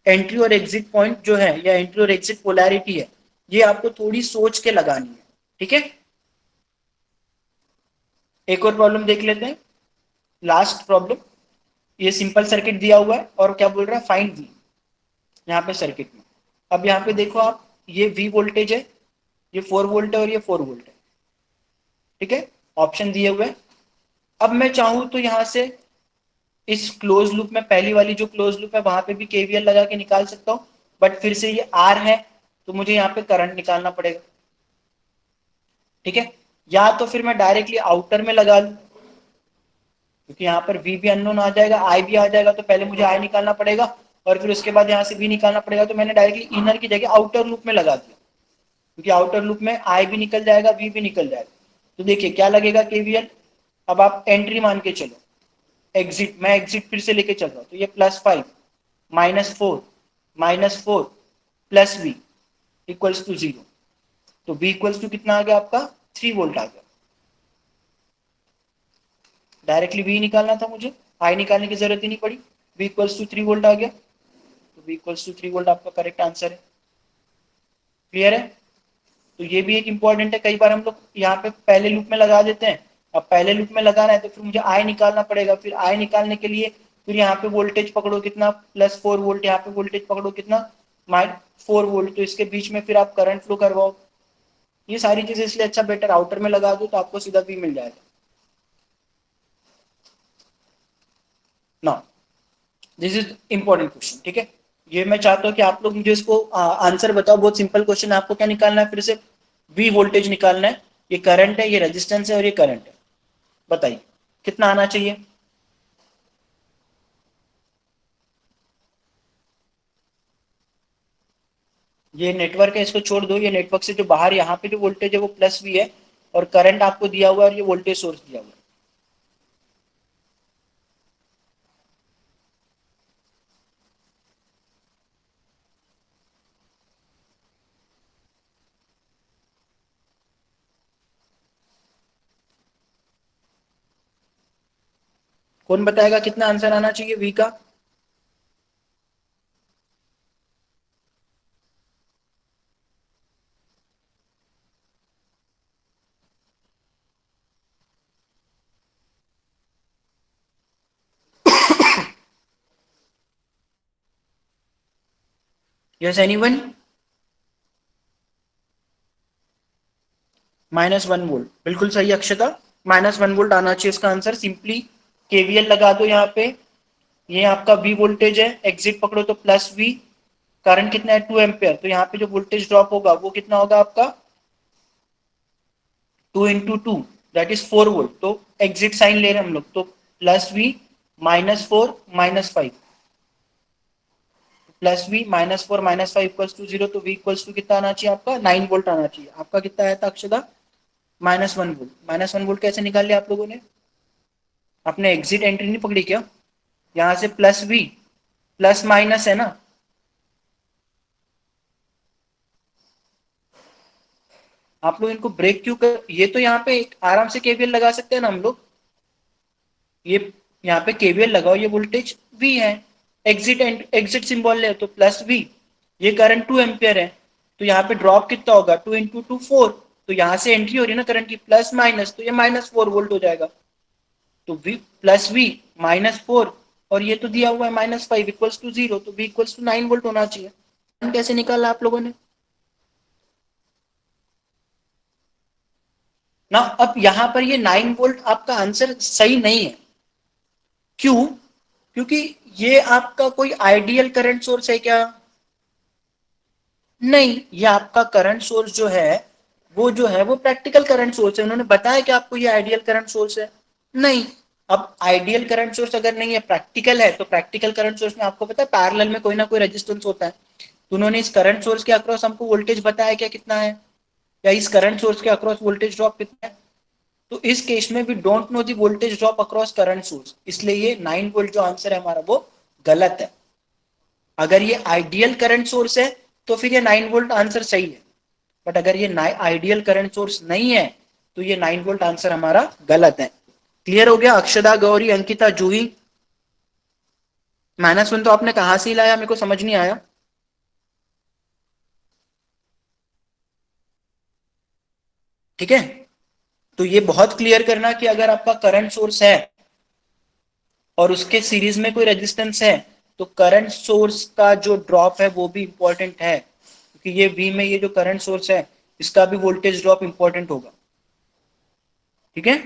एंट्री और एग्जिट पॉइंट जो है, या एंट्री और एग्जिट पोलैरिटी है, ये आपको थोड़ी सोच के लगानी है। ठीक है, एक और प्रॉब्लम देख लेते हैं, लास्ट प्रॉब्लम। ये सिंपल सर्किट दिया हुआ है और क्या बोल रहा है, फाइंड वी, यहाँ पे सर्किट में। अब यहाँ पे देखो आप, ये V वोल्टेज है, ये 4 वोल्ट है और ये 4 वोल्ट है। ठीक है, ऑप्शन दिए हुए। अब मैं चाहूं तो यहाँ से इस क्लोज लूप में, पहली वाली जो क्लोज लूप है वहां पे भी केवीएल लगा के निकाल सकता हूँ, बट फिर से ये आर है तो मुझे यहाँ पे करंट निकालना पड़ेगा। ठीक है, या तो फिर मैं डायरेक्टली आउटर में लगा लूं, क्योंकि यहाँ पर V भी अननोन आ जाएगा, I भी आ जाएगा, तो पहले मुझे I निकालना पड़ेगा और फिर उसके बाद यहाँ से V निकालना पड़ेगा। तो मैंने डायरेक्टली इनर की जगह आउटर लूप में लगा दिया, क्योंकि आउटर लूप में I भी निकल जाएगा, V भी निकल जाएगा। तो देखिए क्या लगेगा केवीएल। अब आप एंट्री मान के चलो, एग्जिट, मैं एग्जिट फिर से लेके चल रहा हूँ, तो ये +5 -4 प्लस V इक्वल्स टू 0। तो V इक्वल्स टू कितना आ गया आपका, 3 वोल्ट आ गया। डायरेक्टली V निकालना था मुझे, I निकालने की जरूरत ही नहीं पड़ी, V इक्वल्स टू 3 वोल्ट आ गया। तो V इक्वल्स टू 3 वोल्ट आपका करेक्ट आंसर है। क्लियर है। तो ये भी एक इंपॉर्टेंट है, कई बार हम लोग यहाँ पे पहले लूप में लगा देते हैं। अब पहले लूप में लगाना है तो फिर मुझे I निकालना पड़ेगा, फिर I निकालने के लिए फिर यहाँ पे वोल्टेज पकड़ो कितना, +4 वोल्ट, यहाँ पे वोल्टेज पकड़ो कितना, -4 वोल्ट, तो इसके बीच में फिर आप करंट फ्लो करवाओ। ये सारी चीजें इसलिए अच्छा बेटर आउटर में लगा दो, तो आपको सीधा V मिल जाएगा ना। This is important question. ठीक है, ये मैं चाहता हूँ कि आप लोग मुझे इसको आंसर बताओ। बहुत सिंपल क्वेश्चन है, आपको क्या निकालना है, फिर से V वोल्टेज निकालना है। ये करंट है, ये रेजिस्टेंस है और ये करंट है। बताइए कितना आना चाहिए। ये नेटवर्क है, इसको छोड़ दो। ये नेटवर्क से जो बाहर यहाँ पे जो वोल्टेज है वो +V है, और करंट आपको दिया हुआ है और ये वोल्टेज सोर्स दिया हुआ है। कौन बताएगा कितना आंसर आना चाहिए V का। Yes anyone. -1 वोल्ट, बिल्कुल सही अक्षता। -1 वोल्ट आना चाहिए इसका आंसर। सिंपली केवीएल लगा दो यहाँ पे। ये आपका V वोल्टेज है, एग्जिट पकड़ो तो +V, करंट कितना है 2 एम्पियर, तो यहाँ पे जो वोल्टेज ड्रॉप होगा वो कितना होगा आपका 2 इंटू 2 दैट इज 4 वोल्ट। तो एग्जिट साइन ले रहे हैं हम लोग, तो +V -4 -5, +V -4 -5 इक्वल्स टू 0। तो V इक्वल्स टू कितना आना चाहिए आपका 9 वोल्ट आना चाहिए। आपका कितना आया था अक्षदा, -1 वोल्ट। -1 वोल्ट कैसे निकाल लिया आप लोगों ने, आपने एग्जिट एंट्री नहीं पकड़ी क्या, यहाँ से +V प्लस माइनस है ना। आप लोग इनको ब्रेक क्यों कर, ये तो यहाँ पे आराम से केवीएल लगा सकते हैं ना हम लोग। ये यहाँ पे केवीएल लगाओ, ये वोल्टेज V है, एग्जिट एग्जिट सिंबल ले तो +V, ये करंट 2 एम्पियर है, तो यहाँ पे ड्रॉप कितना होगा 2 इंटू 2 4। तो यहाँ से एंट्री हो रही है ना करंट की प्लस माइनस, तो ये -4 वोल्ट हो जाएगा। तो V +V -4, और ये तो दिया हुआ है -5 इक्वल्स टू 0, तो V इक्वल्स टू 9 वोल्ट होना चाहिए। कैसे निकाला आप लोगों ने ना। अब यहां पर ये 9 वोल्ट आपका आंसर सही नहीं है। क्यों, क्योंकि ये आपका कोई आइडियल करंट सोर्स है क्या, नहीं। ये आपका करंट सोर्स जो है वो प्रैक्टिकल करंट सोर्स है। उन्होंने बताया कि आपको ये आइडियल करंट सोर्स है, नहीं। अब आइडियल करंट सोर्स अगर नहीं है, प्रैक्टिकल है, तो प्रैक्टिकल करंट सोर्स में आपको पता है पैरेलल में कोई ना कोई रेजिस्टेंस होता है। तो उन्होंने इस करंट सोर्स के अक्रॉस हमको वोल्टेज बताया क्या कितना है, या इस करंट सोर्स के अक्रॉस वोल्टेज ड्रॉप कितना है। तो इस केस में we don't know the voltage drop across current source, इसलिए ये 9 वोल्ट जो आंसर है हमारा वो गलत है। अगर ये आइडियल करंट सोर्स है तो फिर ये 9 वोल्ट आंसर सही है, बट अगर ये आइडियल करंट सोर्स नहीं है तो ये 9 वोल्ट आंसर हमारा गलत है। क्लियर हो गया। अक्षदा, गौरी, अंकिता, जूही, -1 तो आपने कहां से लाया, मेरे को समझ नहीं आया। ठीक है, तो ये बहुत क्लियर करना कि अगर आपका करंट सोर्स है और उसके सीरीज में कोई रेजिस्टेंस है, तो करंट सोर्स का जो ड्रॉप है वो भी इंपॉर्टेंट है, क्योंकि ये V में ये जो करंट सोर्स है इसका भी वोल्टेज ड्रॉप इंपॉर्टेंट होगा। ठीक है,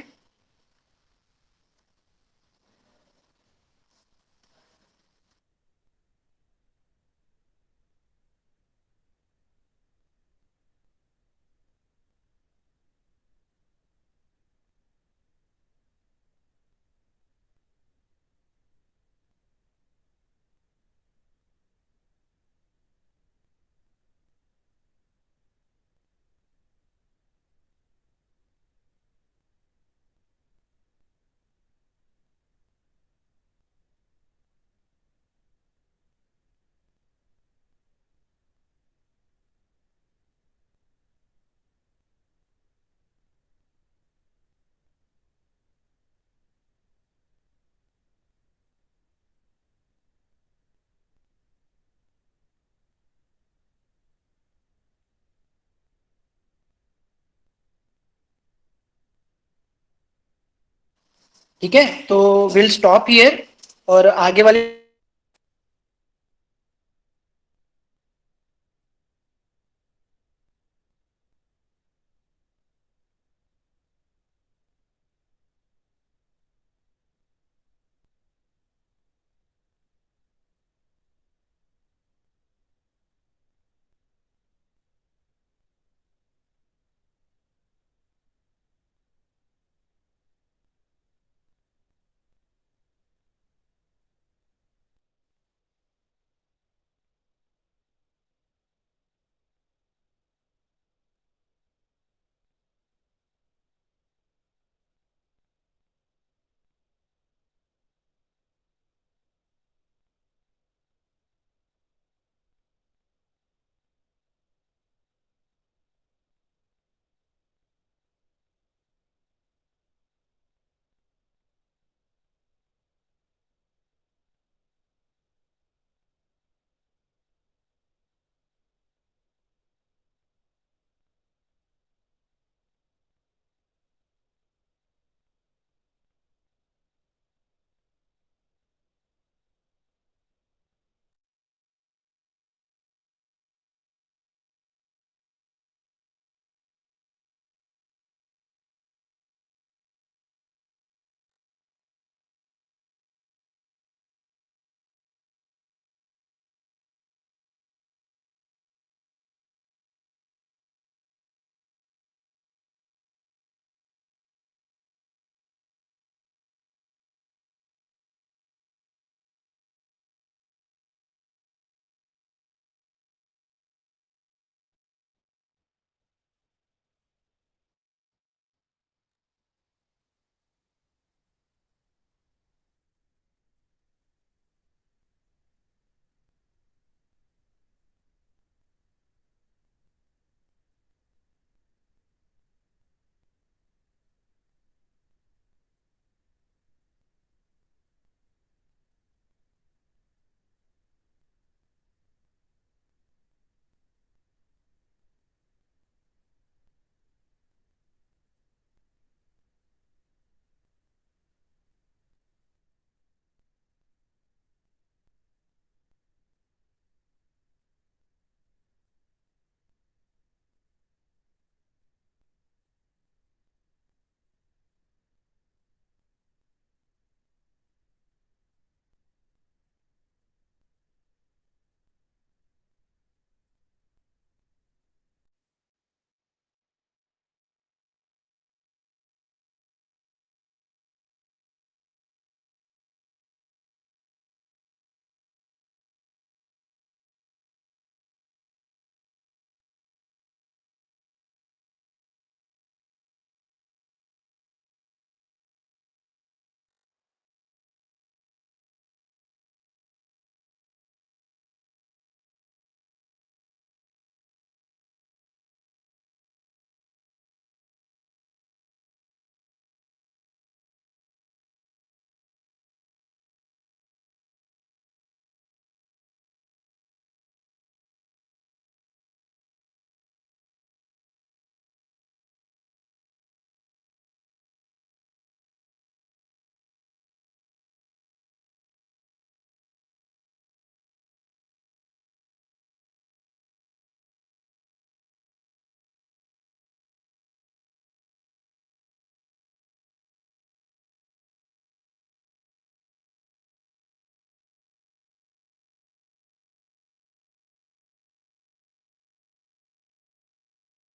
ठीक है, तो विल स्टॉप हियर और आगे वाले